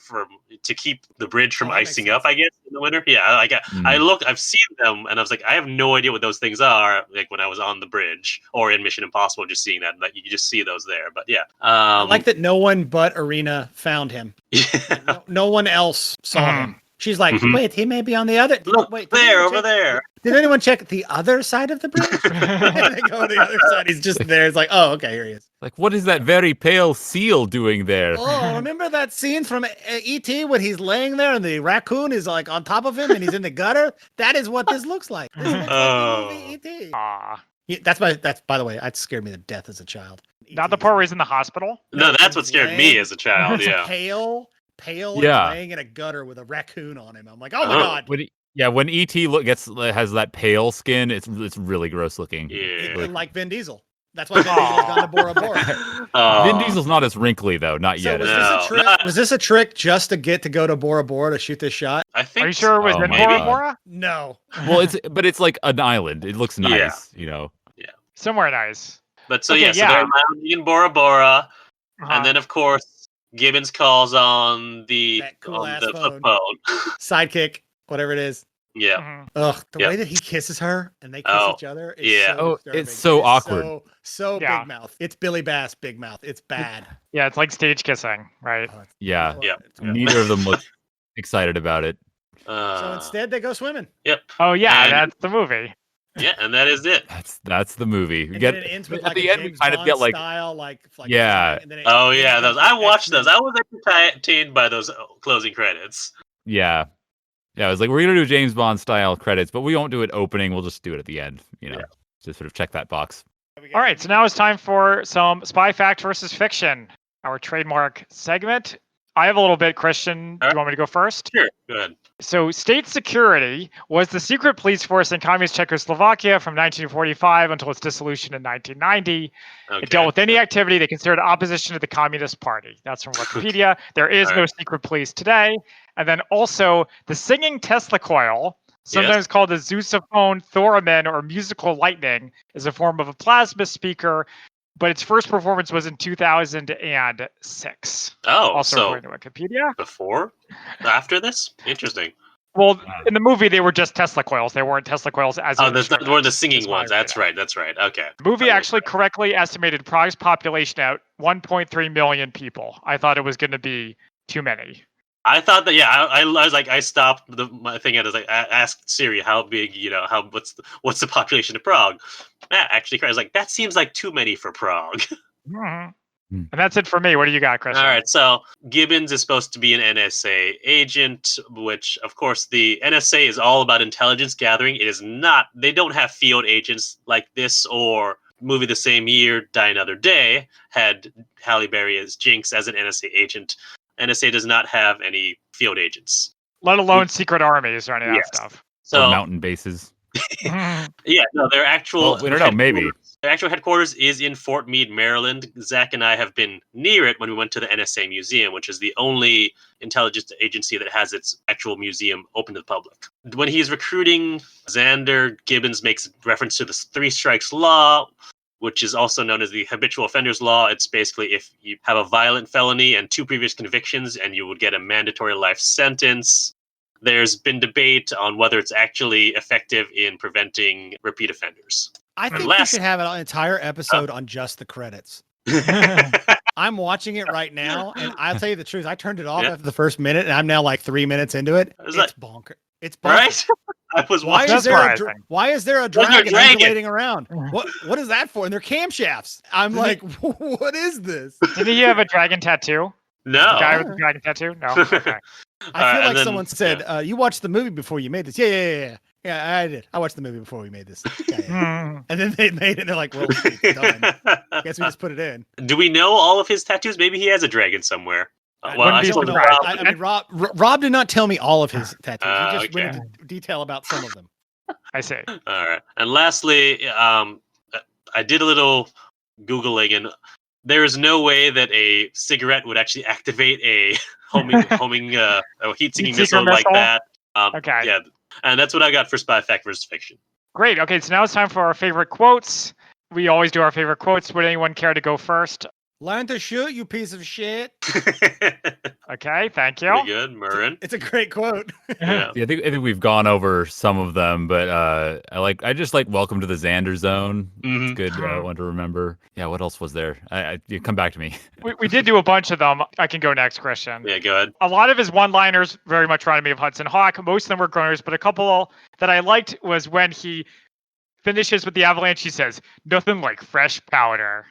to keep the bridge from icing up, I guess, in the winter. Yeah, like I've seen them, and I was like, I have no idea what those things are. Like when I was on the bridge or in Mission Impossible, just seeing that, like you just see those there. But yeah, I like that no one but Arena found him. Yeah. No one else saw him. She's like, wait, he may be on the other. Look, wait, over there. Did anyone check the other side of the bridge? And they go to the other side. He's just there. It's like, oh, okay, here he is. Like, what is that very pale seal doing there? Oh, remember that scene from E.T. when he's laying there and the raccoon is like on top of him and he's in the gutter? That is what this looks like. This looks like the movie E.T. Aw. Yeah, that's by the way, that scared me to death as a child. Not the part where he's in the hospital? No, that's what scared me as a child. It's Yeah. pale, Yeah. and laying in a gutter with a raccoon on him. I'm like, oh my god. When ET has that pale skin, it's really gross looking. Yeah. Like Vin Diesel. That's why Vin Diesel's gone to Bora Bora. Vin Diesel's not as wrinkly though, not So yet. was this a trick just to get to go to Bora Bora to shoot this shot? I think. Are you sure it was Oh in my Bora God. Bora? No. Well, it's like an island. It looks nice, Somewhere nice. But so Okay, so they're landing in Bora Bora, Uh-huh. and then of course Gibbons calls on the That cool-ass flip phone. phone. Sidekick, whatever it is. Yeah. Mhm. Ugh, the Yep. way that he kisses her and they kiss Oh, each other is yeah. so Oh, disturbing. it's so awkward. So Yeah. big mouth. It's Billy Bass, big mouth. It's bad. Yeah, it's like stage kissing, right? Oh, it's- Yeah. Yeah. it's- Neither of them look excited about it. So instead they go swimming. Yep. Oh yeah, And- that's the movie. Yeah, and that is it. That's the movie. We And get then it ends with at like the a end. We James kind of Bond get like style, like Yeah. and then it Oh yeah, ends those with I watched X-Men. those. I was entertained by those closing credits. yeah. I was like, we're gonna do James Bond style credits, but we won't do it opening. We'll just do it at the end. Just sort of check that box. All right, so now it's time for some spy fact versus fiction, our trademark segment. I have a little bit, Christian. Do you want me to go first? Sure, go ahead. So, state security was the secret police force in communist Czechoslovakia from 1945 until its dissolution in 1990. Okay. It dealt with any activity they considered opposition to the Communist Party. That's from Wikipedia. There is All no right. secret police today. And then also the singing Tesla coil, sometimes called the sousaphone theremin or musical lightning, is a form of a plasma speaker, but its first performance was in 2006. Oh, Also so according to Wikipedia. before, after this, interesting. Well, in the movie, they were just Tesla coils. They weren't Tesla coils as Oh, an that's not instrument. one of the singing That's my ones. That's reading. right. That's right. Okay. The movie actually correctly estimated Prague's population at 1.3 million people. I thought it was going to be too many. I thought that. Yeah, I was like, I stopped my thing. I was like, I asked Siri how big, what's the population of Prague? Actually, I was like, that seems like too many for Prague. Mhm. And that's it for me. What do you got, Chris? All right, so Gibbons is supposed to be an NSA agent, which, of course, the NSA is all about intelligence gathering. It is not, they don't have field agents like this or movie the same year, Die Another Day, had Halle Berry as Jinx as an NSA agent. NSA does not have any field agents. Let alone secret armies or any of Yes. that stuff. So So, mountain bases. yeah, no, their actual Well, we don't know, maybe. Their actual headquarters is in Fort Meade, Maryland. Zach and I have been near it when we went to the NSA Museum, which is the only intelligence agency that has its actual museum open to the public. When he's recruiting Xander, Gibbons makes reference to the three strikes law, which is also known as the habitual offenders law. It's basically if you have a violent felony and 2 previous convictions, and you would get a mandatory life sentence. There's been debate on whether it's actually effective in preventing repeat offenders. I think Unless- you should have an entire episode on just the credits. I'm watching it right now, and I'll tell you the truth. I turned it off Yeah. after the first minute, and I'm now like 3 minutes into it. I was It's bonker. It's bonkers. Right? I was Why watching. is there a Mesmerizing. why is there a There's no dragon dragon. undulating around? What is that for? And they're camshafts. I'm like, what is this? Didn't he have a dragon tattoo? No. The guy with the dragon tattoo? No. Okay. I feel and like then- someone said, you watched the movie before you made this. Yeah. Yeah, I did. I watched the movie before we made this. Yeah. And then they made it, and they're like, well, it's done. I guess we just put it in. Do we know all of his tattoos? Maybe he has a dragon somewhere. Well, Wouldn't I be still surprised. know. I mean, Rob did not tell me all of his tattoos. He just Okay. went into detail about some of them. I see. All right. And lastly, I did a little Googling, and there is no way that a cigarette would actually activate a heat-seeking Heat-seeker missile like missile? that. Okay. Yeah, and that's what I got for Spy Fact versus Fiction. Great. Okay, so now it's time for our favorite quotes. We always do our favorite quotes. Would anyone care to go first? Learn to shoot, you piece of shit. Okay, thank you. Pretty good, Murrin. It's a great quote. Yeah. Yeah, I think we've gone over some of them, but I just like Welcome to the Xander Zone. Mhm. It's good one to remember. Yeah, what else was there? You come back to me. We did do a bunch of them. I can go next, Christian. Yeah, go ahead. A lot of his one-liners very much reminded me of Hudson Hawk. Most of them were groaners, but a couple that I liked was when he finishes with the avalanche. He says, "Nothing like fresh powder."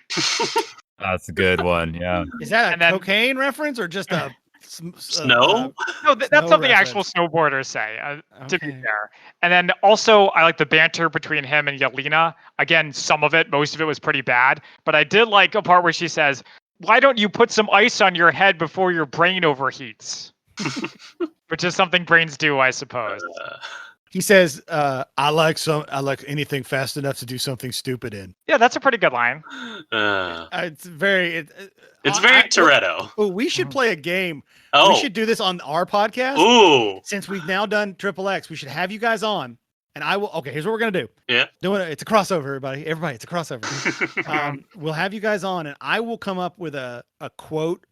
That's a good one. Yeah. Is that a And then- cocaine reference or just a Snow? No, that's Snow something actual reference. snowboarders say. To be Okay. fair, and then also I like the banter between him and Yelena. Again, some of it, most of it was pretty bad, but I did like a part where she says, "Why don't you put some ice on your head before your brain overheats?" Which is something brains do, I suppose. He says, I like anything fast enough to do something stupid in. Yeah, that's a pretty good line. It's very It's very Toretto. Oh, we should play a game. Oh, We should do this on our podcast. ooh, Since we've now done XXX, we should have you guys on. And I will. Okay, here's what we're gonna do. Yeah. It's a crossover, everybody. Everybody, it's a crossover. We'll have you guys on, and I will come up with a quote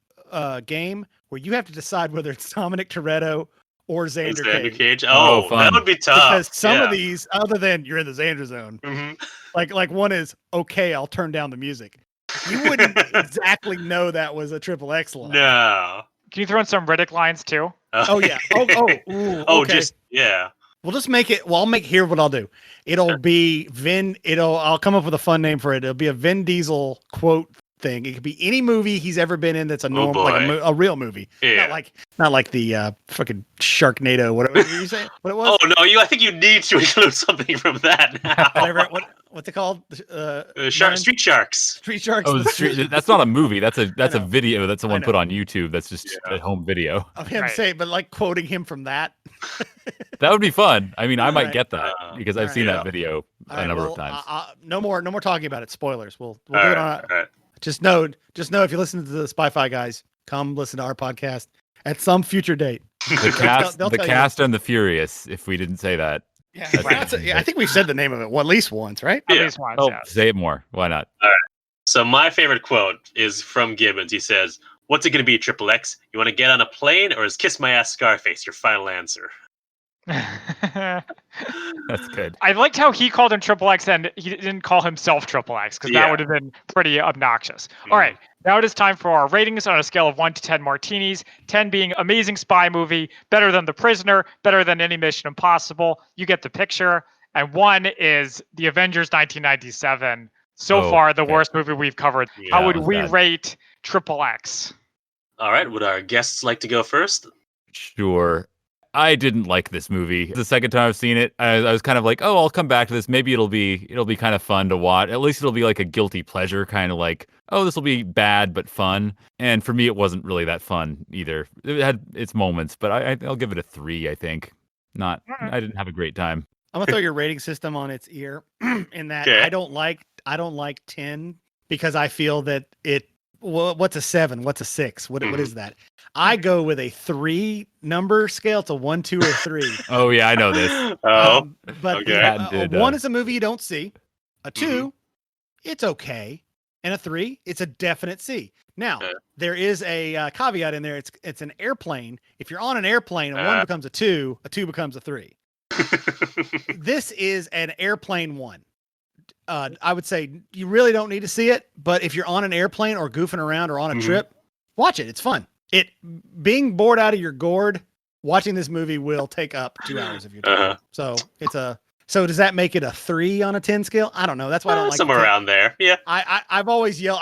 game where you have to decide whether it's Dominic Toretto or Xander Cage. Cage. Oh, Oh, fun. that would be tough. Because some of Yeah. these, other than you're in the Xander zone, Mhm. like one is okay, I'll turn down the music. You wouldn't exactly know that was a XXX line. No. Can you throw in some Riddick lines too? Oh yeah. Ooh, Oh, okay. just yeah. We'll just make it. Well, here what I'll do. It'll be I'll come up with a fun name for it. It'll be a Vin Diesel quote thing. It could be any movie he's ever been in that's a normal, like boy. a real movie. Yeah. Not like the fucking Sharknado. What did you say? What it was? Oh no, I think you need to include something from that now. Whatever. What's it called? Ryan? Street Sharks. Street Sharks. Oh, that's not a movie. That's a know. video that someone know. put on YouTube. That's just a home video. I'm Right. saying, but like quoting him from that. That would be fun. I mean, I might Alright. get that because I've seen yeah. that video a number of times. No more talking about it. Spoilers. We'll do All it right, on. all right. Just know if you listen to the Spy-Fi guys, come listen to our podcast at some future date. The cast, they'll the tell you. cast and the Furious. If we didn't say that, Yeah, That's it. I think we've said the name of it at least once, right? At Yeah. least once, oh, yes. say it more. Why not? So my favorite quote is from Gibbons. He says, "What's it going to be, XXX? You want to get on a plane, or is Kiss My Ass Scarface your final answer?" That's good. I liked how he called him XXX and he didn't call himself XXX because that Yeah. would have been pretty obnoxious. All right, now it is time for our ratings on a scale of 1 to 10 martinis. 10 being amazing spy movie, better than The Prisoner, better than any Mission Impossible. You get the picture. And 1 is The Avengers 1997. So Oh, far, the okay. worst movie we've covered. Yeah, How would was we bad. rate XXX? All right. Would our guests like to go first? Sure. I didn't like this movie. The second time I've seen it, I was kind of like, oh, I'll come back to this. Maybe it'll be kind of fun to watch. At least it'll be like a guilty pleasure, kind of like, oh, this will be bad but fun. And for me, it wasn't really that fun either. It had its moments, but I'll give it a 3. I think. I didn't have a great time. I'm gonna throw your rating system on its ear in that Okay. I don't like 10 because I feel that what's a 7? What's a 6? What is that? I go with a 3 number scale. It's a 1, 2, or 3. Oh yeah, I know this. Oh, But okay. Patton did, 1 is a movie you don't see. A 2, Mhm. it's okay, and a 3, it's a definite C. Now Okay. there is a caveat in there. It's an airplane. If you're on an airplane, a 1 Uh. becomes a 2 becomes a 3. This is an airplane 1. I would say you really don't need to see it, but if you're on an airplane or goofing around or on a Mhm. trip, watch it. It's fun. Being bored out of your gourd, watching this movie will take up 2 hours of your time. Uh-huh. So does that make it a 3 on a 10 scale? I don't know. That's why I don't like somewhere the 10. around there. Yeah. I always yell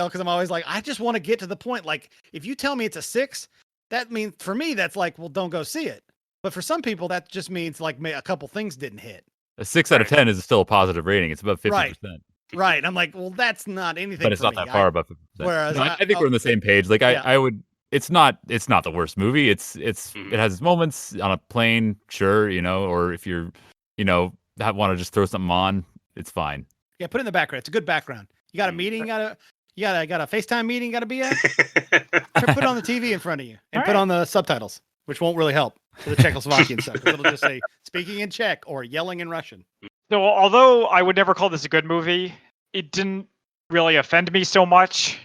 because I'm always like, I just want to get to the point. Like, if you tell me it's a 6, that means for me, that's like, well, don't go see it. But for some people, that just means like a couple things didn't hit. A 6 out of 10 is still a positive rating. It's about 50%. Right. Right. I'm like, well, that's not anything. But it's for not me. that far above 50%. whereas No, I- I think we're on the same page. Like Yeah. I would it's not the worst movie. It has its moments on a plane, sure, or if you're, want to just throw something on, it's fine. Yeah, put it in the background. It's a good background. You got a meeting, you got a FaceTime meeting, got to be at. Put it on the TV in front of you and put on the subtitles, which won't really help for the Czechoslovakian stuff. It'll just say speaking in Czech or yelling in Russian. So, although I would never call this a good movie, it didn't really offend me so much.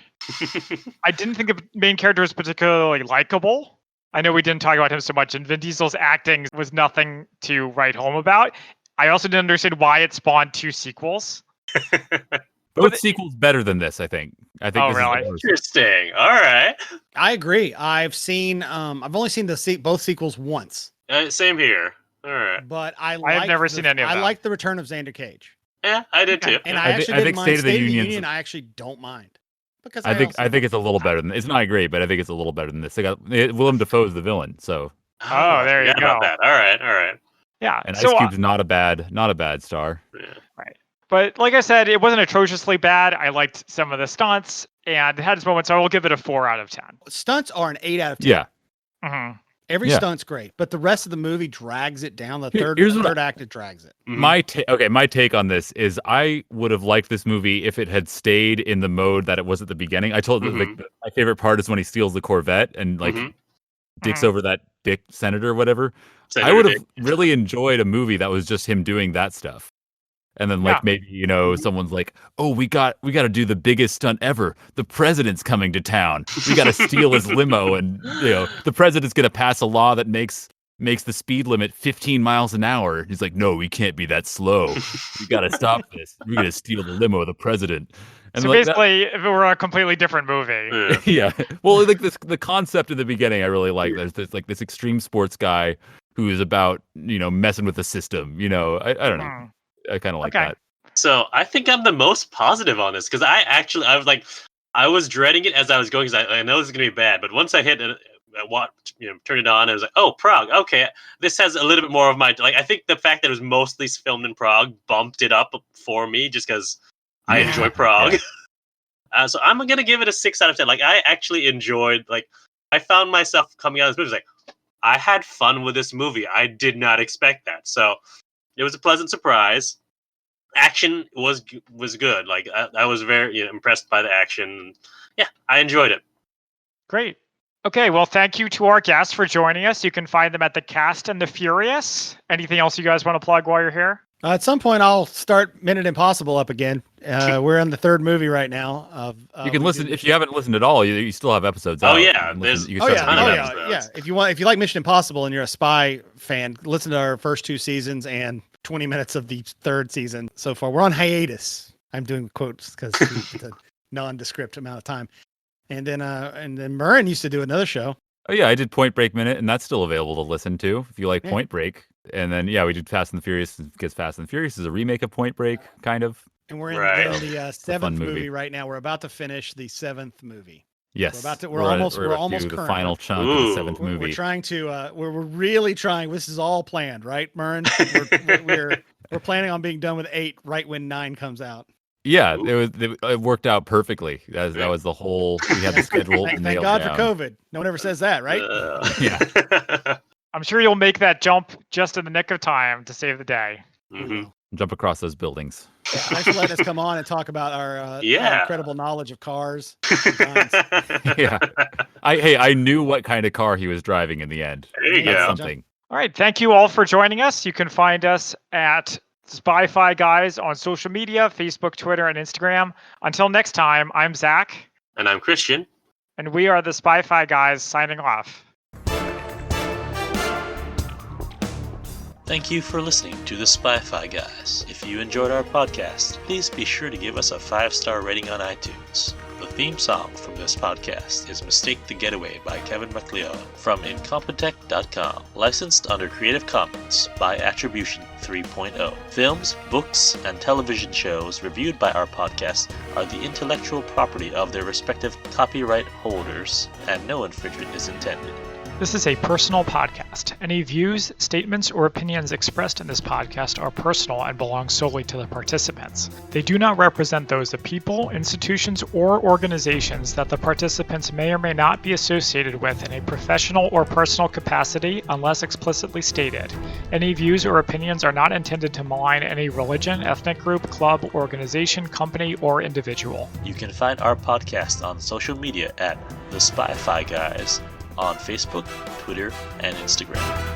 I didn't think the main character was particularly likable. I know we didn't talk about him so much, and Vin Diesel's acting was nothing to write home about. I also didn't understand why it spawned 2 sequels. Both sequels better than this, I think. Oh, this really? is Interesting. All right. I agree. I've only seen both sequels once. Same here. All right. But I have never seen any of them. I like the return of Xander Cage. Yeah, I did too. And I actually didn't mind State of the Union. I actually don't mind. Because I think it's a little better than it's not great, but I think it's a little better than this. They got Willem Dafoe's the villain, so. Oh, there you go. About that. All right. Yeah. And Ice Cube's not a bad star. Yeah. Right. But like I said, it wasn't atrociously bad. I liked some of the stunts and it had its moments, so I will give it a 4 out of 10. Stunts are an 8 out of 10. Yeah. Mm-hmm. Every stunt's great, but the rest of the movie drags it down. The third act, it drags it. Mm-hmm. My take on this is I would have liked this movie if it had stayed in the mode that it was at the beginning. I told my favorite part is when he steals the Corvette and dicks over that dick senator or whatever. I would have really enjoyed a movie that was just him doing that stuff. And then maybe, someone's like, oh, we got to do the biggest stunt ever. The president's coming to town. We got to steal his limo. And, the president's going to pass a law that makes the speed limit 15 miles an hour. He's like, no, we can't be that slow. We got to stop this. We're going to steal the limo of the president. And so basically, if it were a completely different movie. Yeah. Well, like the concept in the beginning, I really like. There's this extreme sports guy who is about, messing with the system. I don't know. I kind of like that. So I think I'm the most positive on this because I was dreading it as I was going because I know this is gonna be bad. But once I hit it, turned it on, I was like, oh, Prague. Okay, this has a little bit more of my I think the fact that it was mostly filmed in Prague bumped it up for me just because I enjoy Prague. Yeah. So I'm gonna give it a 6 out of 10. I actually enjoyed. I found myself coming out of this movie I had fun with this movie. I did not expect that. So. It was a pleasant surprise. Action was good. I was very impressed by the action. Yeah, I enjoyed it. Great. Okay, well, thank you to our guests for joining us. You can find them at the Cast and the Furious. Anything else you guys want to plug while you're here? At some point, I'll start Minute Impossible up again. We're in the 3rd movie right now. You can listen if you haven't listened at all. You still have episodes out. Oh yeah, yeah. If you like Mission Impossible and you're a spy fan, listen to our first 2 seasons and 20 minutes of the 3rd season so far. We're on hiatus. I'm doing quotes because it's a nondescript amount of time. And then Murren used to do another show. Oh yeah, I did Point Break Minute, and that's still available to listen to if you like Point Break. And then we did Fast and the Furious because Fast and the Furious is a remake of Point Break, kind of. And we're in the 7th movie right now. We're about to finish the 7th movie. Yes, we're almost the final chunk of the 7th movie. We're trying to. We're really trying. This is all planned, right, Murren? We're planning on being done with 8 right when 9 comes out. Yeah, it worked out perfectly. That was the whole. We had the schedule. Thank God for COVID. No one ever says that, right? Yeah. I'm sure you'll make that jump just in the nick of time to save the day. Mm-hmm. Jump across those buildings. Yeah, thanks for letting us come on and talk about our incredible knowledge of cars. Yeah. I knew what kind of car he was driving in the end. There you go. Something. All right. Thank you all for joining us. You can find us at Spy-Fi Guys on social media, Facebook, Twitter, and Instagram. Until next time, I'm Zach. And I'm Christian. And we are the Spy-Fi Guys signing off. Thank you for listening to the Spy-Fi Guys. If you enjoyed our podcast, please be sure to give us a 5-star rating on iTunes. The theme song from this podcast is Mistake the Getaway by Kevin MacLeod from Incompetech.com, licensed under Creative Commons by Attribution 3.0. Films, books, and television shows reviewed by our podcast are the intellectual property of their respective copyright holders, and no infringement is intended. This is a personal podcast. Any views, statements, or opinions expressed in this podcast are personal and belong solely to the participants. They do not represent those of people, institutions, or organizations that the participants may or may not be associated with in a professional or personal capacity unless explicitly stated. Any views or opinions are not intended to malign any religion, ethnic group, club, organization, company, or individual. You can find our podcast on social media at The Spy-Fi Guys on Facebook, Twitter, and Instagram.